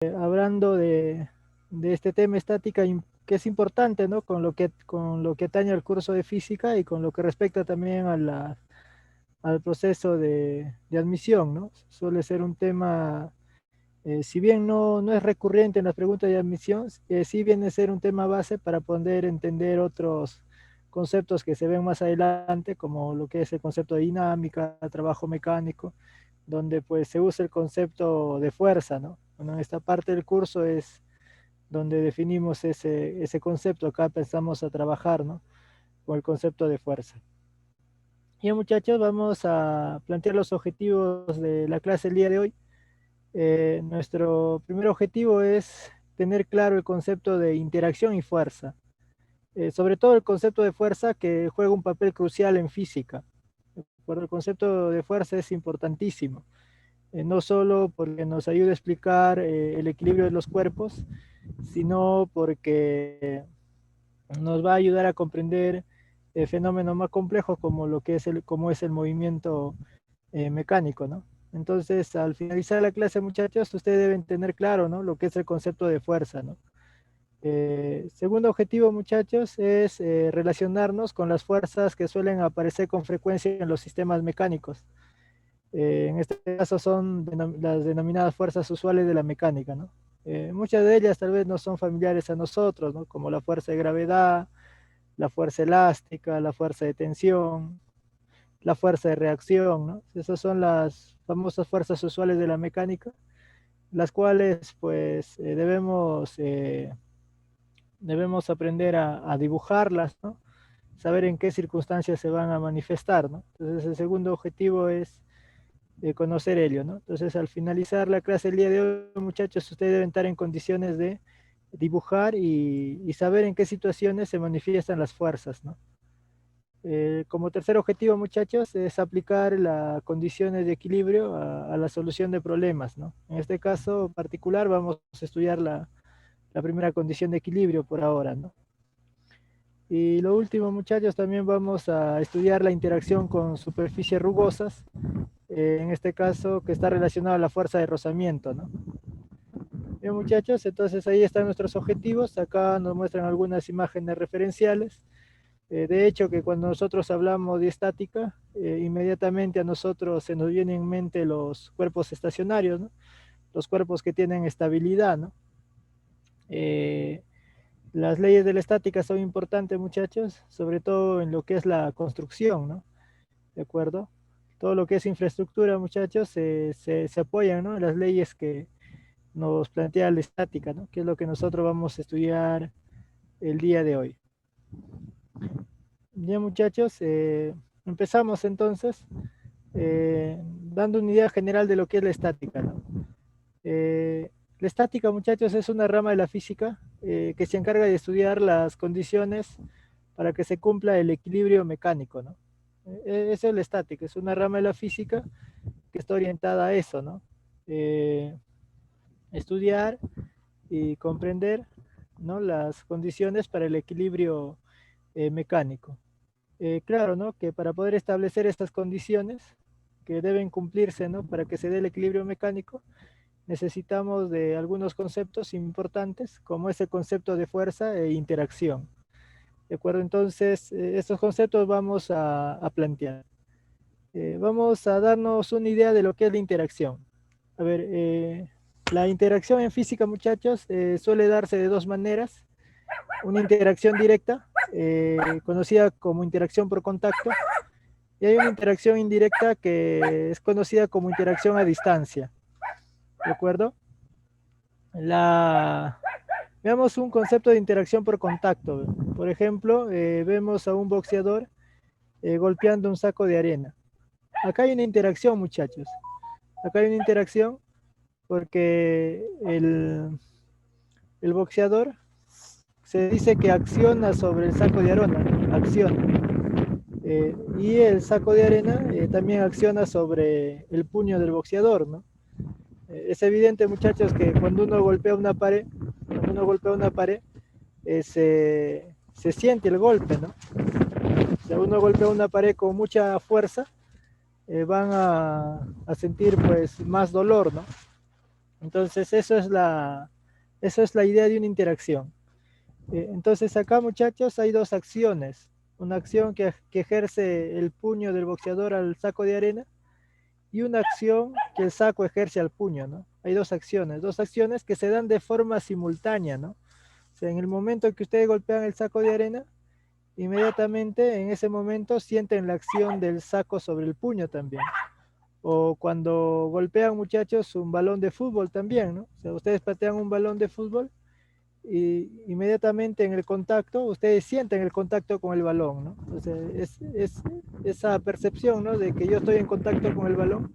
hablando de este tema estática que es importante, ¿no? Con lo que atañe al curso de física y con lo que respecta también al proceso de admisión, ¿no? Suele ser un tema, si bien no es recurrente en las preguntas de admisión, sí viene a ser un tema base para poder entender otros conceptos que se ven más adelante, como lo que es el concepto de dinámica, trabajo mecánico, donde pues se usa el concepto de fuerza, ¿no? Bueno, en esta parte del curso es donde definimos ese concepto, acá empezamos a trabajar, ¿no? Con el concepto de fuerza. Y muchachos, vamos a plantear los objetivos de la clase el día de hoy. Nuestro primer objetivo es tener claro el concepto de interacción y fuerza. Sobre todo el concepto de fuerza que juega un papel crucial en física. ¿De acuerdo? El concepto de fuerza es importantísimo, no solo porque nos ayuda a explicar el equilibrio de los cuerpos, sino porque nos va a ayudar a comprender fenómenos más complejos como lo que es como es el movimiento mecánico, ¿no? Entonces, al finalizar la clase, muchachos, ustedes deben tener claro, ¿no? Lo que es el concepto de fuerza, ¿no? Segundo objetivo, muchachos, es relacionarnos con las fuerzas que suelen aparecer con frecuencia en los sistemas mecánicos. En este caso son las denominadas fuerzas usuales de la mecánica, ¿no? Muchas de ellas tal vez no son familiares a nosotros, ¿no? Como la fuerza de gravedad, la fuerza elástica, la fuerza de tensión, la fuerza de reacción, ¿no? Esas son las famosas fuerzas usuales de la mecánica, las cuales pues debemos aprender a dibujarlas, ¿no? Saber en qué circunstancias se van a manifestar, ¿no? Entonces el segundo objetivo es conocer ello, ¿no? Entonces al finalizar la clase el día de hoy, muchachos, ustedes deben estar en condiciones de dibujar y saber en qué situaciones se manifiestan las fuerzas, ¿no? Como tercer objetivo, muchachos, es aplicar las condiciones de equilibrio a la solución de problemas, ¿no? En este caso particular vamos a estudiar la primera condición de equilibrio por ahora, ¿no? Y lo último, muchachos, también vamos a estudiar la interacción con superficies rugosas, en este caso que está relacionado a la fuerza de rozamiento, ¿no? Bien, muchachos, entonces ahí están nuestros objetivos. Acá nos muestran algunas imágenes referenciales. De hecho, que cuando nosotros hablamos de estática, inmediatamente a nosotros se nos vienen en mente los cuerpos estacionarios, ¿no? Los cuerpos que tienen estabilidad, ¿no? Eh, las leyes de la estática son importantes, muchachos, sobre todo en lo que es la construcción, ¿no? ¿De acuerdo? Todo lo que es infraestructura, muchachos, se apoyan, ¿no? En las leyes que nos plantea la estática, ¿no? Que es lo que nosotros vamos a estudiar el día de hoy. Bien, muchachos, empezamos entonces dando una idea general de lo que es la estática, ¿no? La estática, muchachos, es una rama de la física que se encarga de estudiar las condiciones para que se cumpla el equilibrio mecánico, ¿no? Eso es la estática, es una rama de la física que está orientada a eso, ¿no? Estudiar y comprender, ¿no? Las condiciones para el equilibrio mecánico. Claro, ¿no? Que para poder establecer estas condiciones que deben cumplirse, ¿no? Para que se dé el equilibrio mecánico, necesitamos de algunos conceptos importantes, como es el concepto de fuerza e interacción. ¿De acuerdo? Entonces, estos conceptos vamos a plantear. Vamos a darnos una idea de lo que es la interacción. A ver, la interacción en física, muchachos, suele darse de dos maneras. Una interacción directa, conocida como interacción por contacto, y hay una interacción indirecta que es conocida como interacción a distancia. ¿De acuerdo? Veamos un concepto de interacción por contacto. Por ejemplo, vemos a un boxeador golpeando un saco de arena. Acá hay una interacción, muchachos. Acá hay una interacción porque el boxeador se dice que acciona sobre el saco de arena, acciona. Y el saco de arena también acciona sobre el puño del boxeador, ¿no? Es evidente, muchachos, que cuando uno golpea una pared, se siente el golpe, ¿no? Si uno golpea una pared con mucha fuerza, van a sentir pues más dolor, ¿no? Entonces, eso es la idea de una interacción. Entonces, acá, muchachos, hay dos acciones. Una acción que ejerce el puño del boxeador al saco de arena y una acción que el saco ejerce al puño, ¿no? Hay dos acciones que se dan de forma simultánea, ¿no? O sea, en el momento que ustedes golpean el saco de arena, inmediatamente en ese momento sienten la acción del saco sobre el puño también. O cuando golpean, muchachos, un balón de fútbol también, ¿no? O sea, ustedes patean un balón de fútbol y inmediatamente en el contacto, ustedes sienten el contacto con el balón, ¿no? O sea, es esa percepción, ¿no? De que yo estoy en contacto con el balón,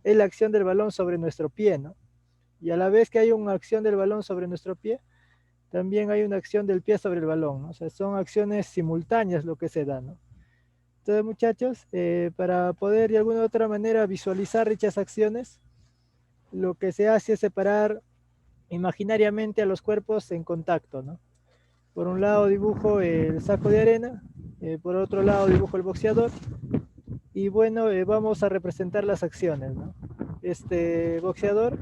es la acción del balón sobre nuestro pie, ¿no? Y a la vez que hay una acción del balón sobre nuestro pie, también hay una acción del pie sobre el balón, ¿no? O sea, son acciones simultáneas lo que se da, ¿no? Entonces, muchachos, para poder de alguna u otra manera visualizar dichas acciones, lo que se hace es separar imaginariamente a los cuerpos en contacto, ¿no? Por un lado dibujo el saco de arena, por otro lado dibujo el boxeador, y bueno, vamos a representar las acciones, ¿no? Este boxeador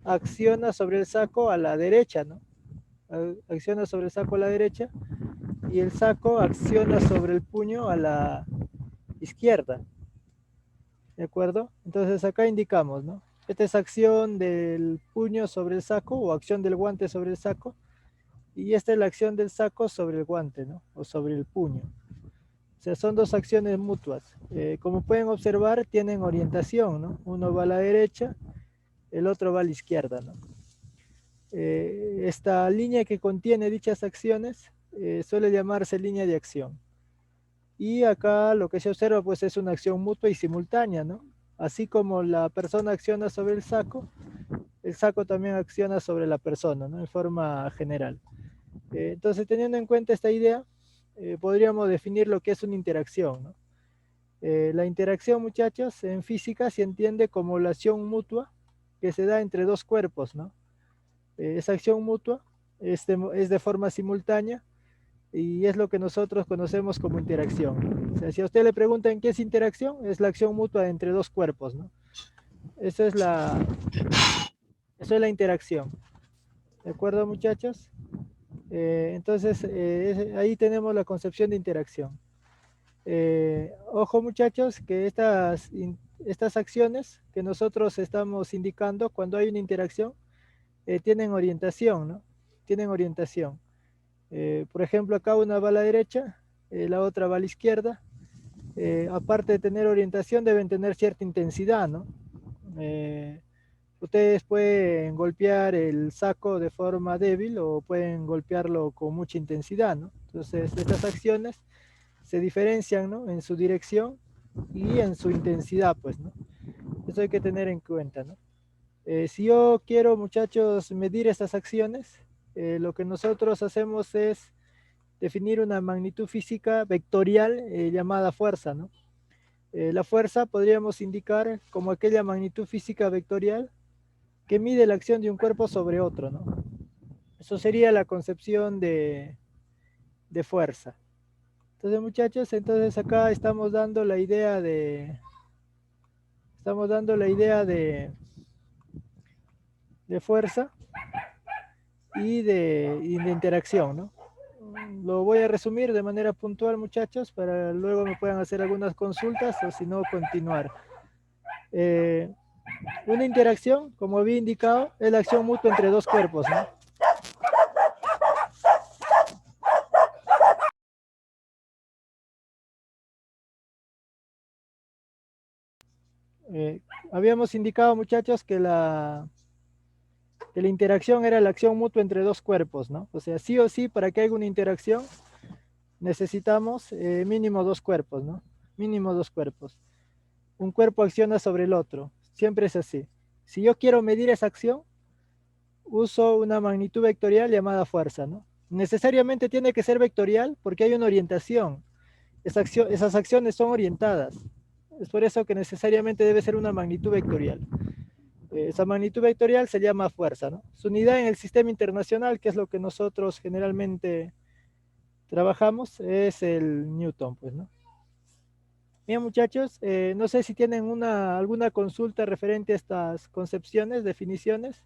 acciona sobre el saco a la derecha, ¿no? Acciona sobre el saco a la derecha y el saco acciona sobre el puño a la izquierda, ¿de acuerdo? Entonces acá indicamos, ¿no? Esta es acción del puño sobre el saco o acción del guante sobre el saco y esta es la acción del saco sobre el guante, ¿no? O sobre el puño. O sea, son dos acciones mutuas. Como pueden observar, tienen orientación, ¿no? Uno va a la derecha, el otro va a la izquierda, ¿no? Esta línea que contiene dichas acciones suele llamarse línea de acción. Y acá lo que se observa pues es una acción mutua y simultánea, ¿no? Así como la persona acciona sobre el saco también acciona sobre la persona, ¿no? En forma general. Entonces, teniendo en cuenta esta idea, podríamos definir lo que es una interacción, ¿no? La interacción, muchachos, en física se entiende como la acción mutua que se da entre dos cuerpos, ¿no? Esa acción mutua es de forma simultánea y es lo que nosotros conocemos como interacción, ¿no? O sea, si a usted le preguntan qué es interacción, es la acción mutua entre dos cuerpos, ¿no? Esa es la, Eso es la interacción. ¿De acuerdo, muchachos? Entonces, ahí tenemos la concepción de interacción. Ojo, muchachos, que estas acciones que nosotros estamos indicando cuando hay una interacción tienen orientación, ¿no? Tienen orientación. Por ejemplo, acá una va a la derecha, la otra va a la izquierda. Aparte de tener orientación, deben tener cierta intensidad, ¿no? Eh, Ustedes pueden golpear el saco de forma débil o pueden golpearlo con mucha intensidad, ¿no? Entonces, estas acciones se diferencian, ¿no? En su dirección y en su intensidad, pues, ¿no? Eso hay que tener en cuenta, ¿no? Si yo quiero, muchachos, medir estas acciones, lo que nosotros hacemos es definir una magnitud física vectorial llamada fuerza, ¿no? La fuerza podríamos indicar como aquella magnitud física vectorial que mide la acción de un cuerpo sobre otro, ¿no? Eso sería la concepción de fuerza. Entonces, muchachos, entonces acá estamos dando la idea de fuerza y de interacción, ¿no? Lo voy a resumir de manera puntual, muchachos, para luego me puedan hacer algunas consultas o si no, continuar. Eh, una interacción, como había indicado, es la acción mutua entre dos cuerpos, ¿no? Eh, Habíamos indicado, muchachos, que la interacción era la acción mutua entre dos cuerpos, ¿no? O sea, sí o sí, para que haya una interacción, necesitamos mínimo dos cuerpos, ¿no? Mínimo dos cuerpos. Un cuerpo acciona sobre el otro, siempre es así. Si yo quiero medir esa acción, uso una magnitud vectorial llamada fuerza, ¿no? Necesariamente tiene que ser vectorial porque hay una orientación. Esas acciones son orientadas. Es por eso que necesariamente debe ser una magnitud vectorial. Esa magnitud vectorial se llama fuerza, ¿no? Su unidad en el sistema internacional, que es lo que nosotros generalmente trabajamos, es el Newton, pues, ¿no? Bien, muchachos, no sé si tienen alguna consulta referente a estas concepciones, definiciones,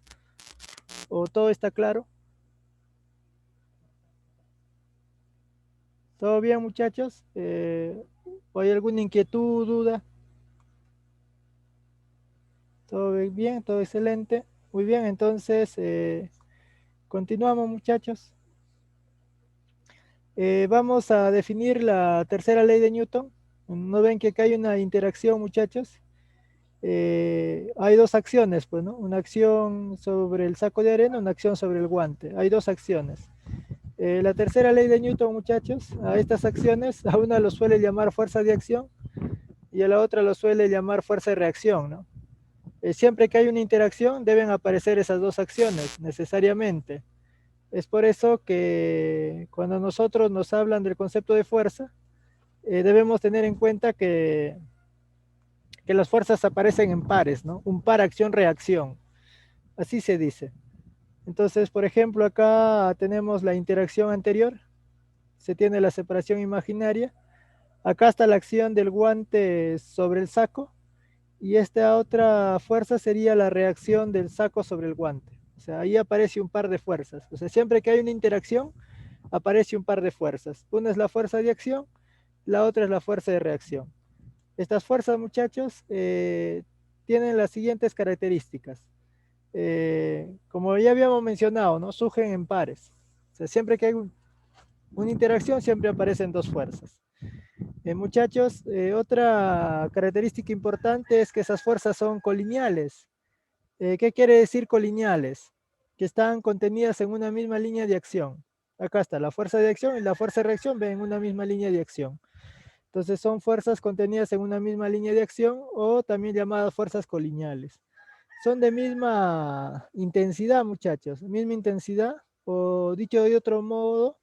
o todo está claro. ¿Todo bien, muchachos? ¿O hay alguna inquietud, duda? ¿Todo bien? ¿Todo excelente? Muy bien, entonces continuamos, muchachos. Vamos a definir la tercera ley de Newton. ¿No ven que acá hay una interacción, muchachos? Hay dos acciones, pues, ¿no? Una acción sobre el saco de arena, una acción sobre el guante. Hay dos acciones. La tercera ley de Newton, muchachos, a estas acciones, a una lo suele llamar fuerza de acción y a la otra lo suele llamar fuerza de reacción, ¿no? Siempre que hay una interacción deben aparecer esas dos acciones, necesariamente. Es por eso que cuando nosotros nos hablan del concepto de fuerza, debemos tener en cuenta que las fuerzas aparecen en pares, ¿no? Un par acción-reacción, así se dice. Entonces, por ejemplo, acá tenemos la interacción anterior, se tiene la separación imaginaria, acá está la acción del guante sobre el saco y esta otra fuerza sería la reacción del saco sobre el guante. O sea, ahí aparece un par de fuerzas. O sea, siempre que hay una interacción, aparece un par de fuerzas. Una es la fuerza de acción, la otra es la fuerza de reacción. Estas fuerzas, muchachos, tienen las siguientes características. Como ya habíamos mencionado, ¿no? Surgen en pares. O sea, siempre que hay una interacción, siempre aparecen dos fuerzas. Muchachos, otra característica importante es que esas fuerzas son colineales. ¿Qué quiere decir colineales? Que están contenidas en una misma línea de acción. Acá está, la fuerza de acción y la fuerza de reacción ven en una misma línea de acción. Entonces son fuerzas contenidas en una misma línea de acción o también llamadas fuerzas colineales. Son de misma intensidad, muchachos, misma intensidad o dicho de otro modo,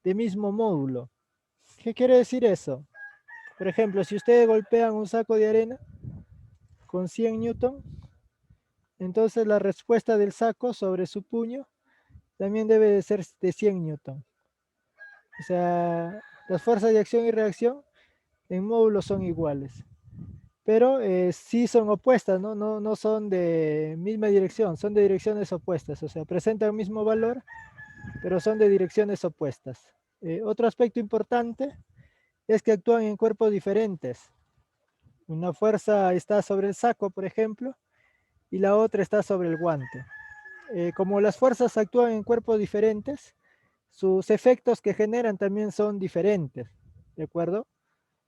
de mismo módulo. ¿Qué quiere decir eso? Por ejemplo, si ustedes golpean un saco de arena con 100 newton, entonces la respuesta del saco sobre su puño también debe de ser de 100 newton. O sea, las fuerzas de acción y reacción en módulos son iguales. Pero sí son opuestas, ¿no? No son de misma dirección, son de direcciones opuestas. O sea, presentan el mismo valor, pero son de direcciones opuestas. Otro aspecto importante es que actúan en cuerpos diferentes. Una fuerza está sobre el saco, por ejemplo, y la otra está sobre el guante. Como las fuerzas actúan en cuerpos diferentes, sus efectos que generan también son diferentes, ¿de acuerdo?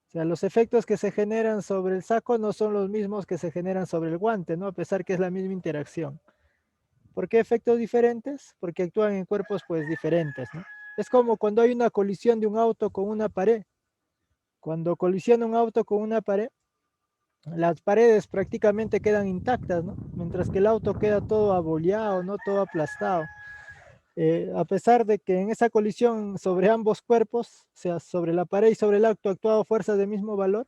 O sea, los efectos que se generan sobre el saco no son los mismos que se generan sobre el guante, ¿no? A pesar que es la misma interacción. ¿Por qué efectos diferentes? Porque actúan en cuerpos pues diferentes, ¿no? Es como cuando hay una colisión de un auto con una pared. Cuando colisiona un auto con una pared, las paredes prácticamente quedan intactas, ¿no? Mientras que el auto queda todo abollado, ¿no? Todo aplastado. A pesar de que en esa colisión sobre ambos cuerpos, o sea, sobre la pared y sobre el auto, actuado fuerzas de mismo valor,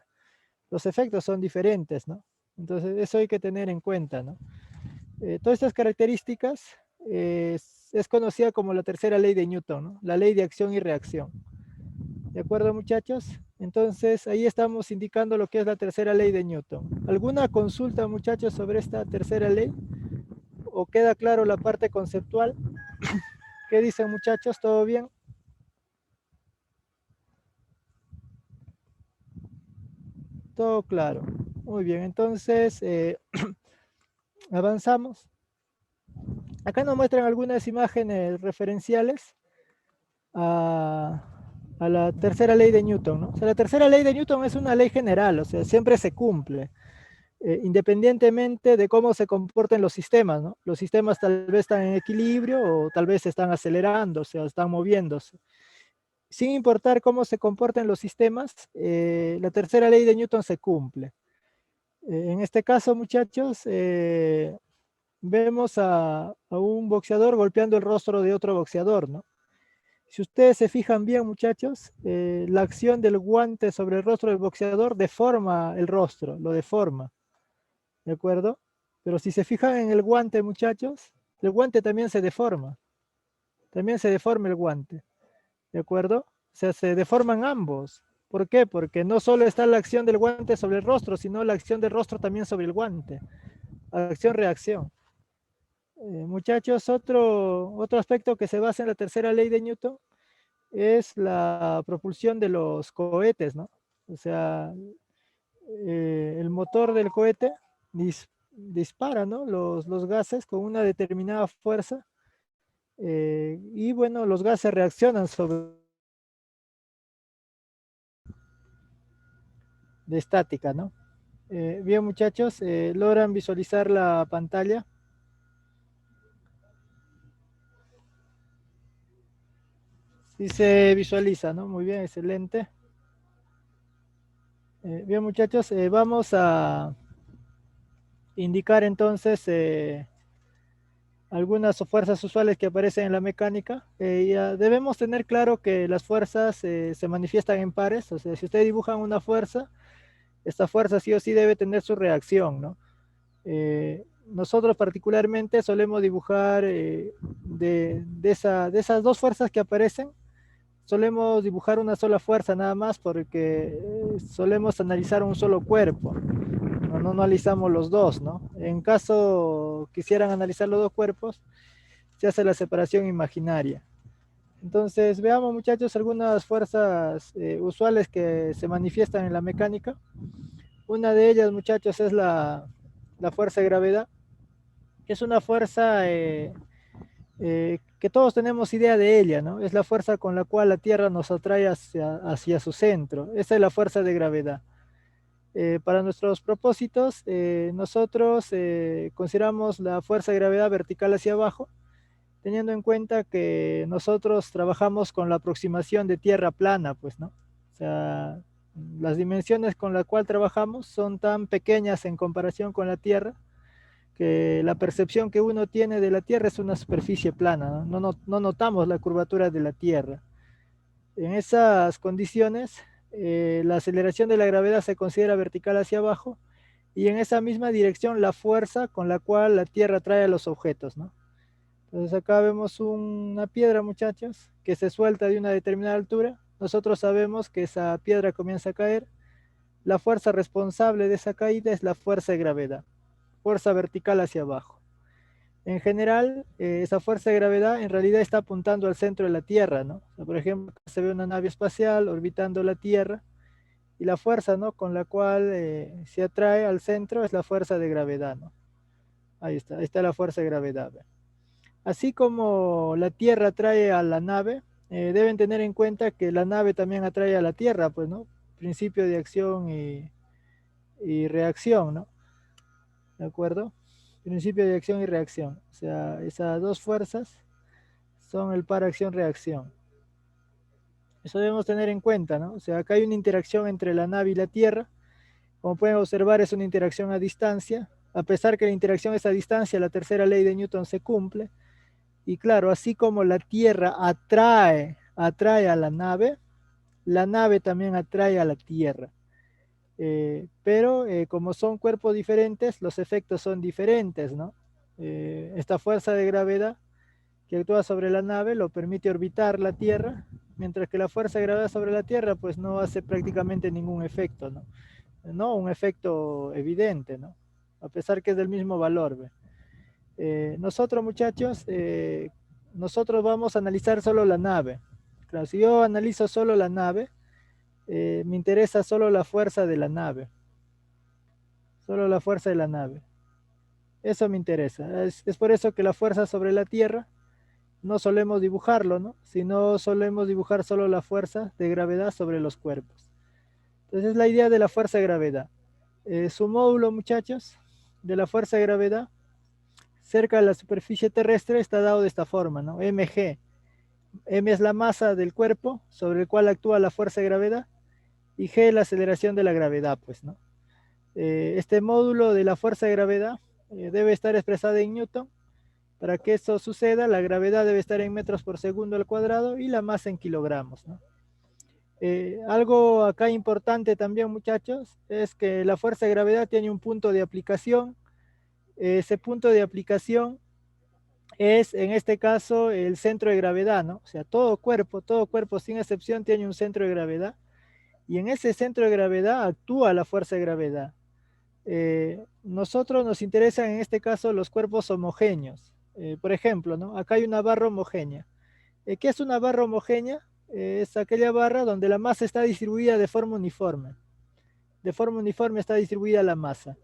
los efectos son diferentes, ¿no? Entonces, eso hay que tener en cuenta, ¿no? Todas estas características es conocida como la tercera ley de Newton, ¿no? La ley de acción y reacción. ¿De acuerdo, muchachos? Entonces, ahí estamos indicando lo que es la tercera ley de Newton. ¿Alguna consulta, muchachos, sobre esta tercera ley? ¿O queda claro la parte conceptual? ¿Qué dicen, muchachos? ¿Todo bien? Todo claro. Muy bien, entonces avanzamos. Acá nos muestran algunas imágenes referenciales a, a la tercera ley de Newton, ¿no? O sea, la tercera ley de Newton es una ley general, o sea, siempre se cumple, independientemente de cómo se comporten los sistemas, ¿no? Los sistemas tal vez están en equilibrio o tal vez están acelerándose o están moviéndose. Sin importar cómo se comporten los sistemas, la tercera ley de Newton se cumple. En este caso, muchachos, vemos a un boxeador golpeando el rostro de otro boxeador, ¿no? Si ustedes se fijan bien, muchachos, la acción del guante sobre el rostro del boxeador deforma el rostro, lo deforma, ¿de acuerdo? Pero si se fijan en el guante, muchachos, el guante también se deforma el guante, ¿de acuerdo? O sea, se deforman ambos. ¿Por qué? Porque no solo está la acción del guante sobre el rostro, sino la acción del rostro también sobre el guante. Acción-reacción. Muchachos, otro aspecto que se basa en la tercera ley de Newton es la propulsión de los cohetes, ¿no? O sea, el motor del cohete dispara, ¿no? Los gases con una determinada fuerza y bueno, los gases reaccionan sobre de estática, ¿no? Bien, muchachos, ¿logran visualizar la pantalla? Sí se visualiza, ¿no? Muy bien, excelente. Bien, muchachos, vamos a indicar entonces algunas fuerzas usuales que aparecen en la mecánica. Ya debemos tener claro que las fuerzas se manifiestan en pares, o sea, si ustedes dibujan una fuerza, esta fuerza sí o sí debe tener su reacción, ¿no? Nosotros particularmente solemos dibujar de esas dos fuerzas que aparecen, solemos dibujar una sola fuerza nada más porque solemos analizar un solo cuerpo, no analizamos los dos, ¿no? En caso quisieran analizar los dos cuerpos, se hace la separación imaginaria. Entonces, veamos muchachos algunas fuerzas usuales que se manifiestan en la mecánica. Una de ellas, muchachos, es la fuerza de gravedad, que es una fuerza que todos tenemos idea de ella, ¿no? Es la fuerza con la cual la Tierra nos atrae hacia su centro. Esa es la fuerza de gravedad. Para nuestros propósitos, nosotros consideramos la fuerza de gravedad vertical hacia abajo, teniendo en cuenta que nosotros trabajamos con la aproximación de tierra plana, pues, ¿no? O sea, las dimensiones con las cuales trabajamos son tan pequeñas en comparación con la Tierra que la percepción que uno tiene de la Tierra es una superficie plana, ¿no? No notamos la curvatura de la Tierra. En esas condiciones, la aceleración de la gravedad se considera vertical hacia abajo y en esa misma dirección la fuerza con la cual la Tierra atrae a los objetos, ¿no? Entonces acá vemos una piedra, muchachos, que se suelta de una determinada altura. Nosotros sabemos que esa piedra comienza a caer. La fuerza responsable de esa caída es la fuerza de gravedad, fuerza vertical hacia abajo. En general, esa fuerza de gravedad en realidad está apuntando al centro de la Tierra, ¿no? O sea, por ejemplo, se ve una nave espacial orbitando la Tierra y la fuerza, ¿no? Con la cual se atrae al centro es la fuerza de gravedad, ¿no? Ahí está la fuerza de gravedad. ¿Ve? Así como la Tierra atrae a la nave, deben tener en cuenta que la nave también atrae a la Tierra, pues, ¿no? Principio de acción y reacción, ¿no? ¿De acuerdo? Principio de acción y reacción. O sea, esas dos fuerzas son el par acción-reacción. Eso debemos tener en cuenta, ¿no? O sea, acá hay una interacción entre la nave y la Tierra. Como pueden observar, es una interacción a distancia. A pesar que la interacción es a distancia, la tercera ley de Newton se cumple. Y claro, así como la Tierra atrae a la nave también atrae a la Tierra. Pero como son cuerpos diferentes, los efectos son diferentes, ¿no? Esta fuerza de gravedad que actúa sobre la nave lo permite orbitar la Tierra, mientras que la fuerza de gravedad sobre la Tierra pues no hace prácticamente ningún efecto, ¿no? No un efecto evidente, ¿no? A pesar que es del mismo valor, ¿ve? Nosotros, muchachos, nosotros vamos a analizar solo la nave. Claro, si yo analizo solo la nave, me interesa solo la fuerza de la nave. Solo la fuerza de la nave. Eso me interesa. Es por eso que la fuerza sobre la Tierra no solemos dibujarlo, ¿no? Sino solemos dibujar solo la fuerza de gravedad sobre los cuerpos. Entonces es la idea de la fuerza de gravedad. Su módulo, muchachos, de la fuerza de gravedad cerca de la superficie terrestre está dado de esta forma, ¿no? mg. M es la masa del cuerpo sobre el cual actúa la fuerza de gravedad y G es la aceleración de la gravedad, pues, ¿no? Este módulo de la fuerza de gravedad debe estar expresado en Newton. Para que eso suceda, la gravedad debe estar en metros por segundo al cuadrado y la masa en kilogramos, ¿no? Algo acá importante también, muchachos, es que la fuerza de gravedad tiene un punto de aplicación. Ese punto de aplicación es, en este caso, el centro de gravedad, ¿no? O sea, todo cuerpo sin excepción tiene un centro de gravedad y en ese centro de gravedad actúa la fuerza de gravedad. Nosotros nos interesan en este caso los cuerpos homogéneos. Por ejemplo, ¿no? Acá hay una barra homogénea. ¿Qué es una barra homogénea? Es aquella barra donde la masa está distribuida de forma uniforme. De forma uniforme está distribuida la masa.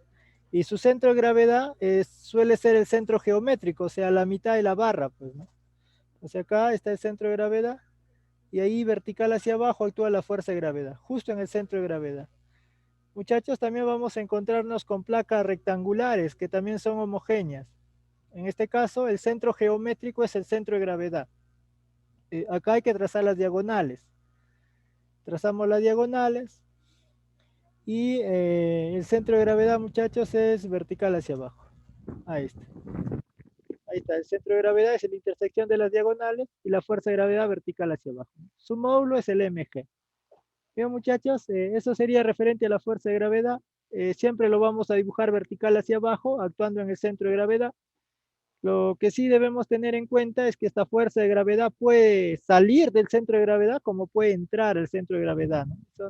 Y su centro de gravedad suele ser el centro geométrico, o sea, la mitad de la barra, pues, ¿no? O sea, acá está el centro de gravedad y ahí vertical hacia abajo actúa la fuerza de gravedad, justo en el centro de gravedad. Muchachos, también vamos a encontrarnos con placas rectangulares que también son homogéneas. En este caso, el centro geométrico es el centro de gravedad. Acá hay que trazar las diagonales. Trazamos las diagonales y el centro de gravedad, muchachos, es vertical hacia abajo. Ahí está. Ahí está, el centro de gravedad es la intersección de las diagonales y la fuerza de gravedad vertical hacia abajo. Su módulo es el mg. Bien, muchachos, eso sería referente a la fuerza de gravedad. Siempre lo vamos a dibujar vertical hacia abajo, actuando en el centro de gravedad. Lo que sí debemos tener en cuenta es que esta fuerza de gravedad puede salir del centro de gravedad como puede entrar al centro de gravedad, ¿no? Eso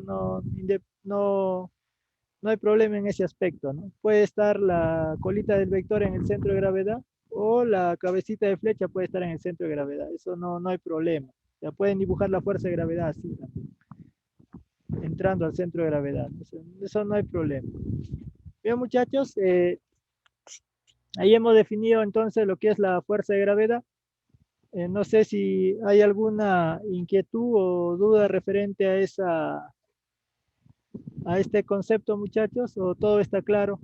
no hay problema en ese aspecto, ¿no? Puede estar la colita del vector en el centro de gravedad o la cabecita de flecha puede estar en el centro de gravedad. Eso no hay problema. Ya pueden dibujar la fuerza de gravedad así también, entrando al centro de gravedad. Eso no hay problema. Bien, muchachos, ahí hemos definido entonces lo que es la fuerza de gravedad. No sé si hay alguna inquietud o duda referente a este concepto, muchachos, o todo está claro.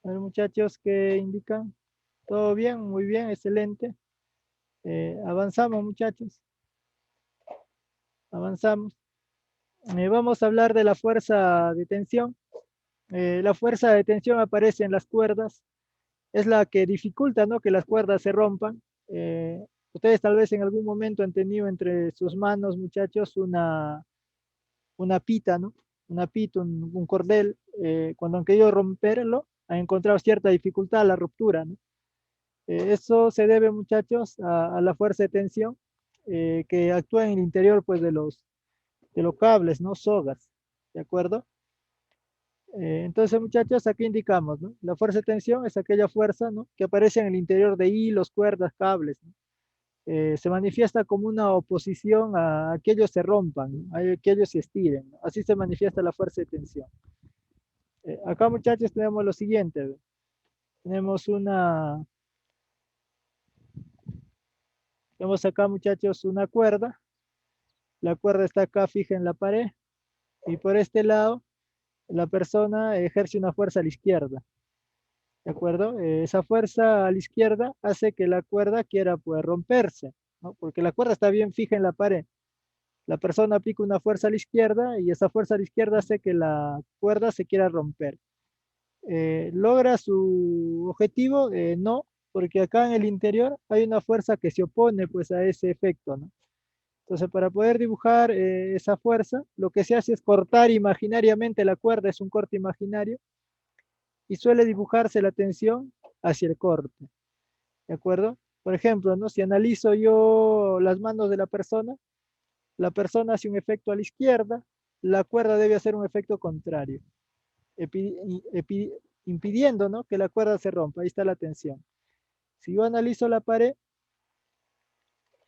A ver, muchachos, ¿qué indican? ¿Todo bien? Muy bien, excelente. Avanzamos, muchachos. Avanzamos. Vamos a hablar de la fuerza de tensión. La fuerza de tensión aparece en las cuerdas. Es la que dificulta, ¿no?, que las cuerdas se rompan. Ustedes tal vez en algún momento han tenido entre sus manos, muchachos, una pita, ¿no? Una pita, un cordel. Cuando han querido romperlo, han encontrado cierta dificultad a la ruptura, ¿no? Eso se debe, muchachos, a la fuerza de tensión que actúa en el interior, pues, de los cables, ¿no? Sogas, ¿de acuerdo? Entonces, muchachos, aquí indicamos, ¿no? La fuerza de tensión es aquella fuerza, ¿no?, que aparece en el interior de hilos, cuerdas, cables, ¿no? Se manifiesta como una oposición a que ellos se rompan, ¿no?, a que ellos se estiren, ¿no? Así se manifiesta la fuerza de tensión. Acá, muchachos, tenemos lo siguiente, ¿no? Tenemos acá, muchachos, una cuerda. La cuerda está acá fija en la pared y por este lado la persona ejerce una fuerza a la izquierda. ¿De acuerdo? Esa fuerza a la izquierda hace que la cuerda quiera, pues, romperse, ¿no? Porque la cuerda está bien fija en la pared. La persona aplica una fuerza a la izquierda y esa fuerza a la izquierda hace que la cuerda se quiera romper. ¿Logra su objetivo? No, porque acá en el interior hay una fuerza que se opone, pues, a ese efecto, ¿no? Entonces, para poder dibujar esa fuerza, lo que se hace es cortar imaginariamente la cuerda, es un corte imaginario, y suele dibujarse la tensión hacia el corte. ¿De acuerdo? Por ejemplo, ¿no?, si analizo yo las manos de la persona hace un efecto a la izquierda, la cuerda debe hacer un efecto contrario, impidiendo, ¿no?, que la cuerda se rompa. Ahí está la tensión. Si yo analizo la pared,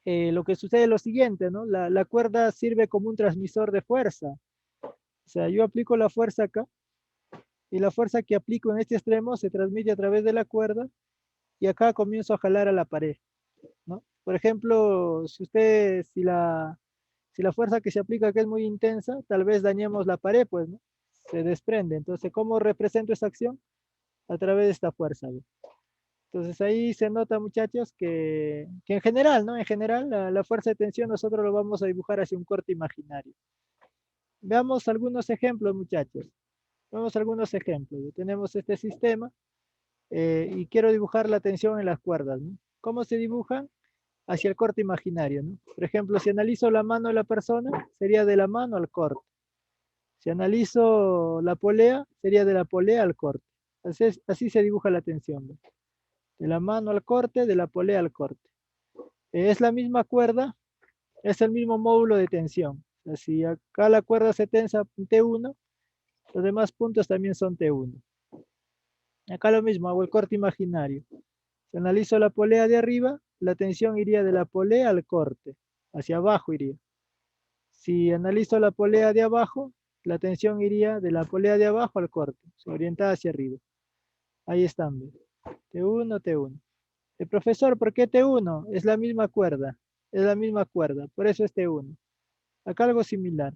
lo que sucede es lo siguiente, ¿no? La cuerda sirve como un transmisor de fuerza. O sea, yo aplico la fuerza acá y la fuerza que aplico en este extremo se transmite a través de la cuerda y acá comienzo a jalar a la pared, ¿no? Por ejemplo, si la fuerza que se aplica acá es muy intensa, tal vez dañemos la pared, pues, ¿no? Se desprende. Entonces, ¿cómo represento esa acción? A través de esta fuerza, ¿ve? Entonces ahí se nota, muchachos, que en general, ¿no? En general, la fuerza de tensión nosotros lo vamos a dibujar hacia un corte imaginario. Veamos algunos ejemplos, muchachos. Veamos algunos ejemplos. Tenemos este sistema y quiero dibujar la tensión en las cuerdas, ¿no? ¿Cómo se dibujan? Hacia el corte imaginario, ¿no? Por ejemplo, si analizo la mano de la persona, sería de la mano al corte. Si analizo la polea, sería de la polea al corte. Así se dibuja la tensión, ¿no? De la mano al corte, de la polea al corte. Es la misma cuerda, Es el mismo módulo de tensión. O sea, si acá la cuerda se tensa en T1, los demás puntos también son T1. Acá lo mismo, hago el corte imaginario. Si analizo la polea de arriba, la tensión iría de la polea al corte, hacia abajo iría. Si analizo la polea de abajo, la tensión iría de la polea de abajo al corte, orientada hacia arriba. Ahí están, ¿ves? T1, T1. El profesor, ¿por qué T1? Es la misma cuerda, es la misma cuerda, por eso es T1. Acá algo similar.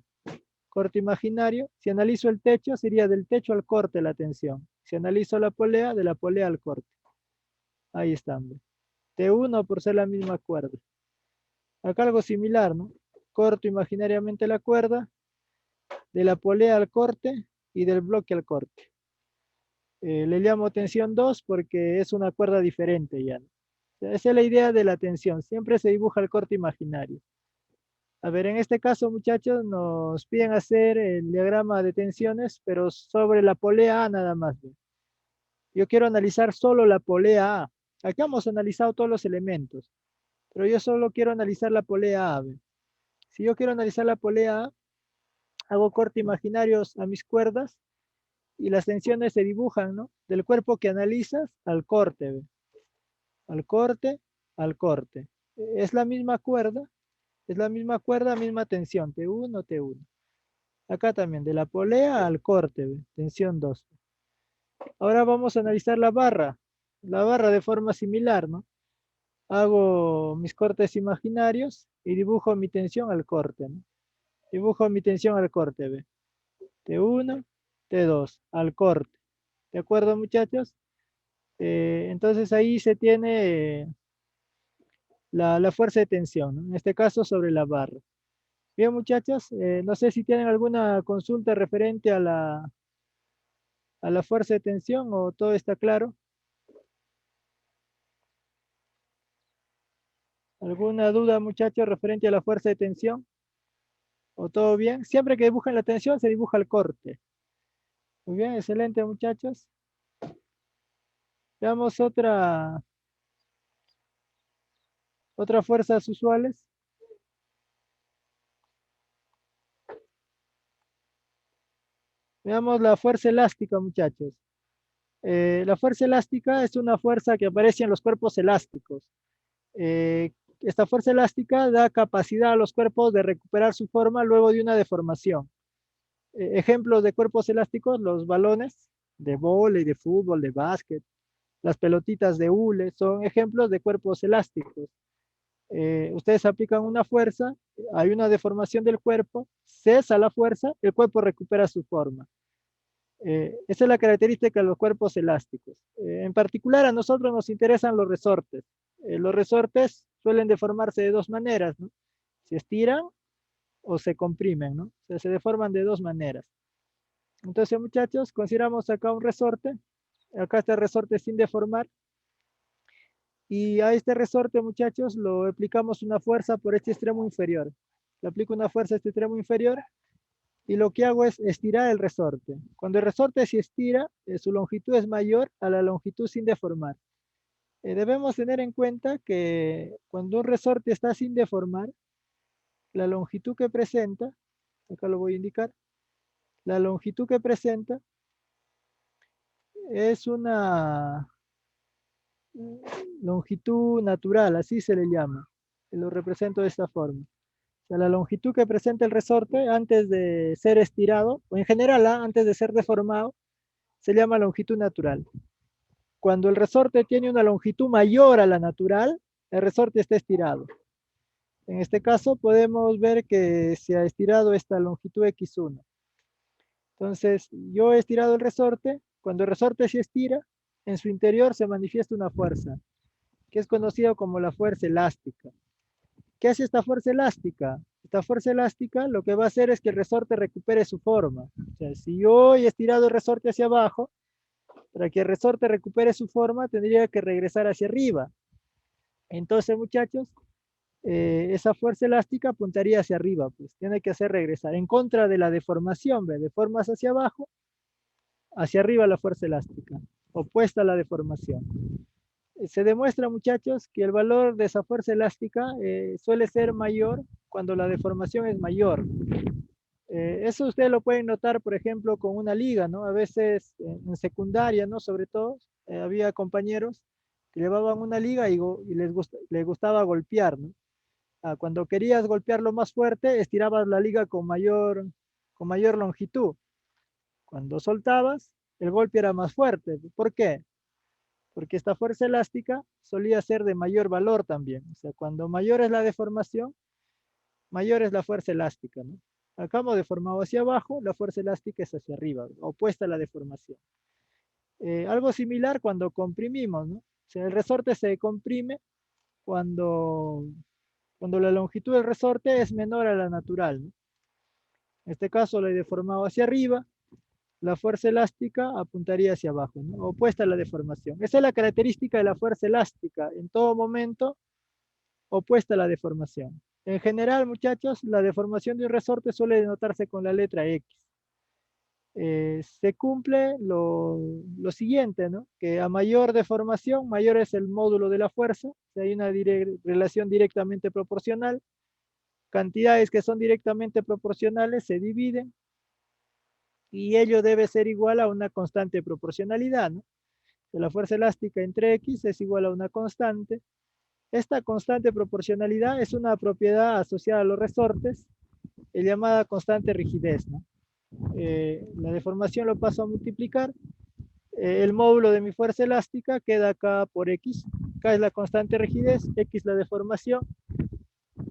Corte imaginario, si analizo el techo, sería del techo al corte la tensión. Si analizo la polea, de la polea al corte. Ahí están, ¿ves? T1 por ser la misma cuerda. Acá algo similar, ¿no? Corto imaginariamente la cuerda, de la polea al corte y del bloque al corte. Le llamo tensión 2 porque es una cuerda diferente ya, ¿no? Esa es la idea de la tensión, siempre se dibuja el corte imaginario. A ver, en este caso, muchachos, nos piden hacer el diagrama de tensiones, pero sobre la polea A nada más, ¿ve? Yo quiero analizar solo la polea A. Acá hemos analizado todos los elementos, pero yo solo quiero analizar la polea A, ¿ve? Si yo quiero analizar la polea A, hago corte imaginarios a mis cuerdas y las tensiones se dibujan, ¿no? Del cuerpo que analizas al corte, ¿ve? Al corte, al corte. Es la misma cuerda, misma tensión, T1, T1. Acá también, de la polea al corte, ¿ve? Tensión 2. Ahora vamos a analizar la barra de forma similar, ¿no? Hago mis cortes imaginarios y dibujo mi tensión al corte, ¿no? Dibujo mi tensión al corte, ¿ve? T1, T2, al corte. ¿De acuerdo, muchachos? Entonces ahí se tiene la fuerza de tensión, ¿no? En este caso sobre la barra. Bien, muchachos, no sé si tienen alguna consulta referente a la fuerza de tensión o todo está claro. ¿Alguna duda, muchachos, referente a la fuerza de tensión? ¿O todo bien? Siempre que dibujan la tensión se dibuja el corte. Muy bien, excelente, muchachos. Veamos otra fuerzas usuales. Veamos la fuerza elástica, muchachos. La fuerza elástica es una fuerza que aparece en los cuerpos elásticos. Eh, Esta fuerza elástica da capacidad a los cuerpos de recuperar su forma luego de una deformación. Ejemplos de cuerpos elásticos, los balones de vóley, de fútbol, de básquet, las pelotitas de hule, son ejemplos de cuerpos elásticos. Ustedes aplican una fuerza, hay una deformación del cuerpo, cesa la fuerza, el cuerpo recupera su forma. Esa es la característica de los cuerpos elásticos. En particular, a nosotros nos interesan los resortes. Los resortes suelen deformarse de dos maneras, ¿no? Se estiran o se comprimen, ¿no? O sea, se deforman de dos maneras. Entonces, muchachos, consideramos acá un resorte. Acá está el resorte sin deformar. Y a este resorte, muchachos, lo aplicamos una fuerza por este extremo inferior. Le aplico una fuerza a este extremo inferior y lo que hago es estirar el resorte. Cuando el resorte se estira, su longitud es mayor a la longitud sin deformar. Debemos tener en cuenta que cuando un resorte está sin deformar, la longitud que presenta, acá lo voy a indicar, la longitud que presenta es una longitud natural, así se le llama. Lo represento de esta forma. O sea, la longitud que presenta el resorte antes de ser estirado, o en general, antes de ser deformado, se llama longitud natural. Cuando el resorte tiene una longitud mayor a la natural, el resorte está estirado. En este caso podemos ver que se ha estirado esta longitud X1. Entonces, yo he estirado el resorte. Cuando el resorte se estira, en su interior se manifiesta una fuerza, que es conocida como la fuerza elástica. ¿Qué hace esta fuerza elástica? Esta fuerza elástica lo que va a hacer es que el resorte recupere su forma. O sea, si yo he estirado el resorte hacia abajo, para que el resorte recupere su forma, tendría que regresar hacia arriba. Entonces, muchachos, esa fuerza elástica apuntaría hacia arriba, pues tiene que hacer regresar. En contra de la deformación, ¿ve? Deformas hacia abajo, hacia arriba la fuerza elástica, opuesta a la deformación. Se demuestra, muchachos, que el valor de esa fuerza elástica suele ser mayor cuando la deformación es mayor. Eso ustedes lo pueden notar, por ejemplo, con una liga, ¿no? A veces en secundaria, ¿no? Sobre todo, había compañeros que llevaban una liga y les gustaba golpear, ¿no? Cuando querías golpearlo más fuerte, estirabas la liga con mayor longitud. Cuando soltabas, el golpe era más fuerte. ¿Por qué? Porque esta fuerza elástica solía ser de mayor valor también. O sea, cuando mayor es la deformación, mayor es la fuerza elástica, ¿no? Acá hemos deformado hacia abajo, la fuerza elástica es hacia arriba, opuesta a la deformación. Algo similar cuando comprimimos, ¿no? O sea, el resorte se comprime cuando, cuando la longitud del resorte es menor a la natural, ¿no? En este caso lo he deformado hacia arriba, la fuerza elástica apuntaría hacia abajo, ¿no? Opuesta a la deformación. Esa es la característica de la fuerza elástica, en todo momento opuesta a la deformación. En general, muchachos, la deformación de un resorte suele denotarse con la letra X. Se cumple lo siguiente, ¿no? Que a mayor deformación, mayor es el módulo de la fuerza, o sea, hay una relación directamente proporcional. Cantidades que son directamente proporcionales se dividen y ello debe ser igual a una constante de proporcionalidad, ¿no? La fuerza elástica entre X es igual a una constante. Esta constante de proporcionalidad es una propiedad asociada a los resortes, llamada constante rigidez, ¿no? La deformación lo paso a multiplicar. El módulo de mi fuerza elástica queda acá por X. Acá es la constante rigidez, X la deformación.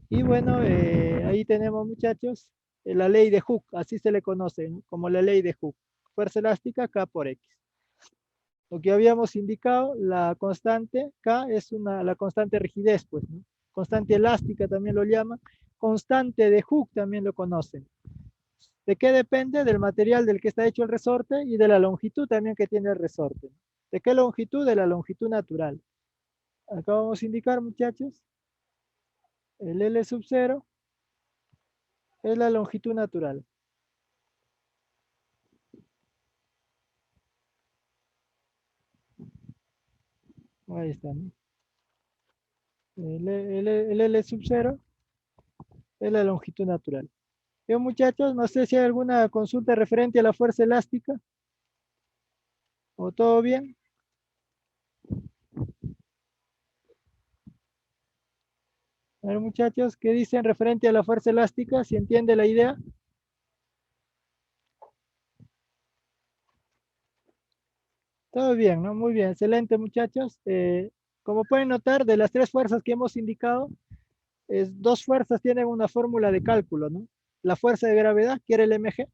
Y bueno, ahí tenemos, muchachos, la ley de Hooke, así se le conoce, ¿no? Como la ley de Hooke. Fuerza elástica K por X. Lo que habíamos indicado, la constante K es la constante rigidez, pues, ¿no? Constante elástica también lo llaman. Constante de Hooke también lo conocen. ¿De qué depende? Del material del que está hecho el resorte y de la longitud también que tiene el resorte. ¿De qué longitud? De la longitud natural. Acá vamos a indicar, muchachos, el L sub 0 es la longitud natural. Ahí está, ¿no? El L sub 0 es la longitud natural. Bien, muchachos, no sé si hay alguna consulta referente a la fuerza elástica. ¿O todo bien? A ver, muchachos, ¿qué dicen referente a la fuerza elástica? ¿Si entiende la idea? Todo bien, ¿no? Muy bien, excelente, muchachos. Como pueden notar, de las tres fuerzas que hemos indicado, dos fuerzas tienen una fórmula de cálculo, ¿no? La fuerza de gravedad, que era el mg,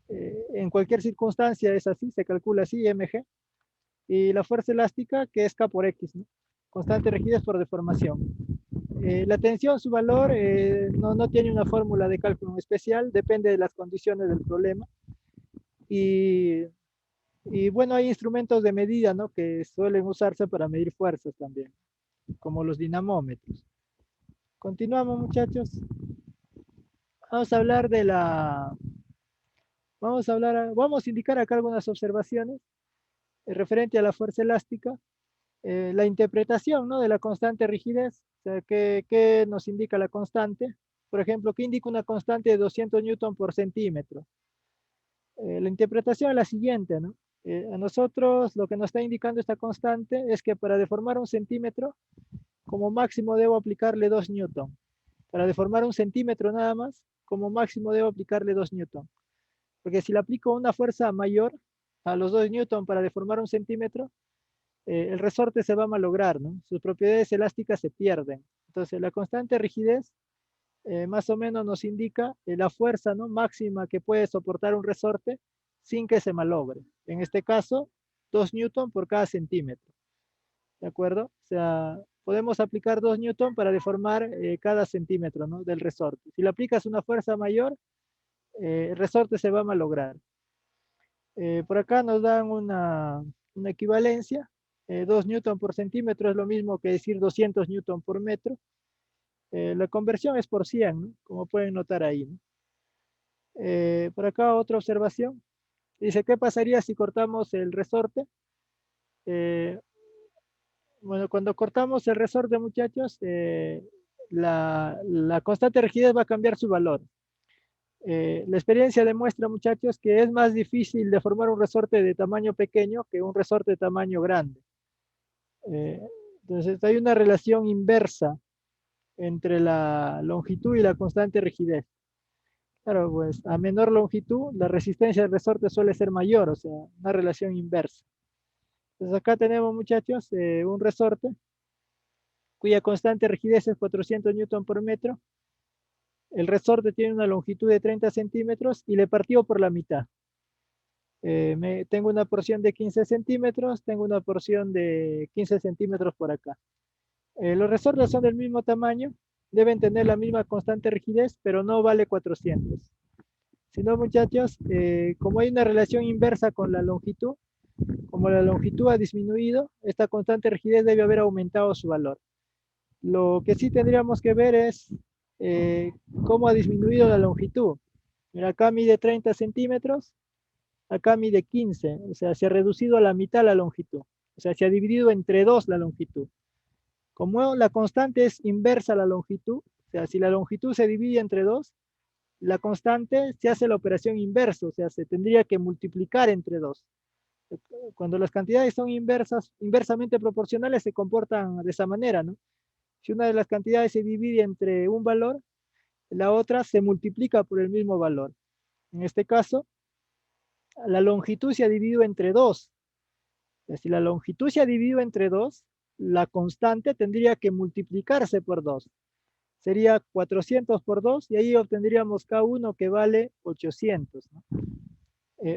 en cualquier circunstancia es así, se calcula así, mg, y la fuerza elástica, que es k por x, ¿no? Constante rigidez por deformación. La tensión, su valor, no tiene una fórmula de cálculo especial, depende de las condiciones del problema. Y, y bueno, hay instrumentos de medida, ¿no? Que suelen usarse para medir fuerzas también, como los dinamómetros. Continuamos, muchachos. Vamos a hablar de la... vamos a indicar acá algunas observaciones referente a la fuerza elástica. La interpretación, ¿no? De la constante rigidez. O sea, ¿qué nos indica la constante? Por ejemplo, ¿qué indica una constante de 200 newton por centímetro? La interpretación es la siguiente, ¿no? A nosotros lo que nos está indicando esta constante es que para deformar un centímetro, como máximo debo aplicarle 2 newton. Para deformar un centímetro nada más, como máximo debo aplicarle 2 newton. Porque si le aplico una fuerza mayor a los 2 newton para deformar un centímetro, el resorte se va a malograr, ¿no? Sus propiedades elásticas se pierden. Entonces, la constante rigidez más o menos nos indica la fuerza, ¿no? Máxima que puede soportar un resorte sin que se malogre. En este caso, 2 newton por cada centímetro. ¿De acuerdo? O sea, podemos aplicar 2 newton para deformar cada centímetro, ¿no? Del resorte. Si le aplicas una fuerza mayor, el resorte se va a malograr. Por acá nos dan una equivalencia. 2 newton por centímetro es lo mismo que decir 200 newton por metro. La conversión es por 100, ¿no? Como pueden notar ahí, ¿no? Por acá otra observación. Dice, ¿qué pasaría si cortamos el resorte? Bueno, cuando cortamos el resorte, muchachos, la constante de rigidez va a cambiar su valor. La experiencia demuestra, muchachos, que es más difícil de formar un resorte de tamaño pequeño que un resorte de tamaño grande. Eh, entonces, hay una relación inversa entre la longitud y la constante de rigidez. Claro, pues a menor longitud, la resistencia del resorte suele ser mayor, o sea, una relación inversa. Entonces, acá tenemos, muchachos, un resorte cuya constante de rigidez es 400 newton por metro. El resorte tiene una longitud de 30 centímetros y le partió por la mitad. Tengo una porción de 15 centímetros, tengo una porción de 15 centímetros por acá. Los resortes son del mismo tamaño, deben tener la misma constante de rigidez, pero no vale 400. Si no, muchachos, como hay una relación inversa con la longitud, como la longitud ha disminuido, esta constante de rigidez debe haber aumentado su valor. Lo que sí tendríamos que ver es cómo ha disminuido la longitud. Mira, acá mide 30 centímetros, acá mide 15, o sea, se ha reducido a la mitad la longitud. O sea, se ha dividido entre 2 la longitud. Como la constante es inversa a la longitud, o sea, si la longitud se divide entre 2, la constante se hace la operación inversa, o sea, se tendría que multiplicar entre 2. Cuando las cantidades son inversamente proporcionales, se comportan de esa manera, ¿no? Si una de las cantidades se divide entre un valor, la otra se multiplica por el mismo valor. En este caso, la longitud se ha dividido entre 2. Si la longitud se ha dividido entre 2, la constante tendría que multiplicarse por 2. Sería 400 por 2 y ahí obtendríamos K1 que vale 800, ¿no?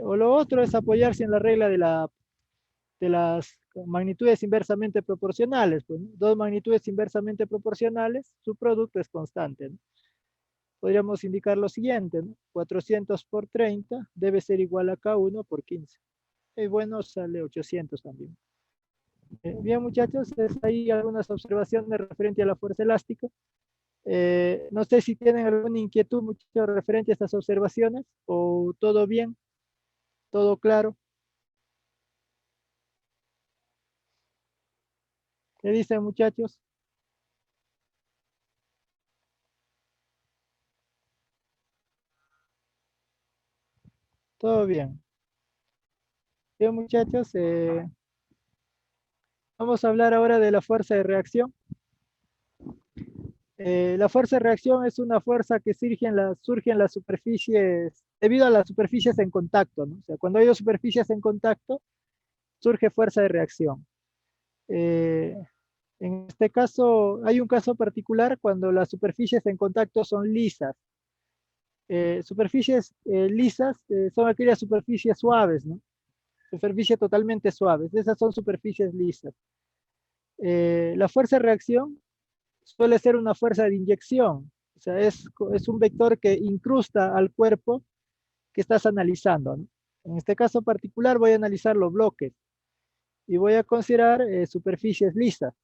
O lo otro es apoyarse en la regla de las magnitudes inversamente proporcionales. Pues, ¿no? Dos magnitudes inversamente proporcionales, su producto es constante, ¿no? Podríamos indicar lo siguiente, ¿no? 400 por 30 debe ser igual a K1 por 15. Y bueno, sale 800 también. Bien, muchachos, es ahí algunas observaciones referente a la fuerza elástica. No sé si tienen alguna inquietud, muchachos, referente a estas observaciones, o todo bien, todo claro. ¿Qué dicen, muchachos? Todo bien. Bien, muchachos, vamos a hablar ahora de la fuerza de reacción. La fuerza de reacción es una fuerza que surge en las superficies, debido a las superficies en contacto, ¿no? O sea, cuando hay dos superficies en contacto, surge fuerza de reacción. Eh, en este caso, hay un caso particular cuando las superficies en contacto son lisas. Superficies lisas son aquellas superficies suaves, ¿no? Superficies totalmente suaves. Esas son superficies lisas. La fuerza de reacción suele ser una fuerza de inyección. O sea, es un vector que incrusta al cuerpo que estás analizando, ¿no? En este caso particular voy a analizar los bloques y voy a considerar superficies lisas.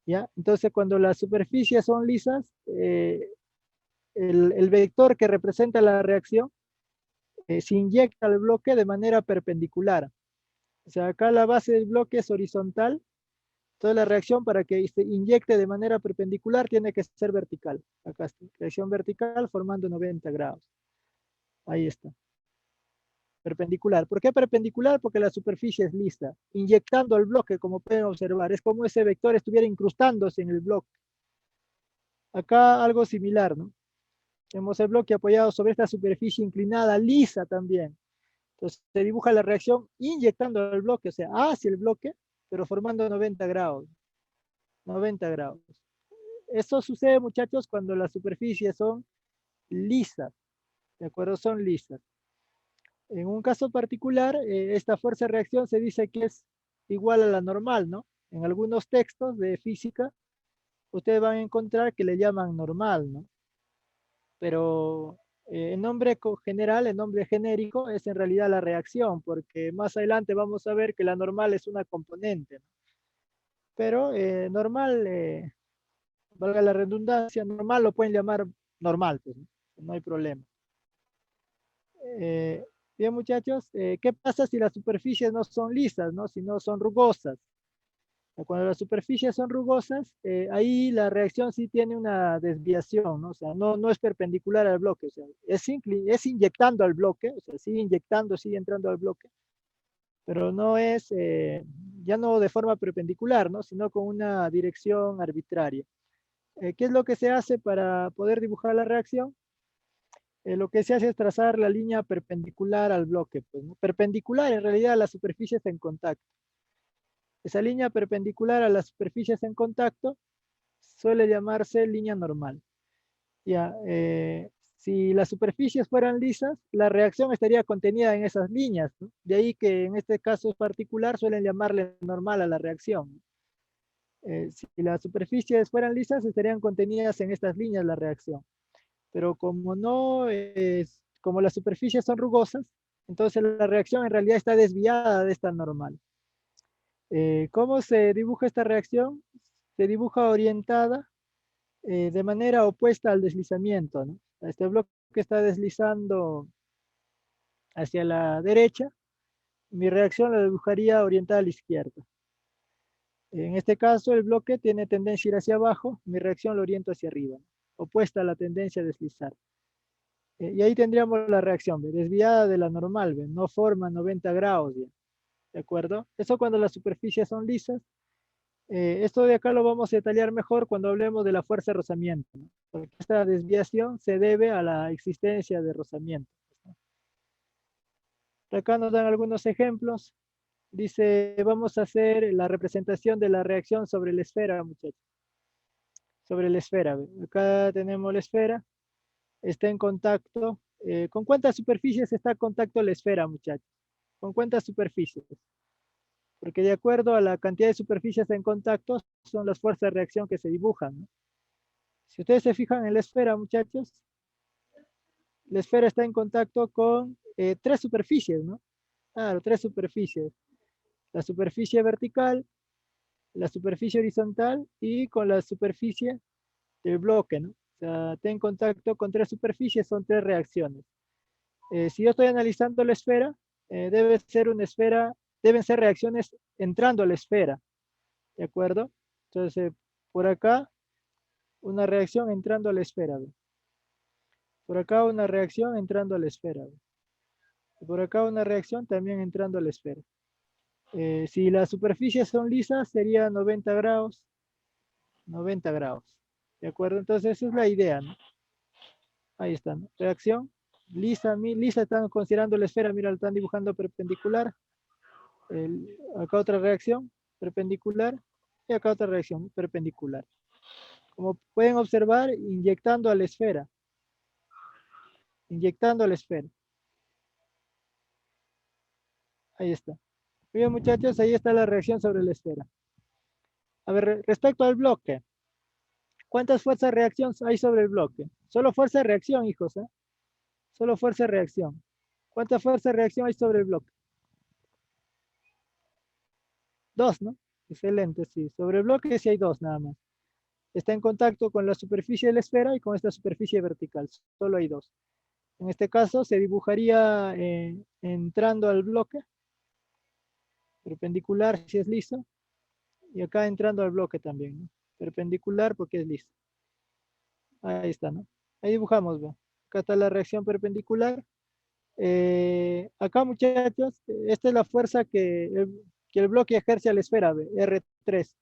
¿Ya? Entonces, cuando las superficies son lisas, el vector que representa la reacción se inyecta al bloque de manera perpendicular. O sea, acá la base del bloque es horizontal. Entonces la reacción para que se inyecte de manera perpendicular tiene que ser vertical. Acá está, reacción vertical formando 90 grados. Ahí está. Perpendicular. ¿Por qué perpendicular? Porque la superficie es lisa. Inyectando el bloque, como pueden observar, es como ese vector estuviera incrustándose en el bloque. Acá algo similar, ¿no? Tenemos el bloque apoyado sobre esta superficie inclinada, lisa también. Entonces se dibuja la reacción inyectando el bloque, o sea, hacia el bloque, pero formando 90 grados. 90 grados. Esto sucede, muchachos, cuando las superficies son lisas. ¿De acuerdo? Son lisas. En un caso particular, esta fuerza de reacción se dice que es igual a la normal, ¿no? En algunos textos de física, ustedes van a encontrar que le llaman normal, ¿no? Pero el nombre general, el nombre genérico es en realidad la reacción, porque más adelante vamos a ver que la normal es una componente, ¿no? Pero normal, valga la redundancia, normal lo pueden llamar normal, pues, no hay problema. Eh, Bien, muchachos, ¿qué pasa si las superficies no son lisas, ¿no? Si no son rugosas? Cuando las superficies son rugosas, ahí la reacción sí tiene una desviación, ¿no? O sea, no es perpendicular al bloque, o sea, es inyectando al bloque, o sea, sigue inyectando, sigue entrando al bloque, pero no es, ya no de forma perpendicular, ¿no? Sino con una dirección arbitraria. ¿Qué es lo que se hace para poder dibujar la reacción? Lo que se hace es trazar la línea perpendicular al bloque, pues, ¿no? Perpendicular en realidad a las superficies en contacto. Esa línea perpendicular a las superficies en contacto suele llamarse línea normal. Ya, si las superficies fueran lisas, la reacción estaría contenida en esas líneas, ¿no? De ahí que en este caso particular suelen llamarle normal a la reacción. Si las superficies fueran lisas, estarían contenidas en estas líneas la reacción. Pero como no es, como las superficies son rugosas, entonces la reacción en realidad está desviada de esta normal. ¿Cómo se dibuja esta reacción? Se dibuja orientada de manera opuesta al deslizamiento, ¿no? Este bloque está deslizando hacia la derecha, mi reacción la dibujaría orientada a la izquierda. En este caso, el bloque tiene tendencia a ir hacia abajo, mi reacción lo oriento hacia arriba, ¿no? Opuesta a la tendencia a deslizar. Y ahí tendríamos la reacción, ¿ve? Desviada de la normal, ¿ve? No forma 90 grados, ¿ya? ¿De acuerdo? Eso cuando las superficies son lisas. Esto de acá lo vamos a detallar mejor cuando hablemos de la fuerza de rozamiento, ¿no? Porque esta desviación se debe a la existencia de rozamiento, ¿no? Acá nos dan algunos ejemplos. Dice, vamos a hacer la representación de la reacción sobre la esfera, muchachos. Sobre la esfera. ¿Ve? Acá tenemos la esfera. Está en contacto. ¿Con cuántas superficies está en contacto la esfera, muchachos? ¿Con cuántas superficies? Porque de acuerdo a la cantidad de superficies en contacto son las fuerzas de reacción que se dibujan, ¿no? Si ustedes se fijan en la esfera, muchachos, la esfera está en contacto con tres superficies, ¿no? Claro, tres superficies. La superficie vertical, la superficie horizontal y con la superficie del bloque, ¿no? O sea, está en contacto con tres superficies, son tres reacciones. Si yo estoy analizando la esfera, debe ser una esfera, deben ser reacciones entrando a la esfera, ¿de acuerdo? Entonces, por acá, una reacción entrando a la esfera, ¿ve? Por acá una reacción entrando a la esfera, ¿ve? Y por acá una reacción también entrando a la esfera. Si las superficies son lisas, sería 90 grados, 90 grados. ¿De acuerdo? Entonces, esa es la idea, ¿no? Ahí está, ¿no? Reacción, lisa, lisa, están considerando la esfera, mira, la están dibujando perpendicular. Acá otra reacción, perpendicular. Y acá otra reacción, perpendicular. Como pueden observar, inyectando a la esfera. Inyectando a la esfera. Ahí está. Muy bien, muchachos, ahí está la reacción sobre la esfera. A ver, respecto al bloque, ¿cuántas fuerzas de reacción hay sobre el bloque? Solo fuerza de reacción, hijos, ¿eh? Solo fuerza de reacción. ¿Cuántas fuerzas de reacción hay sobre el bloque? Dos, ¿no? Excelente, sí. Sobre el bloque sí hay dos nada más. Está en contacto con la superficie de la esfera y con esta superficie vertical. Solo hay dos. En este caso se dibujaría entrando al bloque, perpendicular si es liso, y acá entrando al bloque también, ¿no? Perpendicular porque es liso. Ahí está, ¿no? Ahí dibujamos, ¿ve? Acá está la reacción perpendicular. Acá, muchachos, esta es la fuerza que el bloque ejerce a la esfera, ¿ve? R3.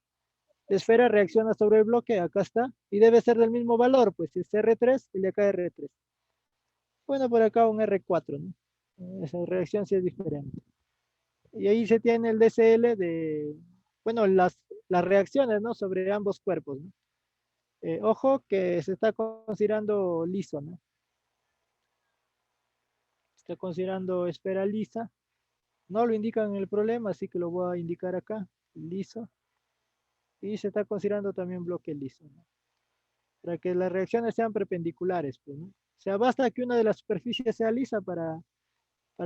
La esfera reacciona sobre el bloque, acá está, y debe ser del mismo valor, pues si es R3, el de acá es R3. Bueno, por acá un R4, ¿no? Esa reacción sí es diferente. Y ahí se tiene el DCL de, bueno, las reacciones, ¿no? Sobre ambos cuerpos, ¿no? Ojo que se está considerando liso, ¿no? Está considerando esfera lisa. No lo indican en el problema, así que lo voy a indicar acá, liso. Y se está considerando también bloque liso, ¿no? Para que las reacciones sean perpendiculares, pues, ¿no? O sea, basta que una de las superficies sea lisa para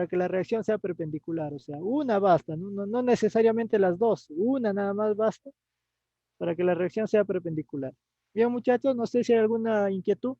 que la reacción sea perpendicular. O sea, una basta, ¿no? No necesariamente las dos, una nada más basta para que la reacción sea perpendicular. Bien, muchachos, no sé si hay alguna inquietud.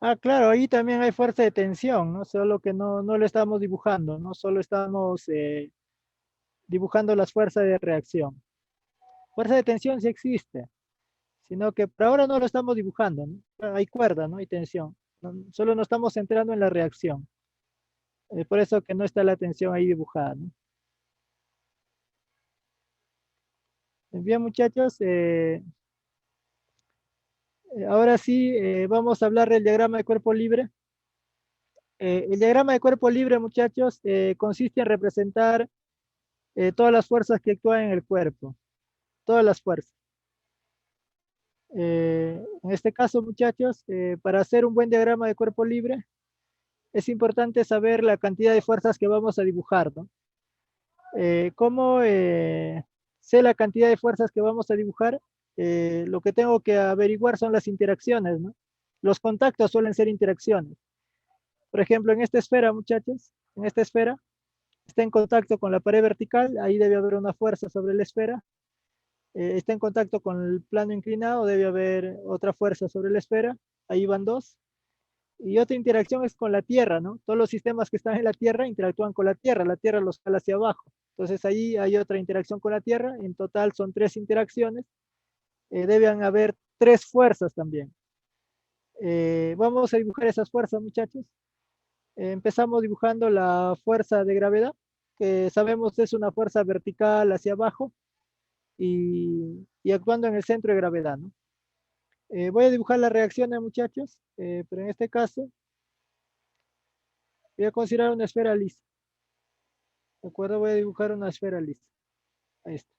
Ah, claro, ahí también hay fuerza de tensión, ¿no? Solo que no lo estamos dibujando, ¿no? Solo estamos dibujando las fuerzas de reacción. Fuerza de tensión sí existe, sino que por ahora no lo estamos dibujando, ¿no? Hay cuerda, ¿no? Hay tensión. Solo nos estamos centrando en la reacción. Por eso que no está la tensión ahí dibujada, ¿no? Bien, muchachos, ahora sí vamos a hablar del diagrama de cuerpo libre. El diagrama de cuerpo libre, muchachos, consiste en representar todas las fuerzas que actúan en el cuerpo, todas las fuerzas. En este caso, muchachos, para hacer un buen diagrama de cuerpo libre, es importante saber la cantidad de fuerzas que vamos a dibujar, ¿no? ¿Cómo sé la cantidad de fuerzas que vamos a dibujar? Lo que tengo que averiguar son las interacciones, ¿no? Los contactos suelen ser interacciones. Por ejemplo, en esta esfera, muchachos, en esta esfera, está en contacto con la pared vertical, ahí debe haber una fuerza sobre la esfera. Está en contacto con el plano inclinado, debe haber otra fuerza sobre la esfera, ahí van dos. Y otra interacción es con la Tierra, ¿no? Todos los sistemas que están en la Tierra interactúan con la Tierra los jala hacia abajo. Entonces ahí hay otra interacción con la Tierra, en total son tres interacciones, deben haber tres fuerzas también. Vamos a dibujar esas fuerzas, muchachos. Empezamos dibujando la fuerza de gravedad, que sabemos es una fuerza vertical hacia abajo y actuando en el centro de gravedad, ¿no? Voy a dibujar las reacciones, muchachos, pero en este caso voy a considerar una esfera lisa. ¿De acuerdo? Voy a dibujar una esfera lisa. Ahí está.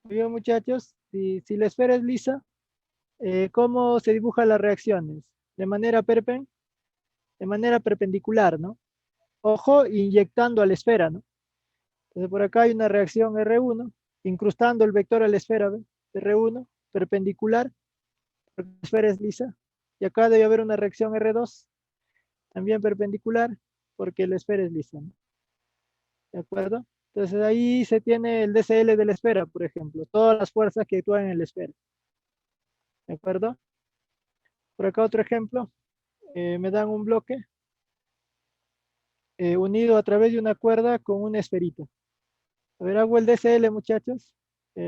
Muy bien, muchachos. Si la esfera es lisa, ¿cómo se dibujan las reacciones? De manera perpendicular, ¿no? Ojo, inyectando a la esfera, ¿no? Entonces por acá hay una reacción R1, incrustando el vector a la esfera, ¿ve? R1, perpendicular, porque la esfera es lisa. Y acá debe haber una reacción R2, también perpendicular, porque la esfera es lisa, ¿no? ¿De acuerdo? Entonces ahí se tiene el DCL de la esfera, por ejemplo, todas las fuerzas que actúan en la esfera. ¿De acuerdo? Por acá otro ejemplo, me dan un bloque unido a través de una cuerda con una esferita. A ver, hago el DCL, muchachos,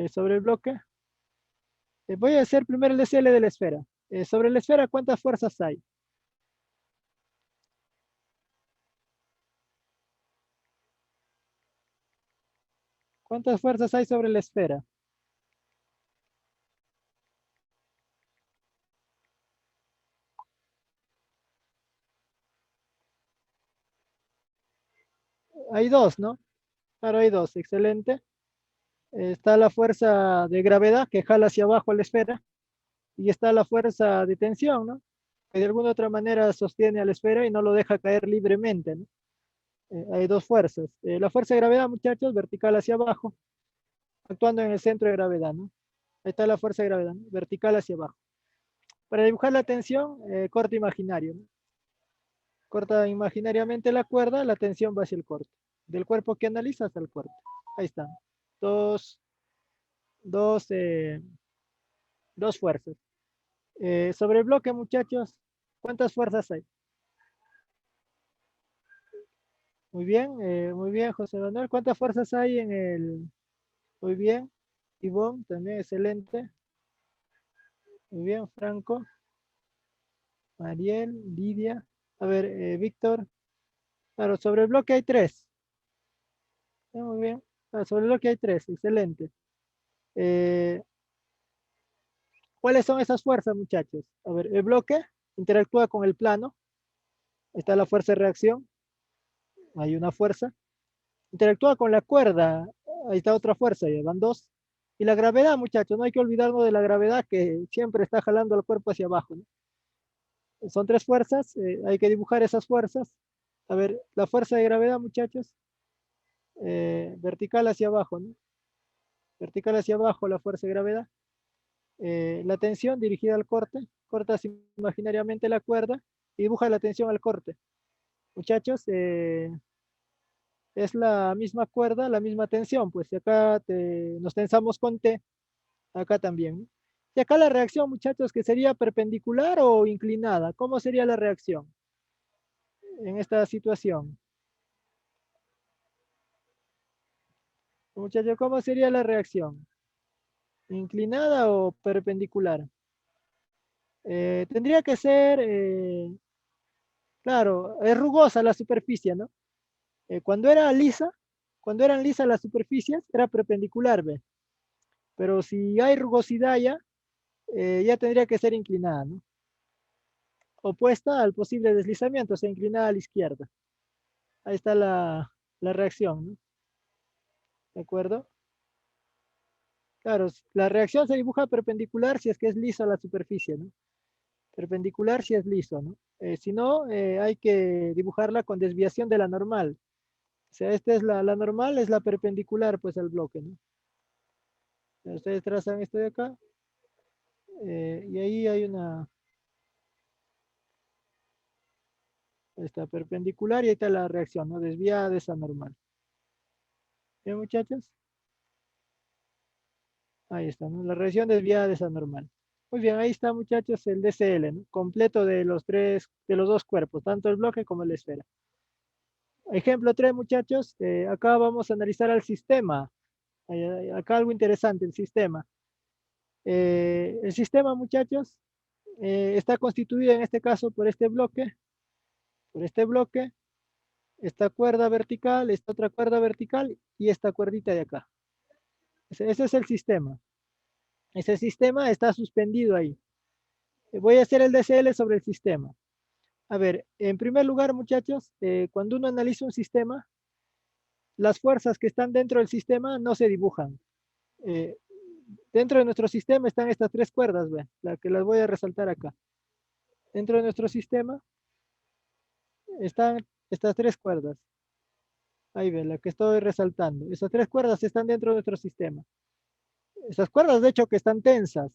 sobre el bloque. Voy a hacer primero el DCL de la esfera. Sobre la esfera, ¿cuántas fuerzas hay? ¿Cuántas fuerzas hay sobre la esfera? Hay dos, ¿no? Claro, hay dos, excelente. Está la fuerza de gravedad que jala hacia abajo la esfera y está la fuerza de tensión, ¿no? Que de alguna otra manera sostiene a la esfera y no lo deja caer libremente, ¿no? Hay dos fuerzas. La fuerza de gravedad, muchachos, vertical hacia abajo, actuando en el centro de gravedad, ¿no? Ahí está la fuerza de gravedad, ¿no? Vertical hacia abajo. Para dibujar la tensión, corte imaginario, ¿no? Corta imaginariamente la cuerda, la tensión va hacia el corte. Del cuerpo que analiza hasta el corte. Ahí están. Dos, dos, eh, dos fuerzas. Sobre el bloque, muchachos, ¿cuántas fuerzas hay? Muy bien, José Manuel. ¿Cuántas fuerzas hay en el? Muy bien. Ivonne, también excelente. Muy bien, Franco, Mariel, Lidia. A ver, Víctor. Claro, sobre el bloque hay tres. Muy bien. Claro, sobre el bloque hay tres, excelente. Eh, ¿Cuáles son esas fuerzas, muchachos? A ver, el bloque interactúa con el plano. Está la fuerza de reacción. Hay una fuerza. Interactúa con la cuerda. Ahí está otra fuerza, ya van dos. Y la gravedad, muchachos, no hay que olvidarnos de la gravedad que siempre está jalando el cuerpo hacia abajo, ¿no? Son tres fuerzas, hay que dibujar esas fuerzas. A ver, la fuerza de gravedad, muchachos, vertical hacia abajo, ¿no? Vertical hacia abajo la fuerza de gravedad. La tensión dirigida al corte, cortas imaginariamente la cuerda y dibuja la tensión al corte. Muchachos, es la misma cuerda, la misma tensión, pues si acá nos tensamos con T, acá también, ¿no? Y acá la reacción, muchachos, que sería perpendicular o inclinada. ¿Cómo sería la reacción en esta situación? Muchachos, ¿cómo sería la reacción? ¿Inclinada o perpendicular? Tendría que ser, claro, es rugosa la superficie, ¿no? Cuando era lisa, cuando eran lisas las superficies, era perpendicular, ¿ve? Pero si hay rugosidad ya, ya tendría que ser inclinada, ¿no? Opuesta al posible deslizamiento, o sea, inclinada a la izquierda. Ahí está la reacción, ¿no? ¿De acuerdo? Claro, la reacción se dibuja perpendicular si es que es lisa la superficie, ¿no? Perpendicular si es liso, ¿no? Si no, hay que dibujarla con desviación de la normal. O sea, esta es la normal, es la perpendicular, pues, al bloque, ¿no? Ustedes trazan esto de acá, y ahí hay una, está perpendicular y ahí está la reacción, ¿no? Desviada de esa normal. ¿Bien, muchachos? Ahí está, ¿no? La reacción desviada de esa normal. Muy bien, ahí está, muchachos, el DCL, ¿no? Completo de los tres, de los dos cuerpos, tanto el bloque como la esfera. Ejemplo 3, muchachos. Acá vamos a analizar al sistema. Acá algo interesante, el sistema. El sistema, muchachos, está constituido en este caso por este bloque, esta cuerda vertical, esta otra cuerda vertical y esta cuerdita de acá. Ese es el sistema. Ese sistema está suspendido ahí. Voy a hacer el DCL sobre el sistema. A ver, en primer lugar, muchachos, cuando uno analiza un sistema, las fuerzas que están dentro del sistema no se dibujan. Eh, Dentro de nuestro sistema están estas tres cuerdas, ¿ve? La que las voy a resaltar acá. Dentro de nuestro sistema están estas tres cuerdas. Ahí ven, la que estoy resaltando. Esas tres cuerdas están dentro de nuestro sistema. Esas cuerdas, de hecho, que están tensas.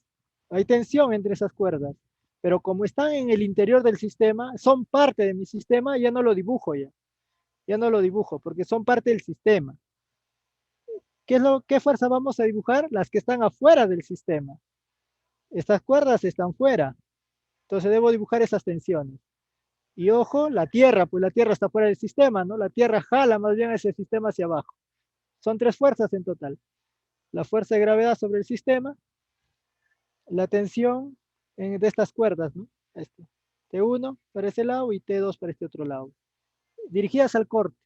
Hay tensión entre esas cuerdas. Pero como están en el interior del sistema, son parte de mi sistema, ya no lo dibujo ya. Ya no lo dibujo porque son parte del sistema. ¿Qué fuerza vamos a dibujar? Las que están afuera del sistema. Estas cuerdas están fuera. Entonces debo dibujar esas tensiones. Y ojo, la Tierra, pues la Tierra está fuera del sistema, ¿no? La Tierra jala más bien ese sistema hacia abajo. Son tres fuerzas en total. La fuerza de gravedad sobre el sistema, la tensión de estas cuerdas, ¿no? Este, T1 para ese lado y T2 para este otro lado. Dirigidas al corte,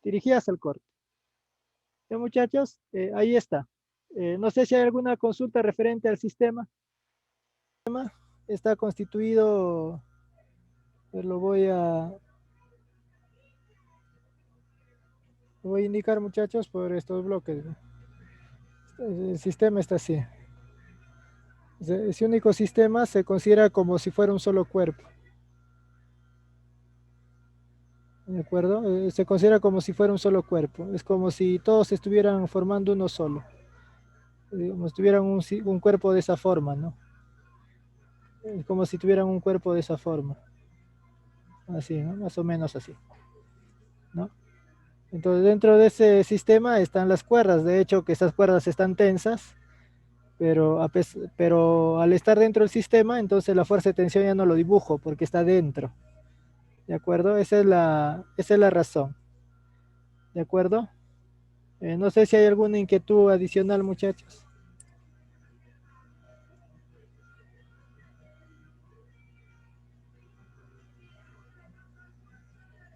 dirigidas al corte. ¿Ya, muchachos? Ahí está. No sé si hay alguna consulta referente al sistema. Está constituido, pues lo voy a indicar, muchachos, por estos bloques. El sistema está así. Ese único sistema se considera como si fuera un solo cuerpo. ¿De acuerdo? Se considera como si fuera un solo cuerpo. Es como si todos estuvieran formando uno solo. Como si tuvieran un cuerpo de esa forma, ¿no? Es como si tuvieran un cuerpo de esa forma. Así, ¿no? Más o menos así, ¿no? Entonces, dentro de ese sistema están las cuerdas. De hecho, que esas cuerdas están tensas, pero al estar dentro del sistema, entonces la fuerza de tensión ya no lo dibujo porque está dentro. ¿De acuerdo? Esa es la razón. ¿De acuerdo? No sé si hay alguna inquietud adicional, muchachos.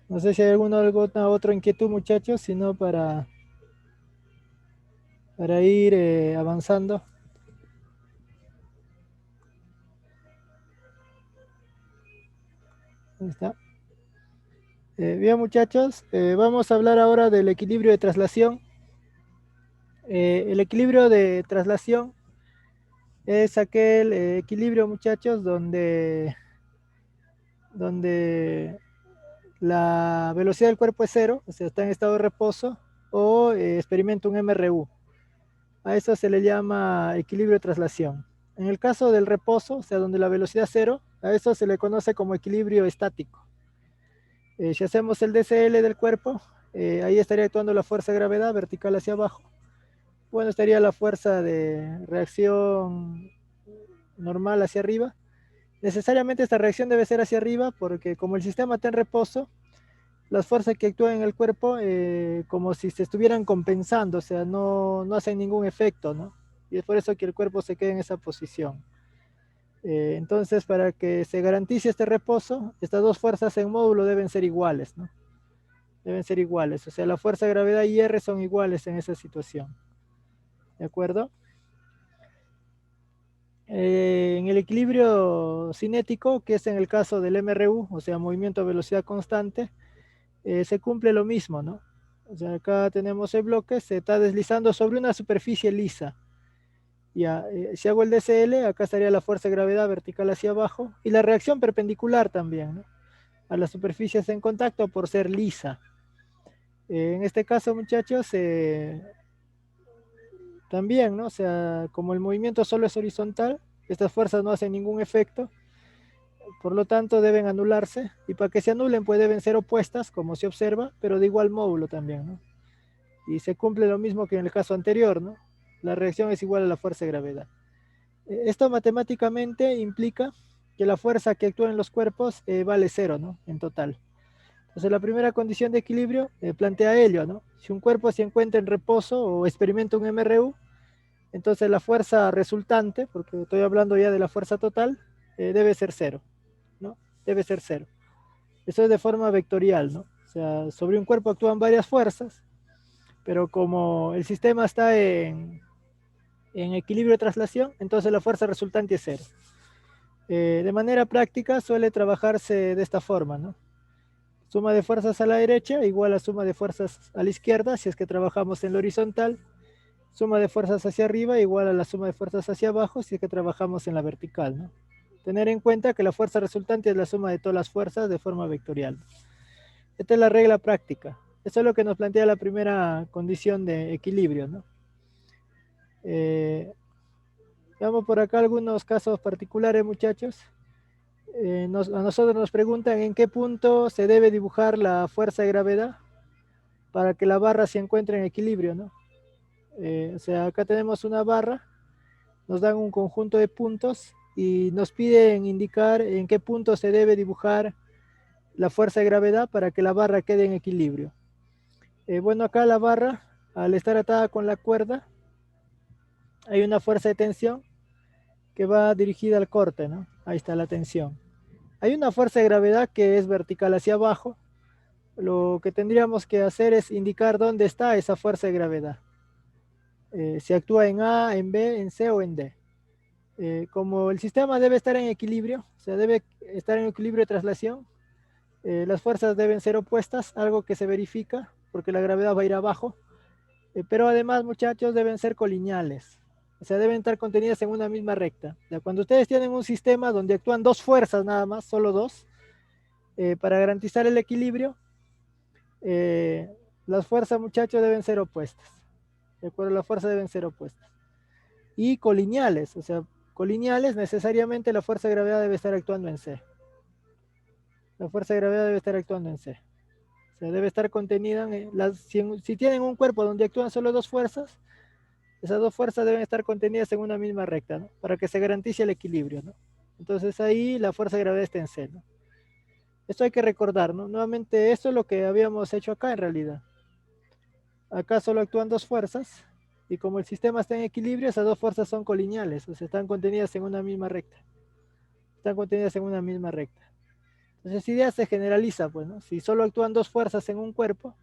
No sé si hay alguna otra inquietud, muchachos, sino para ir avanzando. Ahí está. Bien, muchachos, vamos a hablar ahora del equilibrio de traslación. El equilibrio de traslación es aquel equilibrio, muchachos, donde la velocidad del cuerpo es cero, o sea, está en estado de reposo, o experimenta un MRU. A eso se le llama equilibrio de traslación. En el caso del reposo, o sea, donde la velocidad es cero, a eso se le conoce como equilibrio estático. Si hacemos el DCL del cuerpo, ahí estaría actuando la fuerza de gravedad vertical hacia abajo. Bueno, estaría la fuerza de reacción normal hacia arriba. Necesariamente esta reacción debe ser hacia arriba porque como el sistema está en reposo, las fuerzas que actúan en el cuerpo como si se estuvieran compensando, o sea, no hacen ningún efecto, ¿no? Y es por eso que el cuerpo se queda en esa posición. Entonces, para que se garantice este reposo, estas dos fuerzas en módulo deben ser iguales, ¿no? Deben ser iguales, o sea, la fuerza de gravedad y R son iguales en esa situación. ¿De acuerdo? En el equilibrio cinético, que es en el caso del MRU, o sea, movimiento a velocidad constante, se cumple lo mismo, ¿no? O sea, acá tenemos el bloque, se está deslizando sobre una superficie lisa. Ya, si hago el DCL, acá estaría la fuerza de gravedad vertical hacia abajo y la reacción perpendicular también, ¿no? A las superficies en contacto por ser lisa. En este caso, muchachos, también, ¿no? O sea, como el movimiento solo es horizontal, estas fuerzas no hacen ningún efecto, por lo tanto deben anularse, y para que se anulen pues deben ser opuestas, como se observa, pero de igual módulo también, ¿no? Y se cumple lo mismo que en el caso anterior, ¿no? La reacción es igual a la fuerza de gravedad. Esto matemáticamente implica que la fuerza que actúa en los cuerpos vale cero, ¿no? En total. Entonces la primera condición de equilibrio plantea ello, ¿no? Si un cuerpo se encuentra en reposo o experimenta un MRU, entonces la fuerza resultante, porque estoy hablando ya de la fuerza total, debe ser cero, ¿no? Debe ser cero. Eso es de forma vectorial, ¿no? O sea, sobre un cuerpo actúan varias fuerzas, pero como el sistema está en equilibrio de traslación, entonces la fuerza resultante es cero. De manera práctica suele trabajarse de esta forma, ¿no? Suma de fuerzas a la derecha igual a suma de fuerzas a la izquierda, si es que trabajamos en la horizontal. Suma de fuerzas hacia arriba igual a la suma de fuerzas hacia abajo, si es que trabajamos en la vertical, ¿no? Tener en cuenta que la fuerza resultante es la suma de todas las fuerzas de forma vectorial. Esta es la regla práctica. Eso es lo que nos plantea la primera condición de equilibrio, ¿no? Veamos por acá algunos casos particulares, muchachos. A nosotros nos preguntan en qué punto se debe dibujar la fuerza de gravedad para que la barra se encuentre en equilibrio, ¿no? O sea, acá tenemos una barra, nos dan un conjunto de puntos y nos piden indicar en qué punto se debe dibujar la fuerza de gravedad para que la barra quede en equilibrio. Bueno, acá la barra, al estar atada con la cuerda, hay una fuerza de tensión que va dirigida al corte, ¿no? Ahí está la tensión. Hay una fuerza de gravedad que es vertical hacia abajo. Lo que tendríamos que hacer es indicar dónde está esa fuerza de gravedad. Si actúa en A, en B, en C o en D. Como el sistema debe estar en equilibrio, o sea, debe estar en equilibrio de traslación, las fuerzas deben ser opuestas, algo que se verifica porque la gravedad va a ir abajo, pero además, muchachos, deben ser colineales, o sea, deben estar contenidas en una misma recta. O sea, cuando ustedes tienen un sistema donde actúan dos fuerzas nada más, solo dos, para garantizar el equilibrio, eh, las fuerzas, muchachos, deben ser opuestas. ¿De acuerdo? Las fuerzas deben ser opuestas. Y colineales, o sea, colineales, necesariamente la fuerza de gravedad debe estar actuando en C. La fuerza de gravedad debe estar actuando en C. O sea, debe estar contenida en si tienen un cuerpo donde actúan solo dos fuerzas, esas dos fuerzas deben estar contenidas en una misma recta, ¿no? Para que se garantice el equilibrio, ¿no? Entonces ahí la fuerza de gravedad está en C, ¿no? Esto hay que recordar, ¿no? Nuevamente, esto es lo que habíamos hecho acá en realidad. Acá solo actúan dos fuerzas, y como el sistema está en equilibrio, esas dos fuerzas son colineales, o sea, están contenidas en una misma recta. Están contenidas en una misma recta. Entonces, esa idea se generaliza, pues, ¿no? Si solo actúan dos fuerzas en un cuerpo,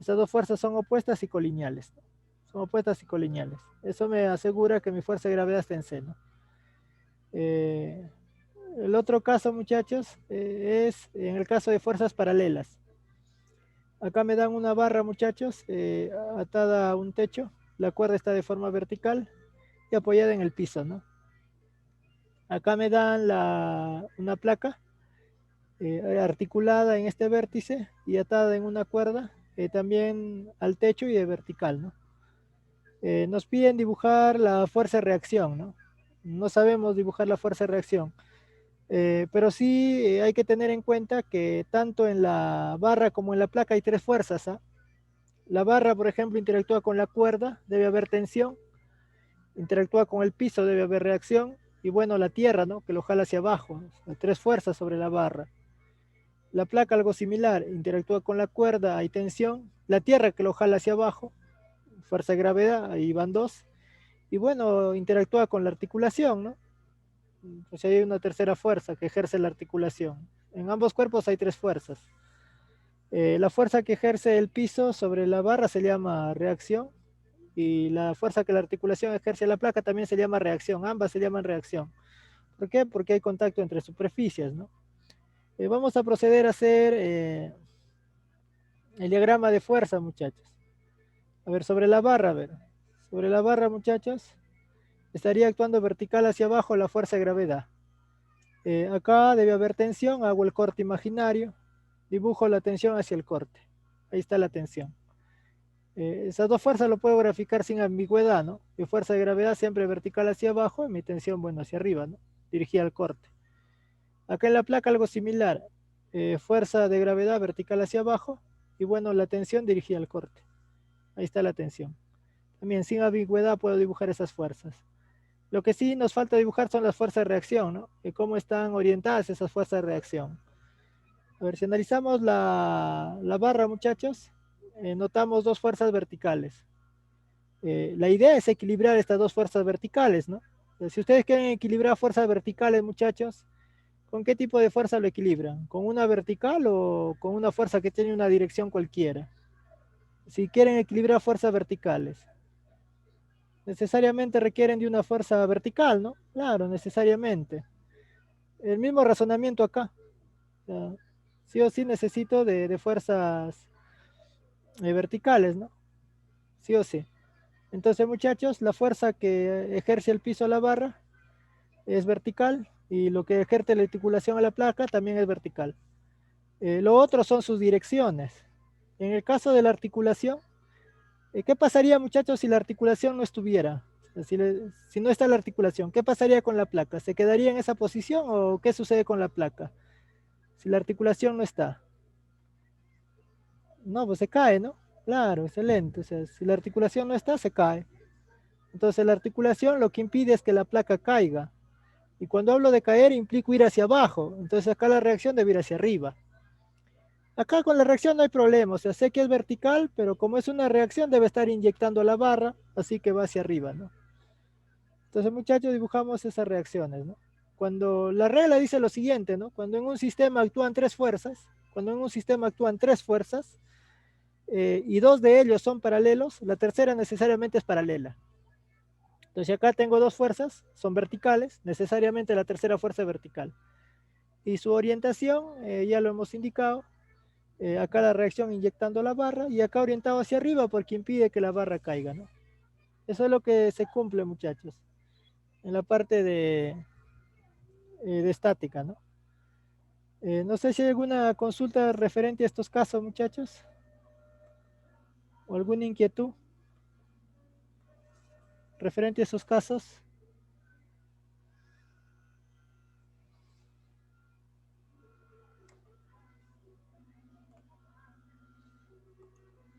esas dos fuerzas son opuestas y colineales, ¿no? Son opuestas y colineales. Eso me asegura que mi fuerza de gravedad está en C, ¿no? Eh, el otro caso, muchachos, es en el caso de fuerzas paralelas. Acá me dan una barra, muchachos, atada a un techo. La cuerda está de forma vertical y apoyada en el piso, ¿no? Acá me dan una placa articulada en este vértice y atada en una cuerda también al techo y de vertical, ¿no? Nos piden dibujar la fuerza de reacción, ¿no? No sabemos dibujar la fuerza de reacción, pero sí hay que tener en cuenta que tanto en la barra como en la placa hay tres fuerzas, ¿ah? La barra, por ejemplo, interactúa con la cuerda, debe haber tensión, interactúa con el piso, debe haber reacción, y bueno, la tierra, ¿no? Que lo jala hacia abajo, tres fuerzas sobre la barra. La placa algo similar, interactúa con la cuerda, hay tensión, la tierra que lo jala hacia abajo, fuerza de gravedad, ahí van dos, y bueno, interactúa con la articulación, ¿no? Pues hay una tercera fuerza que ejerce la articulación. En ambos cuerpos hay tres fuerzas. La fuerza que ejerce el piso sobre la barra se llama reacción y la fuerza que la articulación ejerce en la placa también se llama reacción. Ambas se llaman reacción. ¿Por qué? Porque hay contacto entre superficies, ¿no? Vamos a proceder a hacer el diagrama de fuerza, muchachos. A ver, sobre la barra, a ver. Sobre la barra, muchachos, estaría actuando vertical hacia abajo la fuerza de gravedad. Acá debe haber tensión, hago el corte imaginario, dibujo la tensión hacia el corte. Ahí está la tensión. Esas dos fuerzas lo puedo graficar sin ambigüedad, ¿no? Mi fuerza de gravedad siempre vertical hacia abajo y mi tensión, bueno, hacia arriba, ¿no? Dirigida al corte. Acá en la placa algo similar. Fuerza de gravedad vertical hacia abajo y bueno, la tensión dirigida al corte. Ahí está la tensión. También sin ambigüedad puedo dibujar esas fuerzas. Lo que sí nos falta dibujar son las fuerzas de reacción, ¿no? Y cómo están orientadas esas fuerzas de reacción. A ver, si analizamos la barra, muchachos, notamos dos fuerzas verticales. La idea es equilibrar estas dos fuerzas verticales, ¿no? Si ustedes quieren equilibrar fuerzas verticales, muchachos, ¿con qué tipo de fuerza lo equilibran? ¿Con una vertical o con una fuerza que tiene una dirección cualquiera? Si quieren equilibrar fuerzas verticales, necesariamente requieren de una fuerza vertical, ¿no? Claro, necesariamente. El mismo razonamiento acá. O sea, sí o sí necesito de fuerzas verticales, ¿no? Sí o sí. Entonces, muchachos, la fuerza que ejerce el piso a la barra es vertical y lo que ejerce la articulación a la placa también es vertical. Lo otro son sus direcciones. En el caso de la articulación, ¿qué pasaría, muchachos, si la articulación no estuviera? Si no está la articulación, ¿qué pasaría con la placa? ¿Se quedaría en esa posición o qué sucede con la placa? Si la articulación no está. No, pues se cae, ¿no? Claro, excelente. O sea, si la articulación no está, se cae. Entonces la articulación lo que impide es que la placa caiga. Y cuando hablo de caer, implico ir hacia abajo. Entonces acá la reacción debe ir hacia arriba. Acá con la reacción no hay problema. O sea, sé que es vertical, pero como es una reacción, debe estar inyectando la barra, así que va hacia arriba, ¿no? Entonces, muchachos, dibujamos esas reacciones, ¿no? Cuando la regla dice lo siguiente, ¿no? Cuando en un sistema actúan tres fuerzas, y dos de ellos son paralelos, la tercera necesariamente es paralela. Entonces acá tengo dos fuerzas, son verticales, necesariamente la tercera fuerza es vertical. Y su orientación, ya lo hemos indicado, acá la reacción inyectando la barra y acá orientado hacia arriba porque impide que la barra caiga, ¿no? Eso es lo que se cumple, muchachos, en la parte de estática, ¿no? No sé si hay alguna consulta referente a estos casos, muchachos, o alguna inquietud referente a esos casos.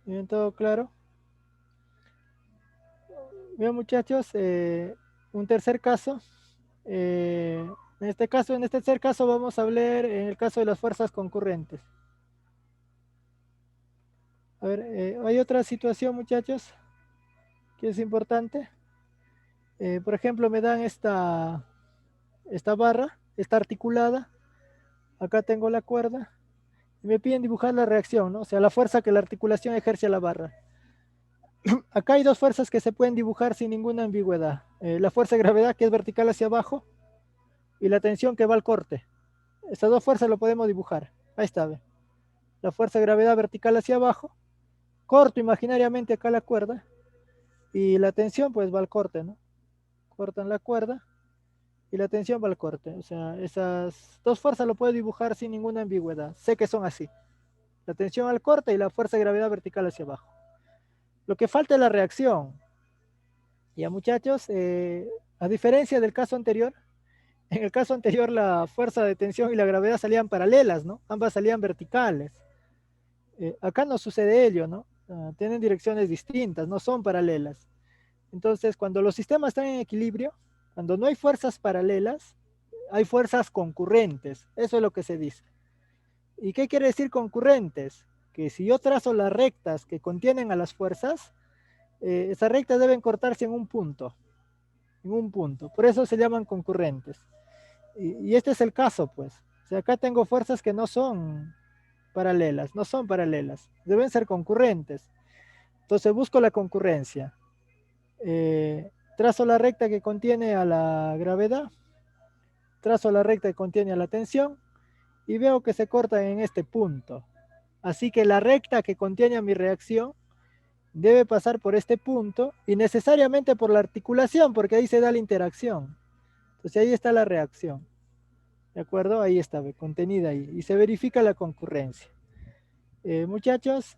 Bien, todo claro. Bien, muchachos, un tercer caso. En este tercer caso vamos a hablar en el caso de las fuerzas concurrentes. A ver, hay otra situación, muchachos, que es importante. Por ejemplo, me dan esta barra, está articulada. Acá tengo la cuerda. Y me piden dibujar la reacción, ¿no? O sea, la fuerza que la articulación ejerce a la barra. Acá hay dos fuerzas que se pueden dibujar sin ninguna ambigüedad. La fuerza de gravedad, que es vertical hacia abajo, y la tensión que va al corte. Estas dos fuerzas lo podemos dibujar. Ahí está, ¿ve? La fuerza de gravedad vertical hacia abajo. Corto imaginariamente acá la cuerda. Y la tensión pues va al corte, ¿no? Cortan la cuerda y la tensión va al corte. O sea, esas dos fuerzas lo puedo dibujar sin ninguna ambigüedad. Sé que son así. La tensión al corte y la fuerza de gravedad vertical hacia abajo. Lo que falta es la reacción. Ya, muchachos, a diferencia del caso anterior, en el caso anterior la fuerza de tensión y la gravedad salían paralelas, ¿no? Ambas salían verticales. Acá no sucede ello, ¿no? Tienen direcciones distintas, no son paralelas. Entonces, cuando los sistemas están en equilibrio, Cuando no hay fuerzas paralelas, hay fuerzas concurrentes. Eso es lo que se dice. ¿Y qué quiere decir concurrentes? Que si yo trazo las rectas que contienen a las fuerzas, esas rectas deben cortarse en un punto. En un punto. Por eso se llaman concurrentes. Y este es el caso, pues. O sea, acá tengo fuerzas que no son paralelas, no son paralelas. Deben ser concurrentes. Entonces busco la concurrencia. Trazo la recta que contiene a la gravedad, trazo la recta que contiene a la tensión y veo que se cortan en este punto. Así que la recta que contiene a mi reacción debe pasar por este punto y necesariamente por la articulación, porque ahí se da la interacción. Entonces ahí está la reacción. ¿De acuerdo? Ahí está, contenida ahí. Y se verifica la concurrencia. Muchachos,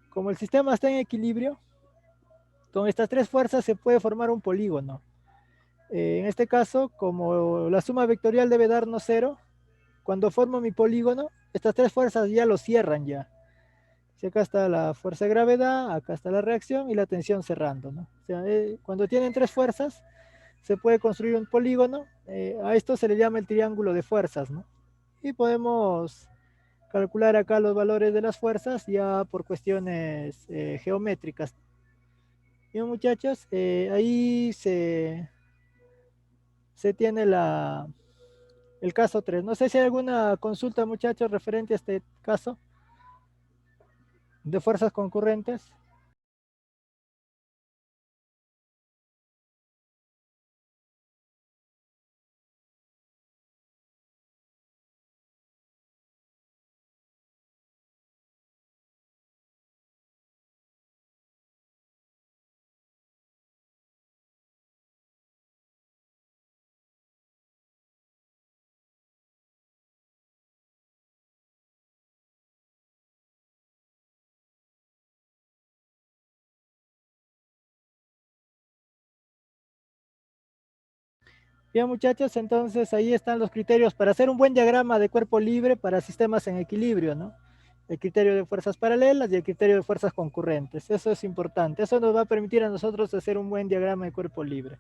como el sistema está en equilibrio, con estas tres fuerzas se puede formar un polígono. En este caso, como la suma vectorial debe darnos cero, cuando formo mi polígono, estas tres fuerzas ya lo cierran ya. Si acá está la fuerza de gravedad, acá está la reacción y la tensión cerrando, ¿no? O sea, cuando tienen tres fuerzas, se puede construir un polígono. A esto se le llama el triángulo de fuerzas, ¿no? Y podemos calcular acá los valores de las fuerzas ya por cuestiones geométricas. Bien, muchachos, ahí se tiene el caso 3. No sé si hay alguna consulta, muchachos, referente a este caso de fuerzas concurrentes. Bien, muchachos, entonces ahí están los criterios para hacer un buen diagrama de cuerpo libre para sistemas en equilibrio, ¿no? El criterio de fuerzas paralelas y el criterio de fuerzas concurrentes. Eso es importante. Eso nos va a permitir a nosotros hacer un buen diagrama de cuerpo libre.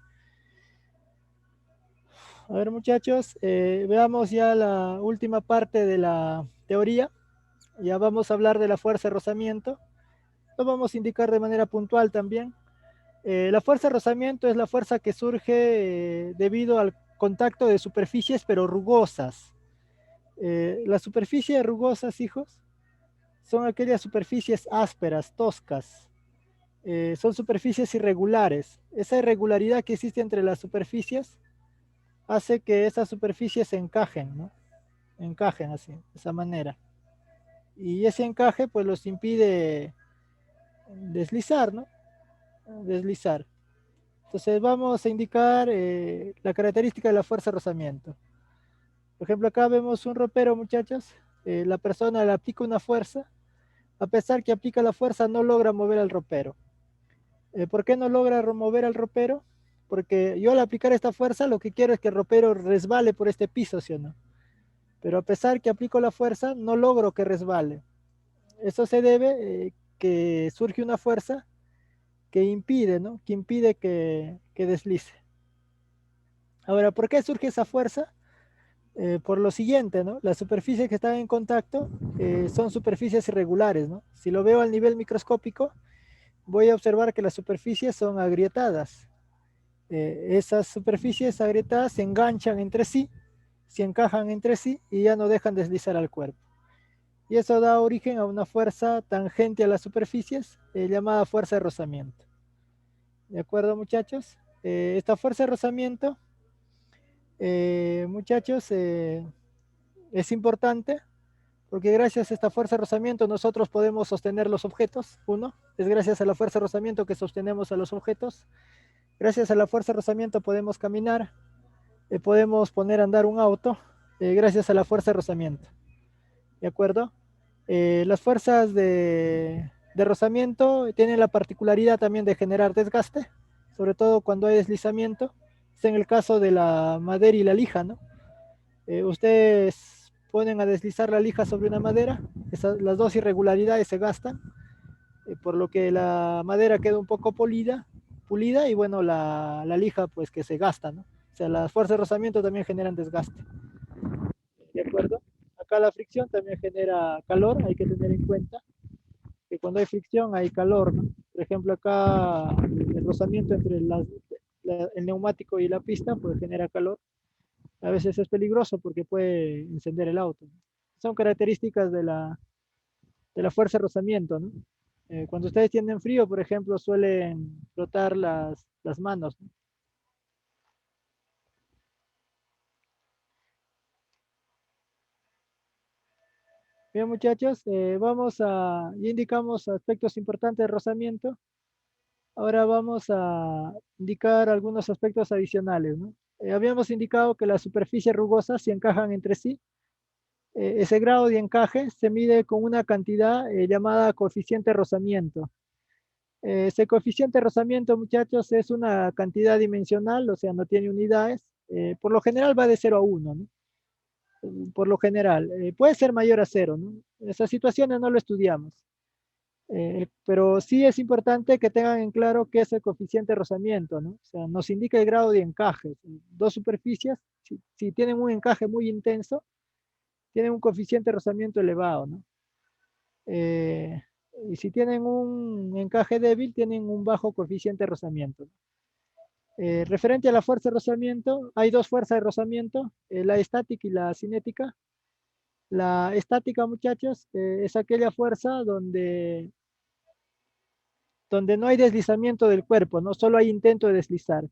A ver, muchachos, veamos ya la última parte de la teoría. Ya vamos a hablar de la fuerza de rozamiento. Lo vamos a indicar de manera puntual también. La fuerza de rozamiento es la fuerza que surge debido al contacto de superficies pero rugosas. Las superficies rugosas, hijos, son aquellas superficies ásperas, toscas. Son superficies irregulares. Esa irregularidad que existe entre las superficies hace que esas superficies se encajen, ¿no? Encajen así, de esa manera. Y ese encaje pues los impide deslizar, ¿no? Deslizar. Entonces vamos a indicar la característica de la fuerza de rozamiento. Por ejemplo, acá vemos un ropero, muchachos. La persona le aplica una fuerza. A pesar que aplica la fuerza, no logra mover al ropero. ¿Por qué no logra mover al ropero? Porque yo al aplicar esta fuerza, lo que quiero es que el ropero resbale por este piso, ¿sí o no? Pero a pesar que aplico la fuerza, no logro que resbale. Eso se debe que surge una fuerza que impide, ¿no? Que impide que deslice. Ahora, ¿por qué surge esa fuerza? Por lo siguiente, ¿no? Las superficies que están en contacto son superficies irregulares, ¿no? Si lo veo al nivel microscópico, voy a observar que las superficies son agrietadas. Esas superficies agrietadas se enganchan entre sí, se encajan entre sí y ya no dejan deslizar al cuerpo. Y eso da origen a una fuerza tangente a las superficies llamada fuerza de rozamiento. ¿De acuerdo, muchachos? Esta fuerza de rozamiento, muchachos, es importante porque gracias a esta fuerza de rozamiento nosotros podemos sostener los objetos. Uno, es gracias a la fuerza de rozamiento que sostenemos a los objetos. Gracias a la fuerza de rozamiento podemos caminar, podemos poner a andar un auto, gracias a la fuerza de rozamiento. ¿De acuerdo? Las fuerzas de rozamiento tienen la particularidad también de generar desgaste, sobre todo cuando hay deslizamiento. Es en el caso de la madera y la lija, ¿no? Ustedes ponen a deslizar la lija sobre una madera, las dos irregularidades se gastan, por lo que la madera queda un poco polida pulida y bueno, la lija pues que se gasta, ¿no? O sea, las fuerzas de rozamiento también generan desgaste, ¿de acuerdo? Acá la fricción también genera calor, hay que tener en cuenta que cuando hay fricción hay calor, ¿no? Por ejemplo, acá el rozamiento entre el neumático y la pista pues genera calor. A veces es peligroso porque puede encender el auto. Son características de la fuerza de rozamiento, ¿no? Cuando ustedes tienen frío, por ejemplo, suelen frotar las manos, ¿no? Bien, muchachos, ya indicamos aspectos importantes de rozamiento. Ahora vamos a indicar algunos aspectos adicionales, ¿no? Habíamos indicado que las superficies rugosas se encajan entre sí. Ese grado de encaje se mide con una cantidad llamada coeficiente de rozamiento. Ese coeficiente de rozamiento, muchachos, es una cantidad dimensional, o sea, no tiene unidades. Por lo general va de 0 a 1, ¿no? Por lo general. Puede ser mayor a 0, ¿no? Esas situaciones no lo estudiamos. Pero sí es importante que tengan en claro qué es el coeficiente de rozamiento, ¿no? O sea, nos indica el grado de encaje. Dos superficies, si tienen un encaje muy intenso, tienen un coeficiente de rozamiento elevado, ¿no? Eh, y si tienen un encaje débil, tienen un bajo coeficiente de rozamiento. Referente a la fuerza de rozamiento, hay dos fuerzas de rozamiento, la estática y la cinética. La estática, muchachos, es aquella fuerza donde no hay deslizamiento del cuerpo, no solo hay intento de deslizar.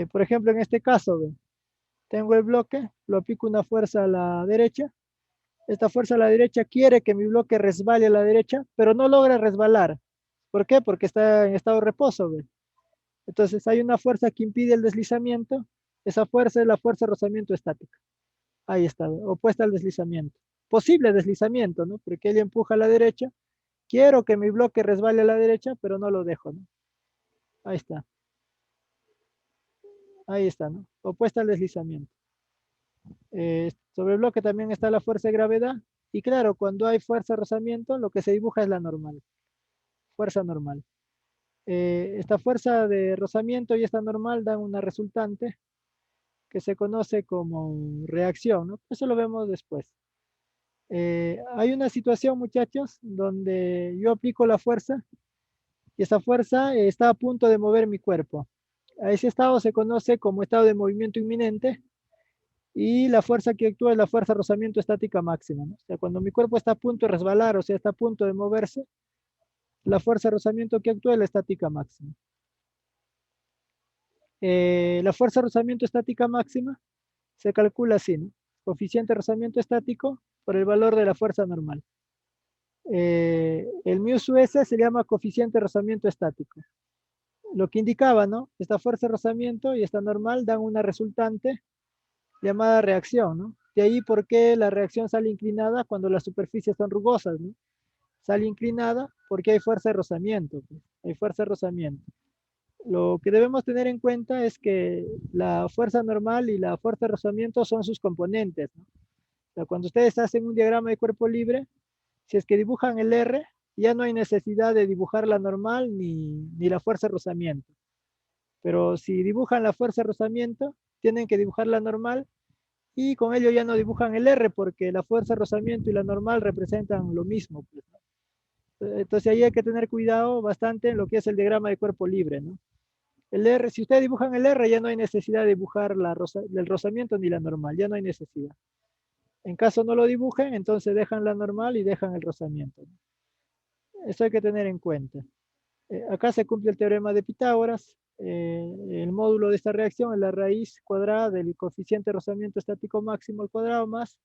Por ejemplo, en este caso, tengo el bloque, lo aplico una fuerza a la derecha. Esta fuerza a la derecha quiere que mi bloque resbale a la derecha, pero no logra resbalar. ¿Por qué? Porque está en estado de reposo. ¿Ve? Entonces hay una fuerza que impide el deslizamiento. Esa fuerza es la fuerza de rozamiento estática. Ahí está, opuesta al deslizamiento. Posible deslizamiento, ¿no? Porque ella empuja a la derecha. Quiero que mi bloque resbale a la derecha, pero no lo dejo, ¿no? Ahí está. Ahí está, ¿no? Opuesta al deslizamiento. Sobre el bloque también está la fuerza de gravedad. Y claro, cuando hay fuerza de rozamiento, lo que se dibuja es la normal. Fuerza normal. Esta fuerza de rozamiento y esta normal dan una resultante que se conoce como reacción, ¿no? Eso lo vemos después. Hay una situación, muchachos, donde yo aplico la fuerza y esa fuerza está a punto de mover mi cuerpo. A ese estado se conoce como estado de movimiento inminente y la fuerza que actúa es la fuerza de rozamiento estática máxima, ¿no? O sea, cuando mi cuerpo está a punto de resbalar, o sea, está a punto de moverse, la fuerza de rozamiento que actúa es la estática máxima. La fuerza de rozamiento estática máxima se calcula así, ¿no? Coeficiente de rozamiento estático por el valor de la fuerza normal. El mu su s se llama coeficiente de rozamiento estático. Lo que indicaba, ¿no? Esta fuerza de rozamiento y esta normal dan una resultante llamada reacción, ¿no? De ahí por qué la reacción sale inclinada cuando las superficies son rugosas, ¿no? Sale inclinada porque hay fuerza de rozamiento, pues. Hay fuerza de rozamiento. Lo que debemos tener en cuenta es que la fuerza normal y la fuerza de rozamiento son sus componentes, ¿no? O sea, cuando ustedes hacen un diagrama de cuerpo libre, si es que dibujan el R, ya no hay necesidad de dibujar la normal ni la fuerza de rozamiento. Pero si dibujan la fuerza de rozamiento, tienen que dibujar la normal y con ello ya no dibujan el R porque la fuerza de rozamiento y la normal representan lo mismo, pues, ¿no? Entonces ahí hay que tener cuidado bastante en lo que es el diagrama de cuerpo libre, ¿no? El R, si ustedes dibujan el R, ya no hay necesidad de dibujar el rozamiento ni la normal, ya no hay necesidad. En caso no lo dibujen, entonces dejan la normal y dejan el rozamiento, ¿no? Eso hay que tener en cuenta. Acá se cumple el teorema de Pitágoras. El módulo de esta reacción es la raíz cuadrada del coeficiente de rozamiento estático máximo al cuadrado más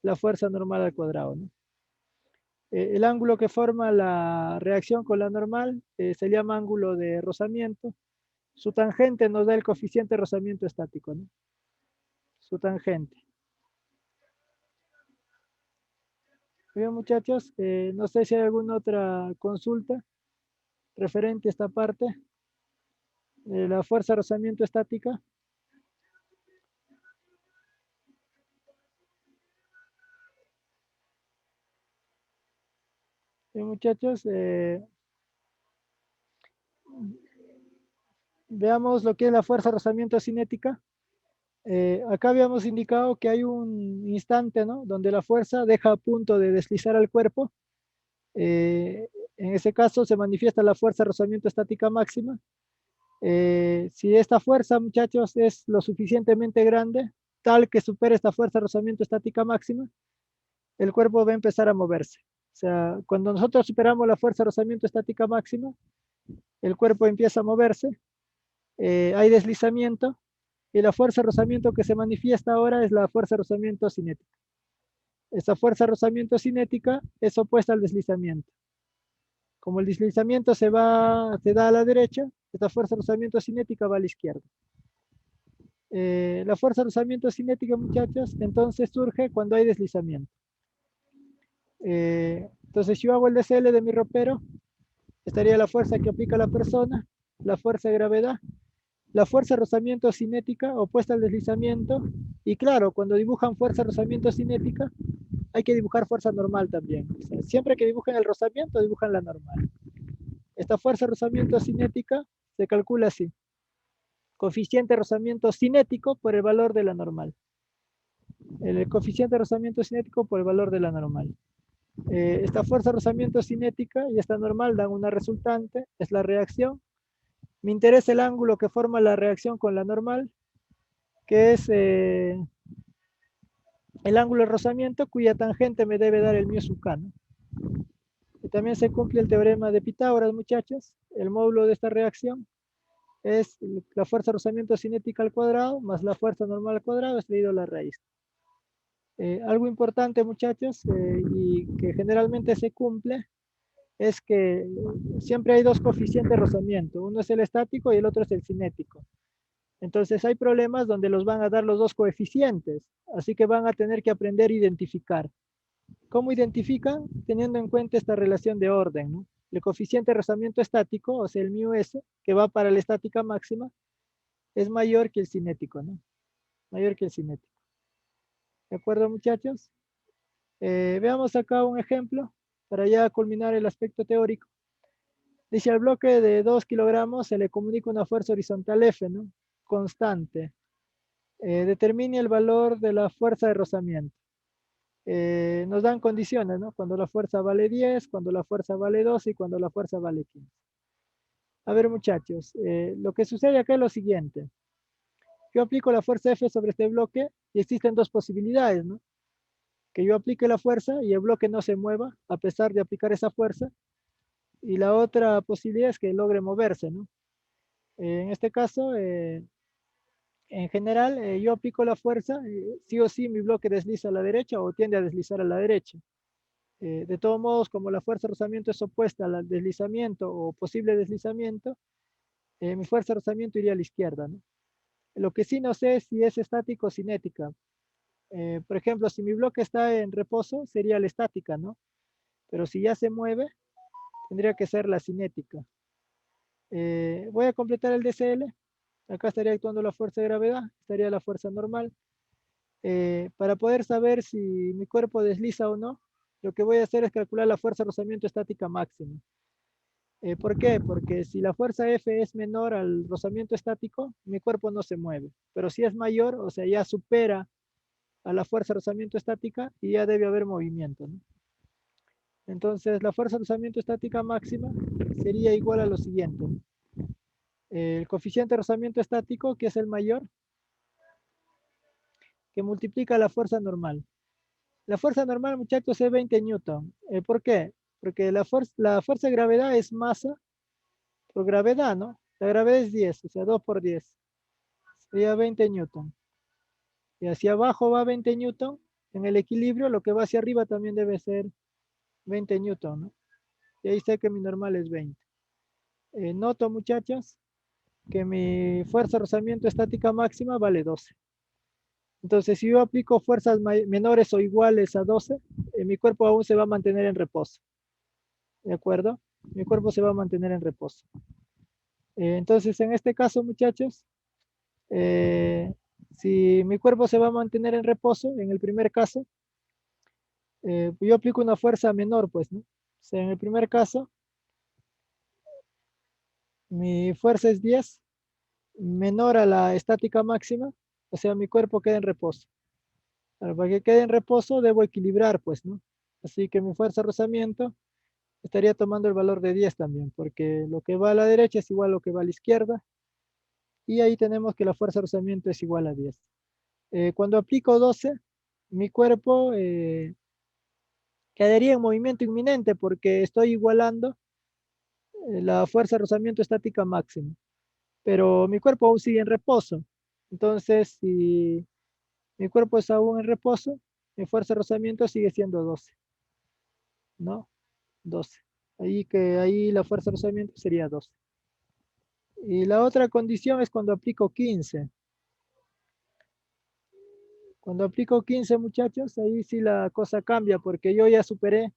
la fuerza normal al cuadrado, ¿no? El ángulo que forma la reacción con la normal se llama ángulo de rozamiento. Su tangente nos da el coeficiente de rozamiento estático, ¿no? Su tangente. Bien, muchachos, no sé si hay alguna otra consulta referente a esta parte de la fuerza de rozamiento estática. Bien, muchachos, Veamos lo que es la fuerza de rozamiento cinética. Acá habíamos indicado que hay un instante, ¿no? Donde la fuerza deja a punto de deslizar al cuerpo. En ese caso se manifiesta la fuerza de rozamiento estática máxima. Si esta fuerza, muchachos, es lo suficientemente grande, tal que supere esta fuerza de rozamiento estática máxima, el cuerpo va a empezar a moverse. O sea, cuando nosotros superamos la fuerza de rozamiento estática máxima, el cuerpo empieza a moverse, hay deslizamiento, y la fuerza de rozamiento que se manifiesta ahora es la fuerza de rozamiento cinética. Esta fuerza de rozamiento cinética es opuesta al deslizamiento. Como el deslizamiento se da a la derecha, esta fuerza de rozamiento cinética va a la izquierda. La fuerza de rozamiento cinética, muchachos, entonces surge cuando hay deslizamiento. Entonces, si yo hago el DCL de mi ropero, estaría la fuerza que aplica la persona, la fuerza de gravedad, la fuerza de rozamiento cinética opuesta al deslizamiento. Y claro, cuando dibujan fuerza de rozamiento cinética, hay que dibujar fuerza normal también. O sea, siempre que dibujen el rozamiento, dibujan la normal. Esta fuerza de rozamiento cinética se calcula así. Coeficiente de rozamiento cinético por el valor de la normal. El coeficiente de rozamiento cinético por el valor de la normal. Esta fuerza de rozamiento cinética y esta normal dan una resultante, es la reacción. Me interesa el ángulo que forma la reacción con la normal, que es el ángulo de rozamiento cuya tangente me debe dar el mu sub k, ¿no? Y también se cumple el teorema de Pitágoras, muchachos. El módulo de esta reacción es la fuerza de rozamiento cinética al cuadrado más la fuerza normal al cuadrado extraído la raíz. Algo importante, muchachos, y que generalmente se cumple, es que siempre hay dos coeficientes de rozamiento. Uno es el estático y el otro es el cinético. Entonces hay problemas donde los van a dar los dos coeficientes, así que van a tener que aprender a identificar. ¿Cómo identifican? Teniendo en cuenta esta relación de orden, ¿no? El coeficiente de rozamiento estático, o sea, el mu s, que va para la estática máxima, es mayor que el cinético, ¿no? Mayor que el cinético. ¿De acuerdo, muchachos? Veamos acá un ejemplo para ya culminar el aspecto teórico. Dice, al bloque de 2 kilogramos se le comunica una fuerza horizontal F, ¿no? Constante. Determine el valor de la fuerza de rozamiento. Nos dan condiciones, ¿no? Cuando la fuerza vale 10, cuando la fuerza vale 12 y cuando la fuerza vale 15. A ver, muchachos, lo que sucede acá es lo siguiente. Yo aplico la fuerza F sobre este bloque y existen dos posibilidades, ¿no? Que yo aplique la fuerza y el bloque no se mueva a pesar de aplicar esa fuerza. Y la otra posibilidad es que logre moverse, ¿no? En este caso, en general, yo aplico la fuerza, sí o sí mi bloque desliza a la derecha o tiende a deslizar a la derecha. De todos modos, como la fuerza de rozamiento es opuesta al deslizamiento o posible deslizamiento, mi fuerza de rozamiento iría a la izquierda, ¿no? Lo que sí no sé es si es estática o cinética. Por ejemplo, si mi bloque está en reposo, sería la estática, ¿no? Pero si ya se mueve, tendría que ser la cinética. Voy a completar el DCL. Acá estaría actuando la fuerza de gravedad, estaría la fuerza normal. Para poder saber si mi cuerpo desliza o no, lo que voy a hacer es calcular la fuerza de rozamiento estática máxima. ¿Por qué? Porque si la fuerza F es menor al rozamiento estático, mi cuerpo no se mueve. Pero si es mayor, o sea, ya supera a la fuerza de rozamiento estática y ya debe haber movimiento, ¿no? Entonces, la fuerza de rozamiento estática máxima sería igual a lo siguiente. El coeficiente de rozamiento estático, que es el mayor, que multiplica la fuerza normal. La fuerza normal, muchachos, es 20 newton. ¿Por qué? Porque la fuerza de gravedad es masa por gravedad, ¿no? La gravedad es 10, o sea, 2 por 10. Sería 20 newton. Y hacia abajo va 20 newton. En el equilibrio, lo que va hacia arriba también debe ser 20 newton, ¿no? Y ahí sé que mi normal es 20. Noto, muchachos, que mi fuerza de rozamiento estática máxima vale 12. Entonces, si yo aplico fuerzas menores o iguales a 12, mi cuerpo aún se va a mantener en reposo. ¿De acuerdo? Mi cuerpo se va a mantener en reposo. Entonces, en este caso, muchachos, si mi cuerpo se va a mantener en reposo, en el primer caso, yo aplico una fuerza menor, pues, ¿no? O sea, en el primer caso, mi fuerza es 10 menor a la estática máxima, o sea, mi cuerpo queda en reposo. Para que quede en reposo debo equilibrar, pues, ¿no? Así que mi fuerza de rozamiento estaría tomando el valor de 10 también, porque lo que va a la derecha es igual a lo que va a la izquierda, y ahí tenemos que la fuerza de rozamiento es igual a 10. Cuando aplico 12, mi cuerpo quedaría en movimiento inminente porque estoy igualando la fuerza de rozamiento estática máxima, pero mi cuerpo aún sigue en reposo. Entonces, si mi cuerpo es aún en reposo, mi fuerza de rozamiento sigue siendo 12, ¿no? 12. Ahí la fuerza de rozamiento sería 12. Y la otra condición es cuando aplico 15. Cuando aplico 15, muchachos, ahí sí la cosa cambia porque yo ya superé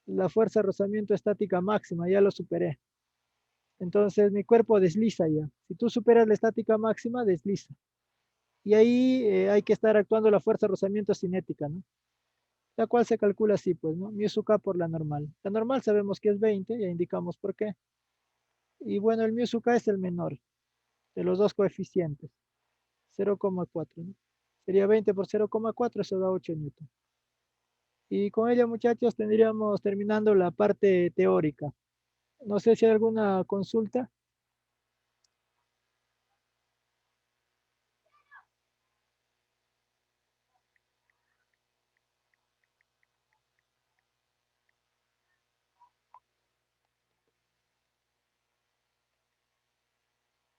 la fuerza de rozamiento estática máxima, ya lo superé. Entonces mi cuerpo desliza ya. Si tú superas la estática máxima, desliza. Y ahí hay que estar actuando la fuerza de rozamiento cinética, ¿no? La cual se calcula así, pues, ¿no? Mu sub k por la normal. La normal sabemos que es 20, ya indicamos por qué. Y bueno, el mu sub k es el menor de los dos coeficientes, 0,4, ¿no? Sería 20 por 0,4, eso da 8 newton. Y con ello, muchachos, tendríamos terminando la parte teórica. No sé si hay alguna consulta.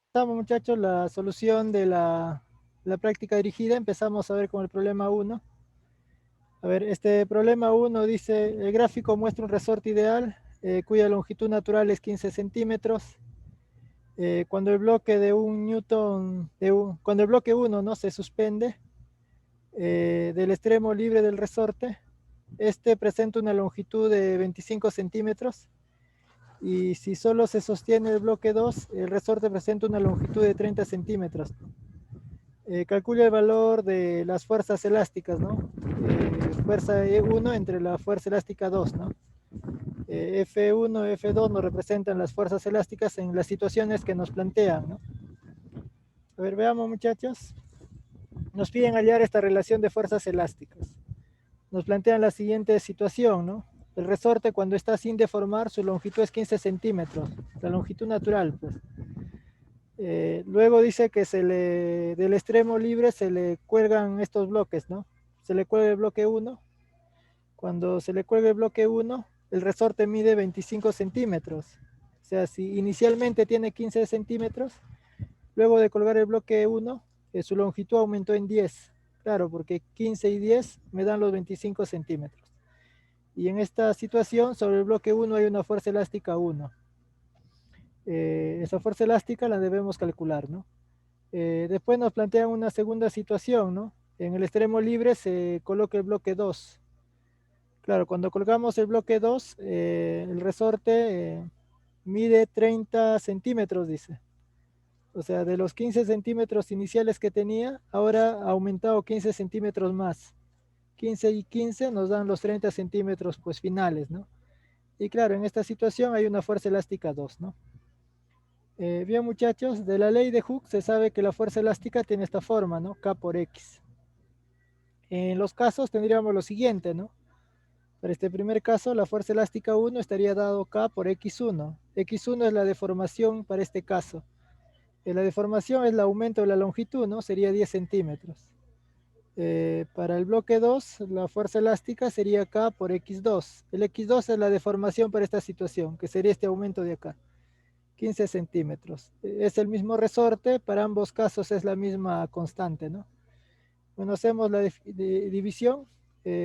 Estamos, muchachos, la solución de la práctica dirigida. Empezamos a ver con el problema 1. A ver, este problema 1 dice, el gráfico muestra un resorte ideal cuya longitud natural es 15 centímetros. Cuando el bloque de un newton, cuando el bloque 1 no se suspende del extremo libre del resorte, este presenta una longitud de 25 centímetros. Y si solo se sostiene el bloque 2, el resorte presenta una longitud de 30 centímetros. Calcula el valor de las fuerzas elásticas, ¿no? Fuerza E1 entre la fuerza elástica 2, ¿no? F1, F2 nos representan las fuerzas elásticas en las situaciones que nos plantean, ¿no? A ver, veamos, muchachos. Nos piden hallar esta relación de fuerzas elásticas. Nos plantean la siguiente situación, ¿no? El resorte cuando está sin deformar, su longitud es 15 centímetros, la longitud natural, pues. Luego dice que del extremo libre se le cuelgan estos bloques, ¿no? Se le cuelga el bloque 1. Cuando se le cuelga el bloque 1, el resorte mide 25 centímetros. O sea, si inicialmente tiene 15 centímetros, luego de colgar el bloque 1, su longitud aumentó en 10. Claro, porque 15 y 10 me dan los 25 centímetros. Y en esta situación, sobre el bloque 1 hay una fuerza elástica 1. Esa fuerza elástica la debemos calcular, ¿no? Después nos plantean una segunda situación, ¿no? En el extremo libre se coloca el bloque 2. Claro, cuando colgamos el bloque 2, el resorte mide 30 centímetros, dice. O sea, de los 15 centímetros iniciales que tenía, ahora ha aumentado 15 centímetros más. 15 y 15 nos dan los 30 centímetros pues finales, ¿no? Y claro, en esta situación hay una fuerza elástica 2, ¿no? Bien, muchachos, de la ley de Hooke se sabe que la fuerza elástica tiene esta forma, ¿no? K por X. En los casos tendríamos lo siguiente, ¿no? Para este primer caso, la fuerza elástica 1 estaría dado K por X1. X1 es la deformación para este caso. La deformación es el aumento de la longitud, ¿no? Sería 10 centímetros. Para el bloque 2, la fuerza elástica sería K por X2. El X2 es la deformación para esta situación, que sería este aumento de acá, 15 centímetros. Es el mismo resorte, para ambos casos es la misma constante, ¿no? Bueno, hacemos la división,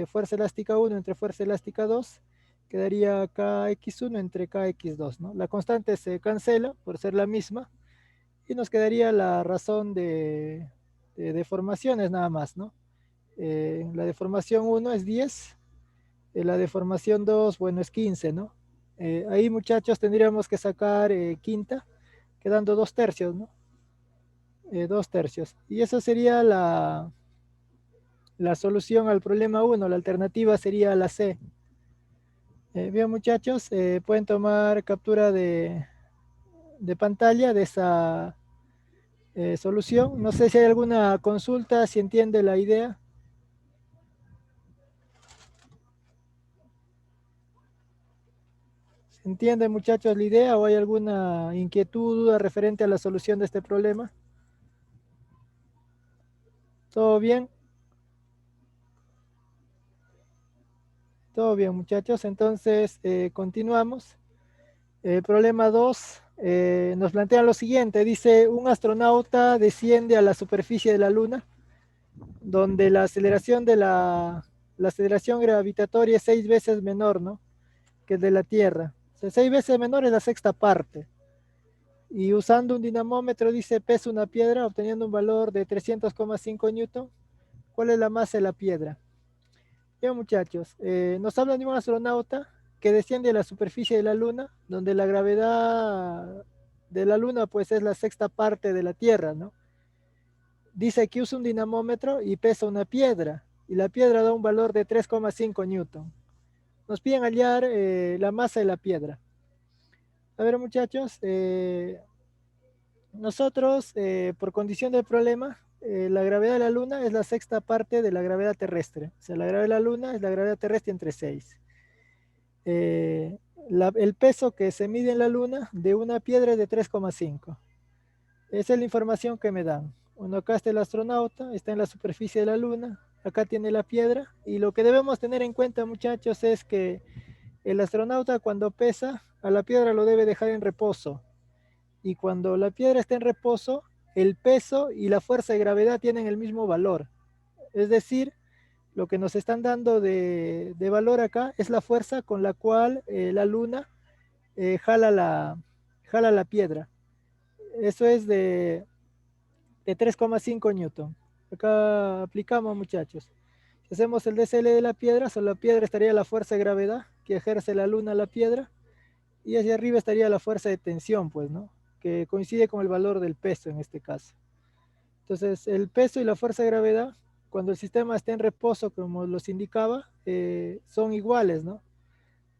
fuerza elástica 1 entre fuerza elástica 2, quedaría Kx1 entre Kx2, ¿no? La constante se cancela por ser la misma y nos quedaría la razón de deformaciones nada más, ¿no? La deformación 1 es 10, la deformación 2, bueno, es 15, ¿no? Ahí, muchachos, tendríamos que sacar quinta, quedando 2 tercios, ¿no? 2 tercios. Y esa sería la solución al problema 1, la alternativa sería la C. Bien, muchachos, pueden tomar captura de pantalla solución. No sé si hay alguna consulta, si entiende la idea. ¿Se entiende, muchachos, la idea o hay alguna inquietud, duda referente a la solución de este problema? ¿Todo bien? Todo bien, muchachos. Entonces, continuamos. El problema 2 nos plantea lo siguiente. Dice, un astronauta desciende a la superficie de la Luna, donde la aceleración la aceleración gravitatoria es 6 veces menor, ¿no? Que el de la Tierra. O sea, 6 veces menor es la sexta parte. Y usando un dinamómetro, dice, pesa una piedra, obteniendo un valor de 300,5 newton. ¿Cuál es la masa de la piedra? Bien, muchachos, nos hablan de un astronauta que desciende a la superficie de la Luna, donde la gravedad de la Luna pues es la sexta parte de la Tierra, ¿no? Dice que usa un dinamómetro y pesa una piedra, y la piedra da un valor de 3,5 newton. Nos piden hallar la masa de la piedra. A ver, muchachos, nosotros, por condición del problema, la gravedad de la Luna es la sexta parte de la gravedad terrestre. O sea, la gravedad de la Luna es la gravedad terrestre entre 6. Eh, el peso que se mide en la Luna de una piedra es de 3,5. Esa es la información que me dan. Bueno, acá está el astronauta, está en la superficie de la Luna, acá tiene la piedra, y lo que debemos tener en cuenta, muchachos, es que el astronauta cuando pesa, a la piedra lo debe dejar en reposo. Y cuando la piedra está en reposo, el peso y la fuerza de gravedad tienen el mismo valor. Es decir, lo que nos están dando de valor acá es la fuerza con la cual la luna jala la piedra. Eso es de 3,5 newton. Acá aplicamos, muchachos. Si hacemos el DCL de la piedra, sobre la piedra estaría la fuerza de gravedad que ejerce la luna a la piedra, y hacia arriba estaría la fuerza de tensión, pues, ¿no? Que coincide con el valor del peso en este caso. Entonces, el peso y la fuerza de gravedad, cuando el sistema está en reposo, como los indicaba, son iguales, ¿no?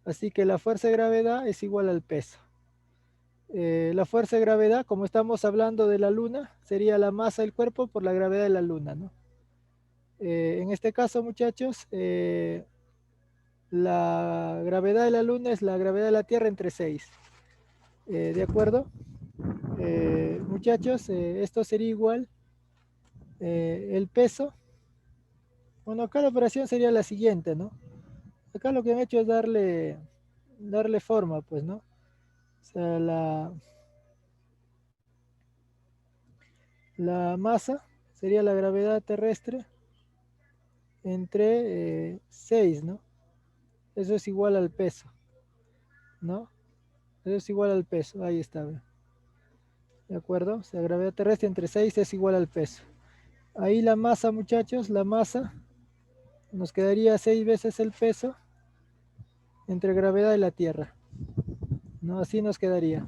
Así que la fuerza de gravedad es igual al peso. La fuerza de gravedad, como estamos hablando de la luna, sería la masa del cuerpo por la gravedad de la luna, ¿no? En este caso, muchachos, la gravedad de la luna es la gravedad de la Tierra entre 6. ¿De acuerdo? Muchachos, esto sería igual el peso. Bueno, acá la operación sería la siguiente, ¿no? Acá lo que han hecho es darle forma, pues, ¿no? O sea, la masa sería la gravedad terrestre entre 6, ¿no? Eso es igual al peso, ¿no? Eso es igual al peso, ahí está, ¿ve? ¿De acuerdo? O sea, gravedad terrestre entre 6 es igual al peso. Ahí la masa, muchachos, la masa nos quedaría 6 veces el peso entre gravedad y la Tierra, ¿no? Así nos quedaría.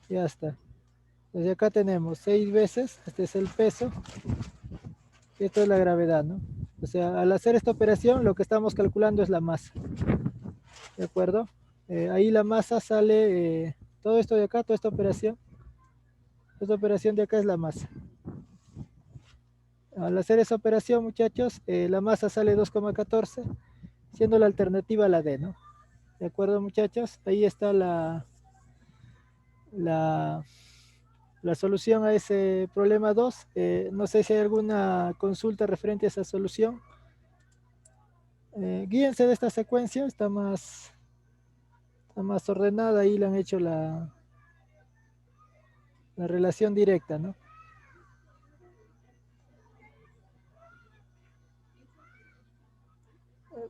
Ya está. Desde acá tenemos 6 veces, este es el peso, y esto es la gravedad, ¿no? O sea, al hacer esta operación, lo que estamos calculando es la masa, ¿de acuerdo? Ahí la masa sale, todo esto de acá, toda esta operación de acá es la masa. Al hacer esa operación, muchachos, la masa sale 2,14, siendo la alternativa la D, ¿no? ¿De acuerdo, muchachos? Ahí está la, la solución a ese problema 2. No sé si hay alguna consulta referente a esa solución. Guíense de esta secuencia, está más ordenada, ahí le han hecho la relación directa, ¿no?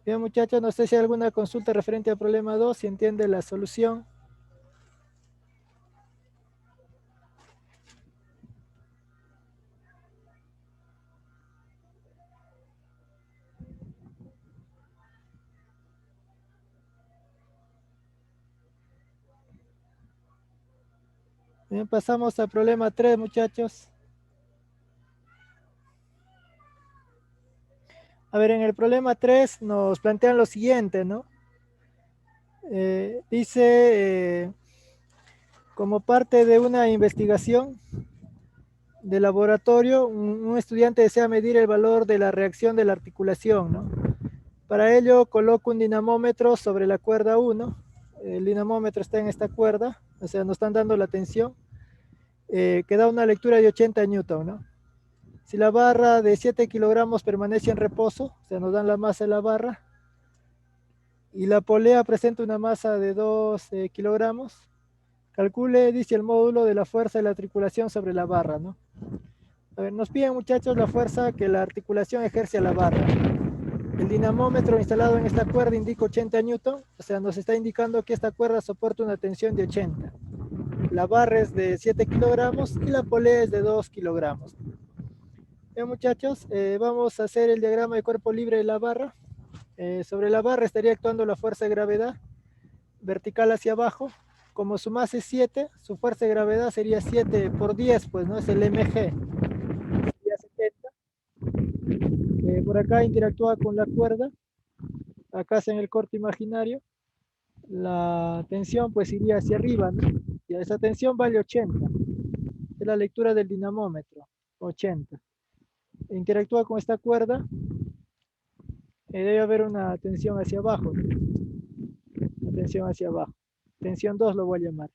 Bien, muchachos, no sé si hay alguna consulta referente al problema 2, si entiende la solución. Bien, pasamos al problema 3, muchachos. A ver, en el problema 3 nos plantean lo siguiente, ¿no? Dice, como parte de una investigación, de laboratorio, un estudiante desea medir el valor de la reacción de la articulación, ¿no? Para ello coloco un dinamómetro sobre la cuerda 1. El dinamómetro está en esta cuerda, o sea, nos están dando la tensión, que da una lectura de 80 newton, ¿no? Si la barra de 7 kilogramos permanece en reposo, o sea, nos dan la masa de la barra, y la polea presenta una masa de 2 kilogramos, calcule, dice el módulo de la fuerza de la articulación sobre la barra, ¿no? A ver, nos piden, muchachos, la fuerza que la articulación ejerce a la barra. El dinamómetro instalado en esta cuerda indica 80 newton, o sea, nos está indicando que esta cuerda soporta una tensión de 80. La barra es de 7 kilogramos y la polea es de 2 kilogramos. Bien, muchachos, vamos a hacer el diagrama de cuerpo libre de la barra. Sobre la barra estaría actuando la fuerza de gravedad vertical hacia abajo. Como su masa es 7, su fuerza de gravedad sería 7 por 10, pues, ¿no? Es el mg. Sería 70. Por acá interactúa con la cuerda. Acá en el corte imaginario. La tensión pues iría hacia arriba, ¿no? Y esa tensión vale 80. Es la lectura del dinamómetro. 80. Interactúa con esta cuerda. Debe haber una tensión hacia abajo, ¿no? Una tensión hacia abajo. Tensión 2 lo voy a llamar.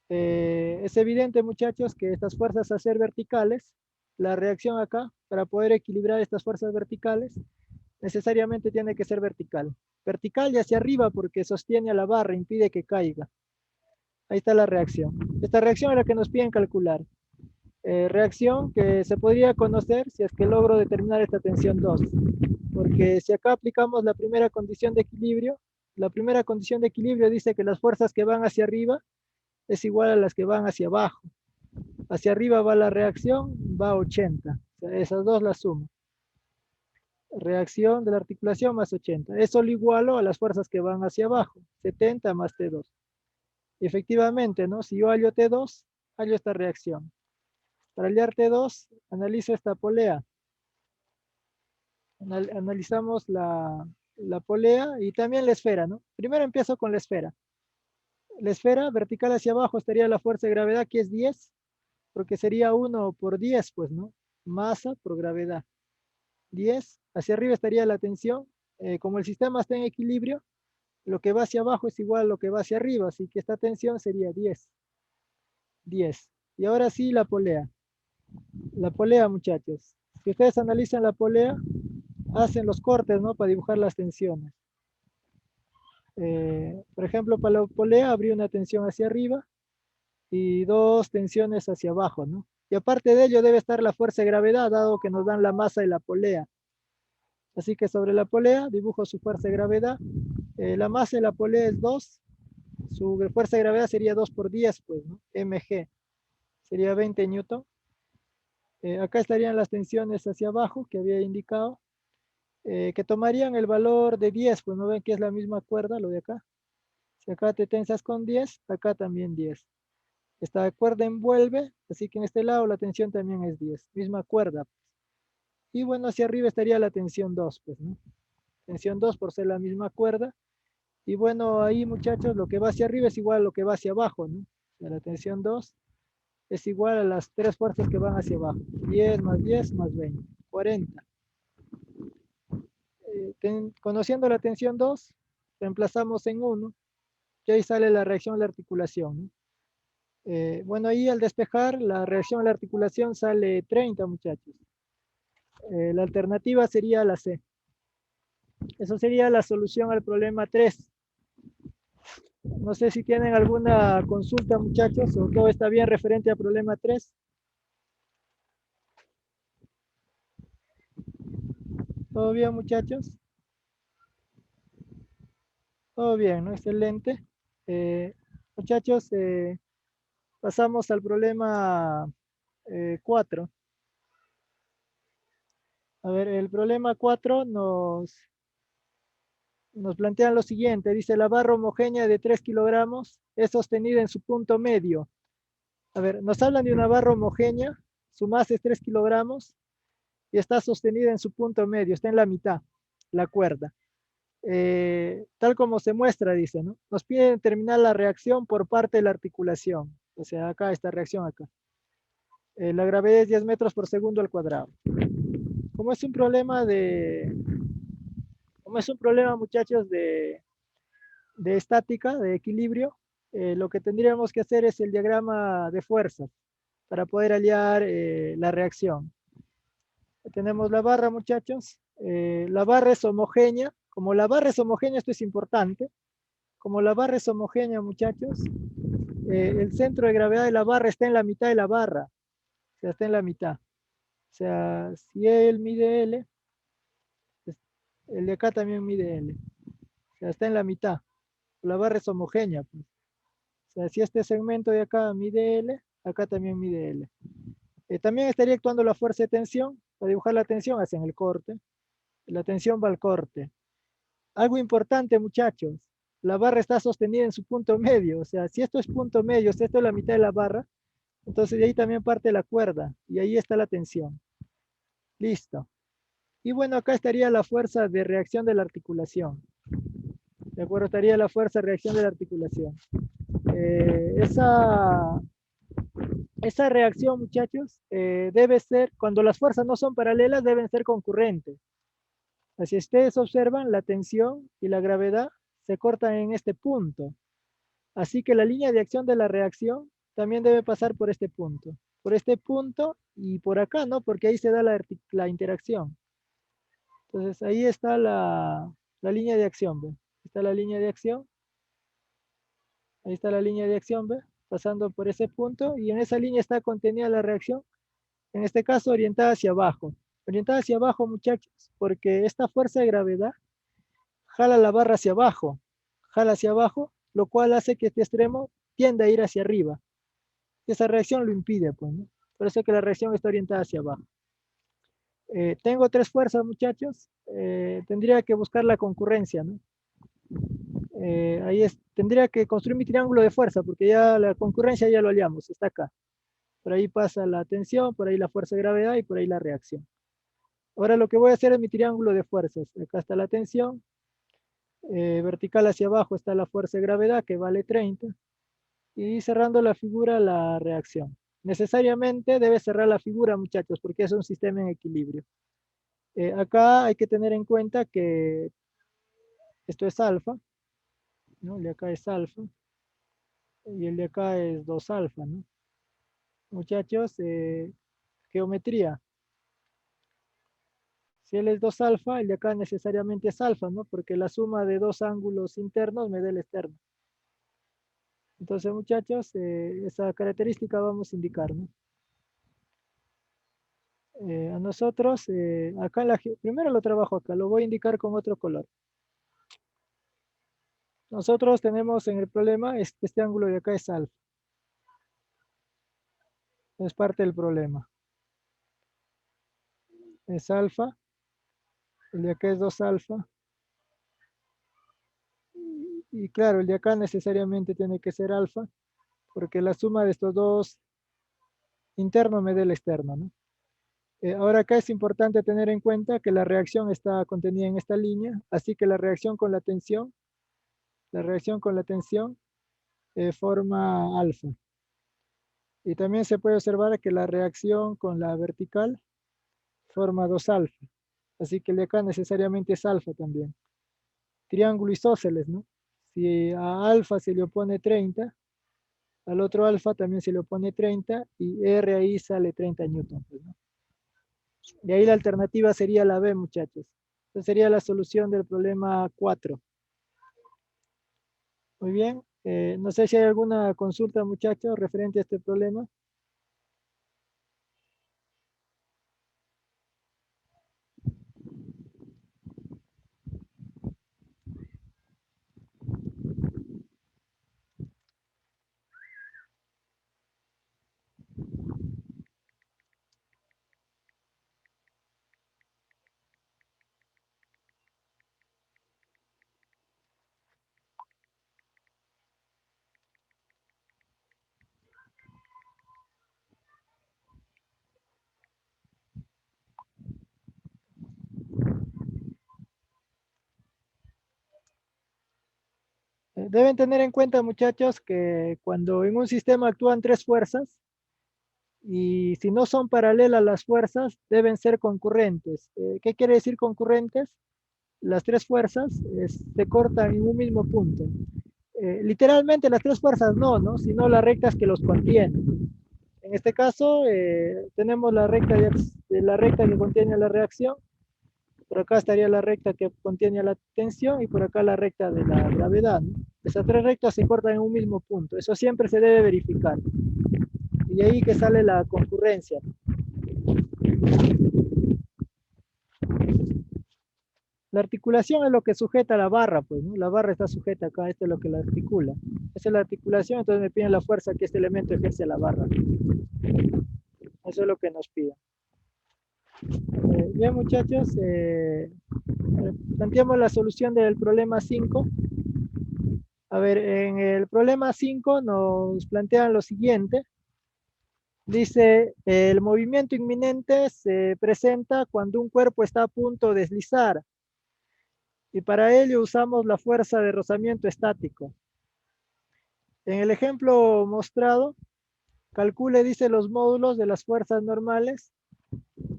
Es evidente, muchachos, que estas fuerzas a ser verticales, la reacción acá, para poder equilibrar estas fuerzas verticales, necesariamente tiene que ser vertical. Vertical y hacia arriba porque sostiene a la barra, impide que caiga. Ahí está la reacción. Esta reacción es la que nos piden calcular. Reacción que se podría conocer si es que logro determinar esta tensión 2. Porque si acá aplicamos la primera condición de equilibrio, la primera condición de equilibrio dice que las fuerzas que van hacia arriba es igual a las que van hacia abajo. Hacia arriba va la reacción, va a 80. O sea, esas dos las sumo. Reacción de la articulación más 80. Eso lo igualo a las fuerzas que van hacia abajo. 70 más T2. Y efectivamente, ¿no? Si yo hallo T2, hallo esta reacción. Para hallar T2, analizo esta polea. Analizamos la polea y también la esfera, ¿no? Primero empiezo con la esfera. La esfera vertical hacia abajo estaría la fuerza de gravedad, que es 10, porque sería 1 por 10, pues, ¿no? Masa por gravedad. 10. Hacia arriba estaría la tensión. Como el sistema está en equilibrio, lo que va hacia abajo es igual a lo que va hacia arriba, así que esta tensión sería 10. 10. Y ahora sí la polea. La polea, muchachos. Si ustedes analizan la polea, hacen los cortes, ¿no? Para dibujar las tensiones. Por ejemplo, para la polea habría una tensión hacia arriba y dos tensiones hacia abajo, ¿no? Y aparte de ello debe estar la fuerza de gravedad, dado que nos dan la masa de la polea. Así que sobre la polea dibujo su fuerza de gravedad. La masa de la polea es 2. Su fuerza de gravedad sería 2 por 10, pues, ¿no? mg. Sería 20 newton. Acá estarían las tensiones hacia abajo que había indicado, que tomarían el valor de 10, pues no ven que es la misma cuerda, lo de acá. Si acá te tensas con 10, acá también 10. Esta cuerda envuelve, así que en este lado la tensión también es 10, misma cuerda. Pues. Y bueno, hacia arriba estaría la tensión 2, pues, ¿no? Tensión 2 por ser la misma cuerda. Y bueno, ahí muchachos, lo que va hacia arriba es igual a lo que va hacia abajo, ¿no? O sea, la tensión 2 es igual a las tres fuerzas que van hacia abajo. 10 más 10 más 20, 40. Conociendo la tensión 2, reemplazamos en 1, y ahí sale la reacción a la articulación, ¿no? Bueno, ahí al despejar, la reacción a la articulación sale 30, muchachos. La alternativa sería la C. Eso sería la solución al problema 3. No sé si tienen alguna consulta, muchachos, o todo está bien referente al problema 3. ¿Todo bien, muchachos? Todo bien, ¿no? Excelente. Muchachos, pasamos al problema 4. A ver, el problema 4 nos plantean lo siguiente. Dice, la barra homogénea de 3 kilogramos es sostenida en su punto medio. A ver, nos hablan de una barra homogénea, su masa es 3 kilogramos y está sostenida en su punto medio, está en la mitad, la cuerda. Tal como se muestra, dice, ¿no? Nos pide determinar la reacción por parte de la articulación. O sea, acá esta reacción acá. La gravedad es 10 metros por segundo al cuadrado. Como es un problema como es un problema, muchachos, de estática, de equilibrio, lo que tendríamos que hacer es el diagrama de fuerzas para poder hallar la reacción. Tenemos la barra, muchachos. La barra es homogénea. Como la barra es homogénea, esto es importante. Como la barra es homogénea, muchachos, el centro de gravedad de la barra está en la mitad de la barra. O sea, está en la mitad. O sea, si él mide L, el de acá también mide L. O sea, está en la mitad. La barra es homogénea, pues. O sea, si este segmento de acá mide L, acá también mide L. También estaría actuando la fuerza de tensión. Para dibujar la tensión hacen el corte. La tensión va al corte. Algo importante, muchachos. La barra está sostenida en su punto medio. O sea, si esto es punto medio, si esto es la mitad de la barra, entonces de ahí también parte la cuerda. Y ahí está la tensión. Listo. Y bueno, acá estaría la fuerza de reacción de la articulación. De acuerdo, estaría la fuerza de reacción de la articulación. Eh, esa, esa reacción, muchachos, debe ser, cuando las fuerzas no son paralelas, deben ser concurrentes. Así ustedes observan, la tensión y la gravedad se cortan en este punto. Así que la línea de acción de la reacción también debe pasar por este punto. Por este punto y por acá, ¿no? Porque ahí se da la interacción. Entonces ahí está la línea de acción, ¿ve? Está la línea de acción. Ahí está la línea de acción, ¿ve? Pasando por ese punto y en esa línea está contenida la reacción, en este caso orientada hacia abajo. Orientada hacia abajo, muchachos, porque esta fuerza de gravedad jala la barra jala hacia abajo, lo cual hace que este extremo tienda a ir hacia arriba. Esa reacción lo impide, pues, ¿no? Por eso es que la reacción está orientada hacia abajo. Tengo tres fuerzas, muchachos. Tendría que buscar la concurrencia, ¿no? Tendría que construir mi triángulo de fuerza, porque ya la concurrencia ya lo hallamos, está acá. Por ahí pasa la tensión, por ahí la fuerza de gravedad y por ahí la reacción. Ahora lo que voy a hacer es mi triángulo de fuerzas. Acá está la tensión, vertical hacia abajo está la fuerza de gravedad que vale 30 y cerrando la figura la reacción. Necesariamente debe cerrar la figura, muchachos, porque es un sistema en equilibrio. Acá hay que tener en cuenta que esto es alfa, ¿no? El de acá es alfa y el de acá es 2 alfa, ¿no? Muchachos, geometría. Si él es 2 alfa, el de acá necesariamente es alfa, ¿no? Porque la suma de dos ángulos internos me da el externo. Entonces, muchachos, esa característica vamos a indicar, ¿no? A nosotros, acá primero lo trabajo acá, lo voy a indicar con otro color. Nosotros tenemos en el problema, este ángulo de acá es alfa. Es parte del problema. Es alfa, el de acá es 2 alfa. Y claro, el de acá necesariamente tiene que ser alfa, porque la suma de estos dos internos me da el externo, ¿no? Ahora acá es importante tener en cuenta que la reacción está contenida en esta línea, así que la reacción con la tensión forma alfa. Y también se puede observar que la reacción con la vertical forma 2 alfa. Así que el de acá necesariamente es alfa también. Triángulo isósceles, ¿no? Si a alfa se le opone 30, al otro alfa también se le opone 30 y R ahí sale 30 newton, pues, ¿no? Y ahí la alternativa sería la B, muchachos. Esa sería la solución del problema 4. Muy bien. No sé si hay alguna consulta, muchachos, referente a este problema. Deben tener en cuenta, muchachos, que cuando en un sistema actúan tres fuerzas, Y si no son paralelas las fuerzas, deben ser concurrentes. ¿Qué quiere decir concurrentes? Las tres fuerzas se cortan en un mismo punto. Literalmente las tres fuerzas no, ¿no? Sino las rectas que los contienen. En este caso, tenemos la recta que contiene la reacción. Por acá estaría la recta que contiene la tensión y por acá la recta de la gravedad, ¿no? Esas tres rectas se cortan en un mismo punto. Eso siempre se debe verificar. Y de ahí que sale la concurrencia. La articulación es lo que sujeta la barra, pues, ¿no? La barra está sujeta acá, esto es lo que la articula. Esa es la articulación, entonces me piden la fuerza que este elemento ejerce a la barra. Eso es lo que nos piden. Bien, muchachos, planteamos la solución del problema 5. A ver, en el problema 5 nos plantean lo siguiente. Dice, el movimiento inminente se presenta cuando un cuerpo está a punto de deslizar. Y para ello usamos la fuerza de rozamiento estático. En el ejemplo mostrado, calcule, dice, los módulos de las fuerzas normales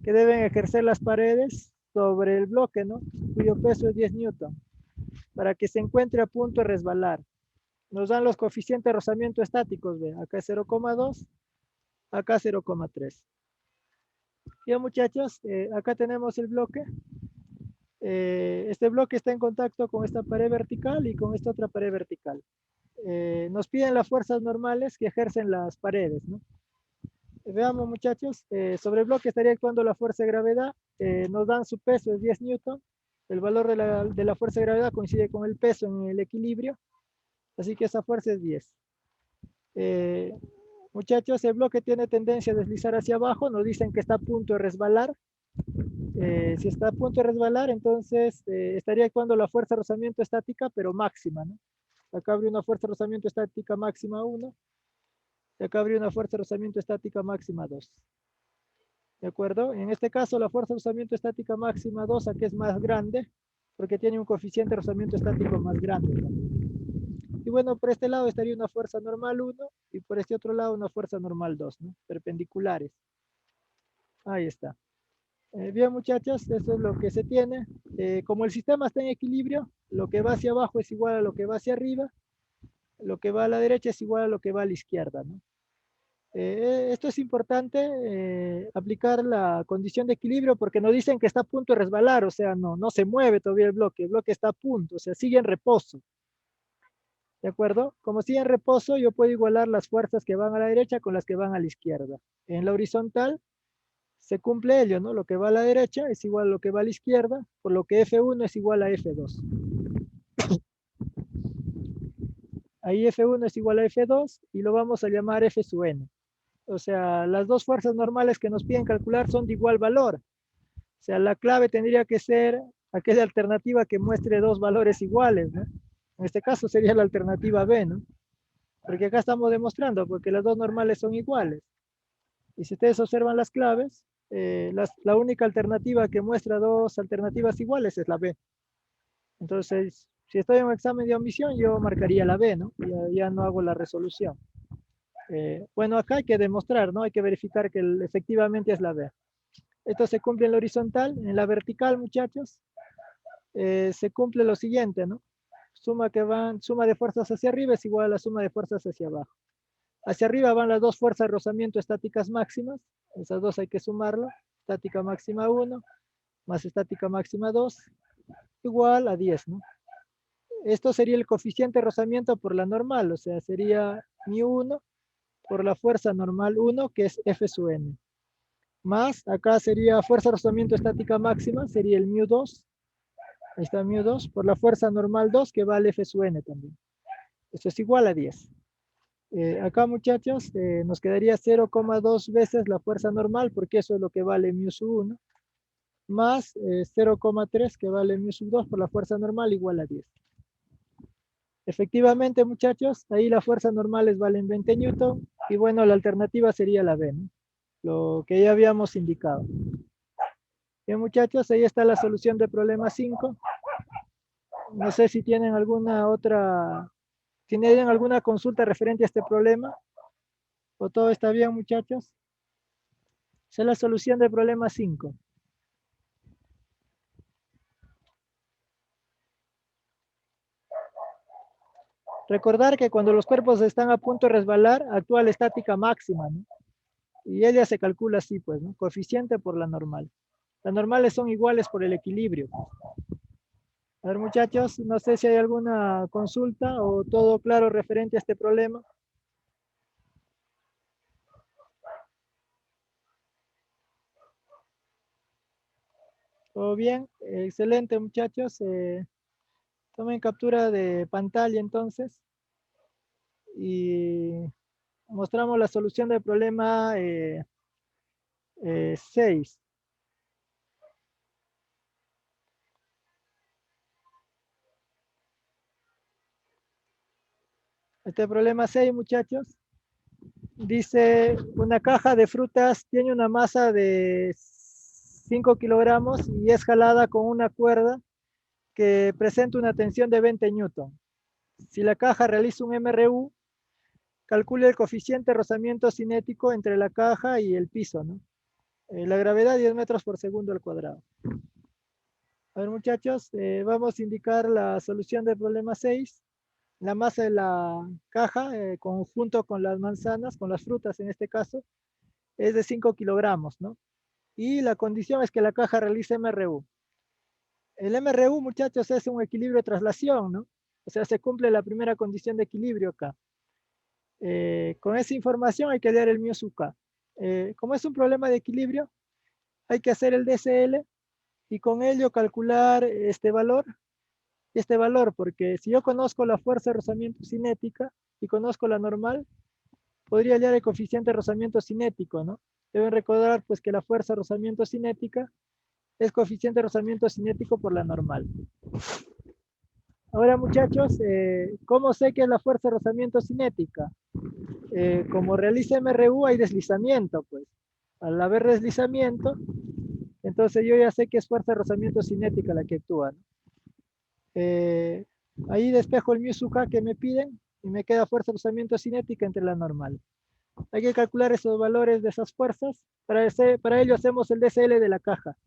que deben ejercer las paredes sobre el bloque, ¿no? Cuyo peso es 10 newton, para que se encuentre a punto de resbalar. Nos dan los coeficientes de rozamiento estáticos, ¿ve? Acá es 0,2, acá 0,3. Bien, muchachos, acá tenemos el bloque. Este bloque está en contacto con esta pared vertical y con esta otra pared vertical. Nos piden las fuerzas normales que ejercen las paredes, ¿no? Veamos, muchachos, sobre el bloque estaría actuando la fuerza de gravedad. Nos dan su peso, es 10 newton. El valor de la fuerza de gravedad coincide con el peso en el equilibrio. Así que esa fuerza es 10. Muchachos, el bloque tiene tendencia a deslizar hacia abajo. Nos dicen que está a punto de resbalar. Si está a punto de resbalar, entonces estaría actuando la fuerza de rozamiento estática, pero máxima, ¿no? Acá habría una fuerza de rozamiento estática máxima 1. Y acá habría una fuerza de rozamiento estática máxima 2. ¿De acuerdo? En este caso, la fuerza de rozamiento estática máxima 2 aquí es más grande, porque tiene un coeficiente de rozamiento estático más grande también. Y bueno, por este lado estaría una fuerza normal 1 y por este otro lado una fuerza normal 2, ¿no? Perpendiculares. Ahí está. Bien, muchachos, eso es lo que se tiene. Como el sistema está en equilibrio, lo que va hacia abajo es igual a lo que va hacia arriba, lo que va a la derecha es igual a lo que va a la izquierda, ¿no? Esto es importante, aplicar la condición de equilibrio porque nos dicen que está a punto de resbalar, o sea, no se mueve todavía el bloque está a punto, o sea, sigue en reposo. ¿De acuerdo? Como sigue en reposo, yo puedo igualar las fuerzas que van a la derecha con las que van a la izquierda. En la horizontal se cumple ello, ¿no? Lo que va a la derecha es igual a lo que va a la izquierda, por lo que F1 es igual a F2. Ahí F1 es igual a F2 y lo vamos a llamar F sub n. O sea, las dos fuerzas normales que nos piden calcular son de igual valor. O sea, la clave tendría que ser aquella alternativa que muestre dos valores iguales, ¿no? En este caso sería la alternativa B, ¿no? Porque acá estamos demostrando porque las dos normales son iguales. Y si ustedes observan las claves, la única alternativa que muestra dos alternativas iguales es la B. Entonces, si estoy en un examen de admisión, yo marcaría la B, ¿no? Ya no hago la resolución. Bueno, acá hay que demostrar, ¿no? Hay que verificar que efectivamente es la B. Esto se cumple en la horizontal. En la vertical, muchachos, se cumple lo siguiente, ¿no? Suma de fuerzas hacia arriba es igual a la suma de fuerzas hacia abajo. Hacia arriba van las dos fuerzas de rozamiento estáticas máximas. Esas dos hay que sumarlas. Estática máxima 1 más estática máxima 2 igual a 10, ¿no? Esto sería el coeficiente de rozamiento por la normal, o sea, sería μ1 por la fuerza normal 1, que es F sub n. Más, acá sería fuerza de rozamiento estática máxima, sería el μ2. Ahí está μ2 por la fuerza normal 2, que vale F sub n también. Esto es igual a 10. Acá, muchachos, nos quedaría 0,2 veces la fuerza normal, porque eso es lo que vale μ sub 1, más 0,3 que vale μ sub 2 por la fuerza normal igual a 10. Efectivamente, muchachos, ahí las fuerzas normales valen 20 newton, y bueno, la alternativa sería la B, ¿no? Lo que ya habíamos indicado. Bien, muchachos, ahí está la solución del problema 5. No sé si tienen tienen alguna consulta referente a este problema, o todo está bien, muchachos. Esa es la solución del problema 5. Recordar que cuando los cuerpos están a punto de resbalar, actúa la estática máxima, ¿no? Y ella se calcula así, pues, ¿no? Coeficiente por la normal. Las normales son iguales por el equilibrio. A ver, muchachos, no sé si hay alguna consulta o todo claro referente a este problema. ¿Todo bien? Excelente, muchachos. Tomen captura de pantalla entonces y mostramos la solución del problema 6. Este problema 6, muchachos, dice una caja de frutas tiene una masa de 5 kilogramos y es jalada con una cuerda que presenta una tensión de 20 newton. Si la caja realiza un MRU, calcule el coeficiente de rozamiento cinético entre la caja y el piso, ¿no? La gravedad 10 metros por segundo al cuadrado. A ver, muchachos, vamos a indicar la solución del problema 6. La masa de la caja, conjunto con las manzanas, con las frutas en este caso, es de 5 kilogramos, ¿no? Y la condición es que la caja realice MRU. El MRU, muchachos, es un equilibrio de traslación, ¿no? O sea, se cumple la primera condición de equilibrio acá. Con esa información hay que hallar el mu sub k. Como es un problema de equilibrio, hay que hacer el DCL y con ello calcular este valor, porque si yo conozco la fuerza de rozamiento cinética y conozco la normal, podría hallar el coeficiente de rozamiento cinético, ¿no? Deben recordar pues que la fuerza de rozamiento cinética es coeficiente de rozamiento cinético por la normal. Ahora, muchachos, ¿cómo sé que es la fuerza de rozamiento cinética? Como realiza MRU hay deslizamiento, pues. Al haber deslizamiento, entonces yo ya sé que es fuerza de rozamiento cinética la que actúa, ¿no? Eh, Ahí despejo el mu sub k que me piden y me queda fuerza de rozamiento cinética entre la normal. Hay que calcular esos valores de esas fuerzas. Para ello hacemos el DCL de la caja.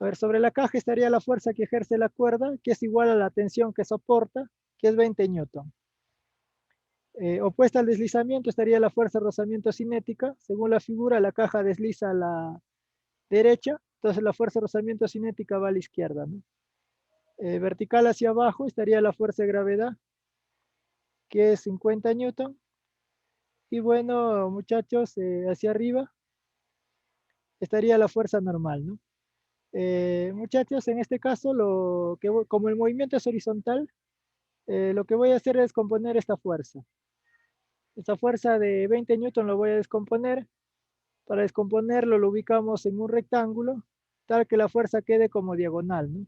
A ver, sobre la caja estaría la fuerza que ejerce la cuerda, que es igual a la tensión que soporta, que es 20 newton. Opuesta al deslizamiento estaría la fuerza de rozamiento cinética. Según la figura, la caja desliza a la derecha, entonces la fuerza de rozamiento cinética va a la izquierda, ¿no? Vertical hacia abajo estaría la fuerza de gravedad, que es 50 newton. Y bueno, muchachos, hacia arriba estaría la fuerza normal, ¿no? Muchachos, en este caso, como el movimiento es horizontal, lo que voy a hacer es componer esta fuerza. Esta fuerza de 20 newton lo voy a descomponer. Para descomponerlo lo ubicamos en un rectángulo, tal que la fuerza quede como diagonal, ¿no?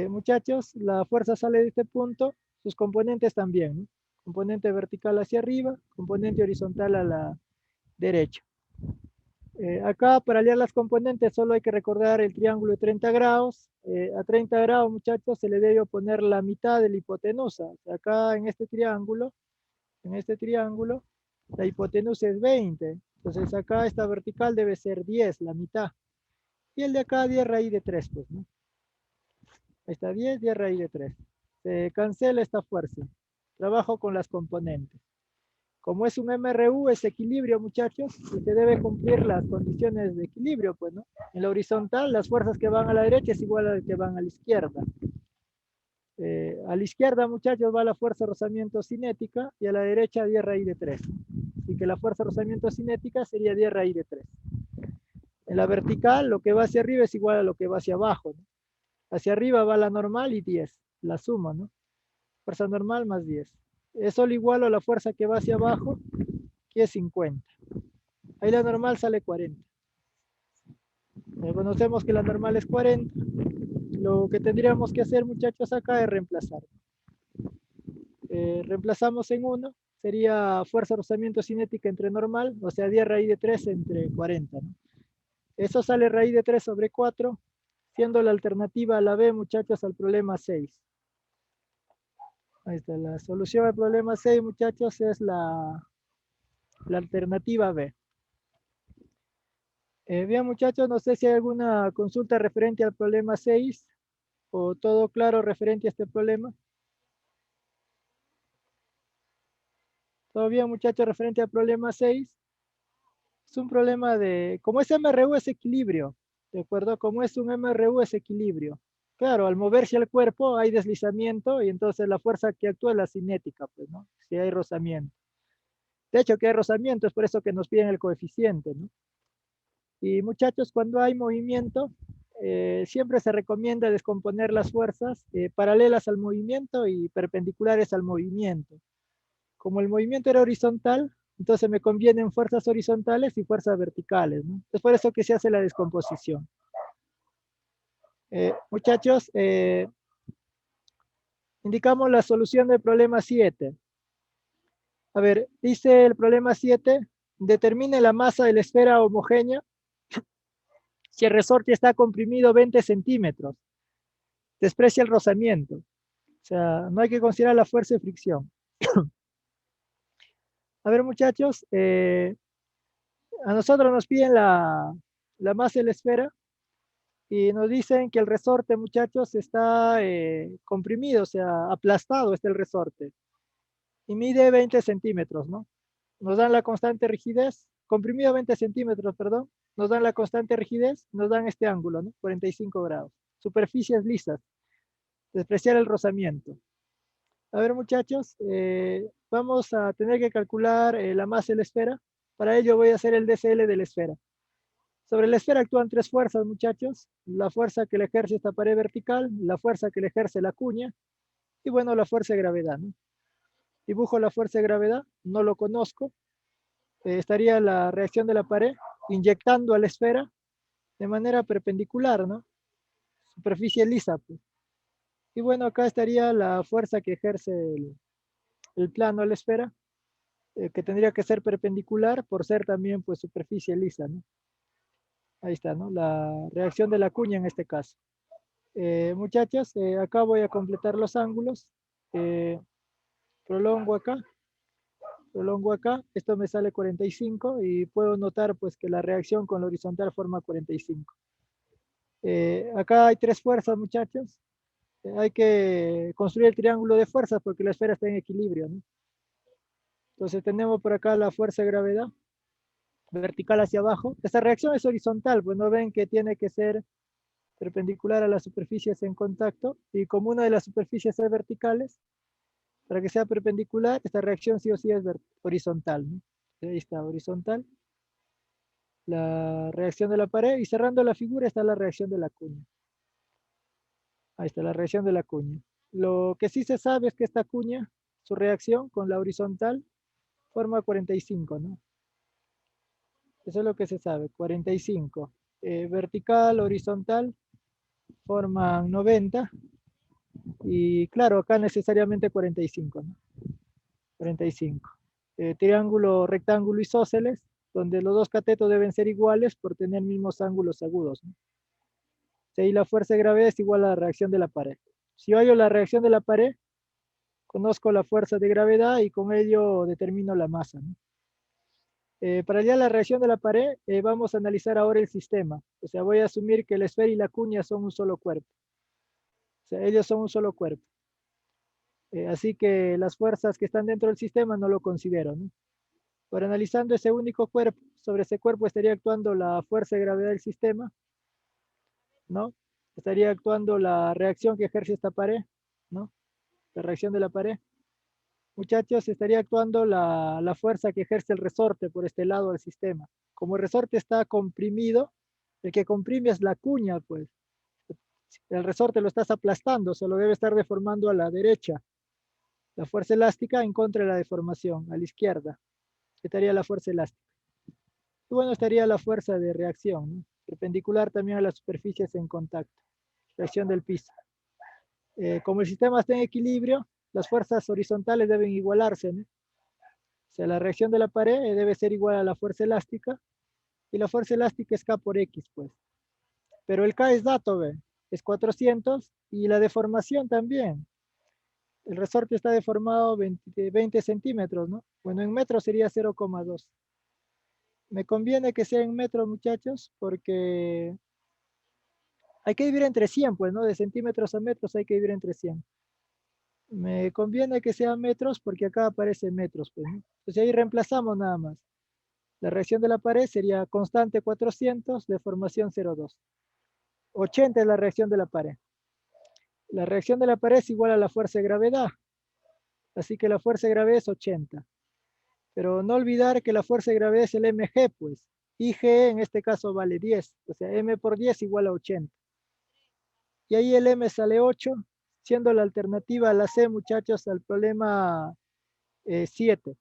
Muchachos, la fuerza sale de este punto, sus componentes también, ¿no? Componente vertical hacia arriba, componente horizontal a la derecha. Acá para aliar las componentes solo hay que recordar el triángulo de 30 grados. A 30 grados, muchachos, se le debe oponer la mitad de la hipotenusa. Acá en este triángulo, la hipotenusa es 20. Entonces acá esta vertical debe ser 10, la mitad. Y el de acá 10 raíz de 3, pues, ¿no? Ahí está 10, 10 raíz de 3. Se cancela esta fuerza. Trabajo con las componentes. Como es un MRU, es equilibrio, muchachos, y se debe cumplir las condiciones de equilibrio, pues, ¿no? En la horizontal, las fuerzas que van a la derecha es igual a las que van a la izquierda. A la izquierda, muchachos, va la fuerza de rozamiento cinética y a la derecha 10 raíz de 3. Así que la fuerza de rozamiento cinética sería 10 raíz de 3. En la vertical, lo que va hacia arriba es igual a lo que va hacia abajo, ¿no? Hacia arriba va la normal y 10, la suma, ¿no? Fuerza normal más 10. Es solo igual a la fuerza que va hacia abajo, que es 50. Ahí la normal sale 40. Conocemos que la normal es 40. Lo que tendríamos que hacer, muchachos, acá es reemplazar. Reemplazamos en 1, sería fuerza de rozamiento cinética entre normal, o sea, 10 raíz de 3 entre 40, ¿no? Eso sale raíz de 3 sobre 4, siendo la alternativa a la B, muchachos, al problema 6. Ahí está, la solución al problema 6, muchachos, es la alternativa B. Bien, muchachos, no sé si hay alguna consulta referente al problema 6 o todo claro referente a este problema. ¿Todo bien, muchachos, referente al problema 6? Es un problema de, como es MRU es equilibrio, ¿de acuerdo? Como es un MRU es equilibrio. Claro, al moverse el cuerpo hay deslizamiento y entonces la fuerza que actúa es la cinética, pues, ¿no? Si hay rozamiento. De hecho, que hay rozamiento, es por eso que nos piden el coeficiente, ¿no? Y muchachos, cuando hay movimiento, siempre se recomienda descomponer las fuerzas paralelas al movimiento y perpendiculares al movimiento. Como el movimiento era horizontal, entonces me convienen fuerzas horizontales y fuerzas verticales, ¿no? Es por eso que se hace la descomposición. Muchachos, indicamos la solución del problema 7. A ver, dice el problema 7, determine la masa de la esfera homogénea si el resorte está comprimido 20 centímetros. Desprecia el rozamiento. O sea, no hay que considerar la fuerza de fricción. A ver, muchachos, a nosotros nos piden la masa de la esfera y nos dicen que el resorte, muchachos, está comprimido, o sea, aplastado está el resorte. Y mide 20 centímetros, ¿no? Nos dan la constante rigidez, comprimido 20 centímetros, perdón. Nos dan la constante rigidez, nos dan este ángulo, ¿no? 45 grados. Superficies lisas. Despreciar el rozamiento. A ver, muchachos, vamos a tener que calcular la masa de la esfera. Para ello voy a hacer el DCL de la esfera. Sobre la esfera actúan tres fuerzas, muchachos. La fuerza que le ejerce esta pared vertical, la fuerza que le ejerce la cuña y, bueno, la fuerza de gravedad, ¿no? Dibujo la fuerza de gravedad, no lo conozco. Estaría la reacción de la pared inyectando a la esfera de manera perpendicular, ¿no? Superficie lisa, pues. Y bueno, acá estaría la fuerza que ejerce el plano a la esfera, que tendría que ser perpendicular por ser también pues superficie lisa, ¿no? Ahí está, ¿no? La reacción de la cuña en este caso. Muchachos, acá voy a completar los ángulos. Eh, prolongo acá, prolongo acá. Esto me sale 45 y puedo notar pues que la reacción con la horizontal forma 45. Acá hay tres fuerzas, muchachos. Hay que construir el triángulo de fuerzas porque la esfera está en equilibrio, ¿no? Entonces tenemos por acá la fuerza de gravedad vertical hacia abajo. Esta reacción es horizontal, pues no ven que tiene que ser perpendicular a las superficies en contacto y como una de las superficies es verticales, para que sea perpendicular, esta reacción sí o sí es horizontal, ¿no? Ahí está, horizontal, la reacción de la pared y cerrando la figura está la reacción de la cuña. Ahí está la reacción de la cuña. Lo que sí se sabe es que esta cuña, su reacción con la horizontal, forma 45, ¿no? Eso es lo que se sabe, 45. Vertical, horizontal, forman 90. Y claro, acá necesariamente 45, ¿no? 45. Triángulo, rectángulo isósceles, donde los dos catetos deben ser iguales por tener mismos ángulos agudos, ¿no? Si la fuerza de gravedad es igual a la reacción de la pared. Si yo hallo la reacción de la pared, conozco la fuerza de gravedad y con ello determino la masa, ¿no? Para hallar la reacción de la pared, vamos a analizar ahora el sistema. O sea, voy a asumir que la esfera y la cuña son un solo cuerpo. O sea, ellos son un solo cuerpo. Así que las fuerzas que están dentro del sistema no lo considero, ¿no? Por analizando ese único cuerpo, sobre ese cuerpo estaría actuando la fuerza de gravedad del sistema, ¿no? Estaría actuando la reacción que ejerce esta pared, ¿no? La reacción de la pared. Muchachos, estaría actuando la fuerza que ejerce el resorte por este lado del sistema. Como el resorte está comprimido, el que comprime es la cuña, pues. El resorte lo estás aplastando, se lo debe estar deformando a la derecha. La fuerza elástica en contra de la deformación, a la izquierda. Estaría la fuerza elástica. Y bueno, estaría la fuerza de reacción, ¿no? Perpendicular también a las superficies en contacto. Reacción del piso. Como el sistema está en equilibrio, las fuerzas horizontales deben igualarse, ¿no? O sea, la reacción de la pared debe ser igual a la fuerza elástica y la fuerza elástica es K por X, pues. Pero el K es dato, ¿ve? Es 400 y la deformación también. El resorte está deformado 20 centímetros, ¿no? Bueno, en metros sería 0,2. Me conviene que sea en metros, muchachos, porque hay que dividir entre 100, pues, ¿no? De centímetros a metros hay que dividir entre 100. Me conviene que sea metros porque acá aparece metros, pues, ¿no? Entonces ahí reemplazamos nada más. La reacción de la pared sería constante 400, deformación 0,2. 80 es la reacción de la pared. La reacción de la pared es igual a la fuerza de gravedad, así que la fuerza de gravedad es 80. Pero no olvidar que la fuerza de gravedad es el mg, pues. IG en este caso vale 10, o sea, m por 10 igual a 80. Y ahí el m sale 8, siendo la alternativa a la C, muchachos, al problema 7,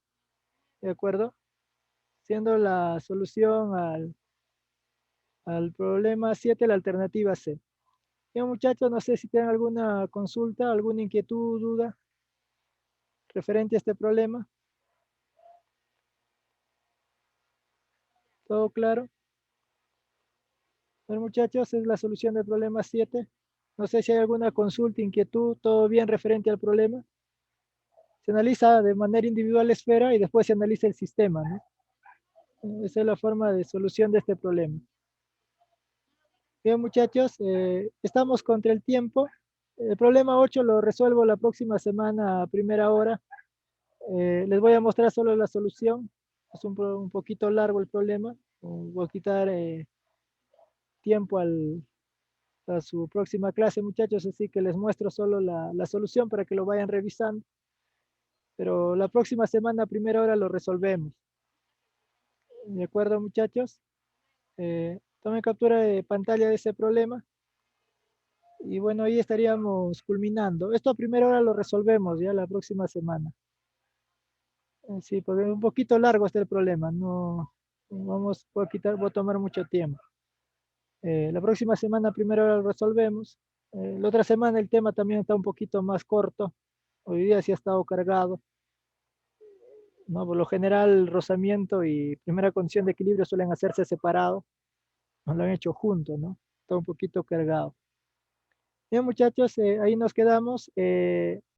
¿de acuerdo? Siendo la solución al problema 7 la alternativa C. Bien, muchachos, no sé si tienen alguna consulta, alguna inquietud, duda referente a este problema. ¿Todo claro? Bueno, muchachos, es la solución del problema 7. No sé si hay alguna consulta, inquietud, todo bien referente al problema. Se analiza de manera individual la esfera y después se analiza el sistema, ¿no? Esa es la forma de solución de este problema. Bien, muchachos, estamos contra el tiempo. El problema 8 lo resuelvo la próxima semana a primera hora. Les voy a mostrar solo la solución. Es un poquito largo el problema. Voy a quitar tiempo a su próxima clase, muchachos, así que les muestro solo la solución para que lo vayan revisando. Pero la próxima semana a primera hora lo resolvemos. ¿De acuerdo, muchachos? Tomen captura de pantalla de ese problema. Y bueno, ahí estaríamos culminando. Esto a primera hora lo resolvemos ya la próxima semana. Sí, porque es un poquito largo este el problema. No voy a tomar mucho tiempo. La próxima semana a primera hora lo resolvemos. La otra semana el tema también está un poquito más corto. Hoy día sí ha estado cargado. ¿No? Por lo general, rozamiento y primera condición de equilibrio suelen hacerse separados. No lo han hecho juntos, ¿no? Está un poquito cargado. Bien, muchachos, ahí nos quedamos.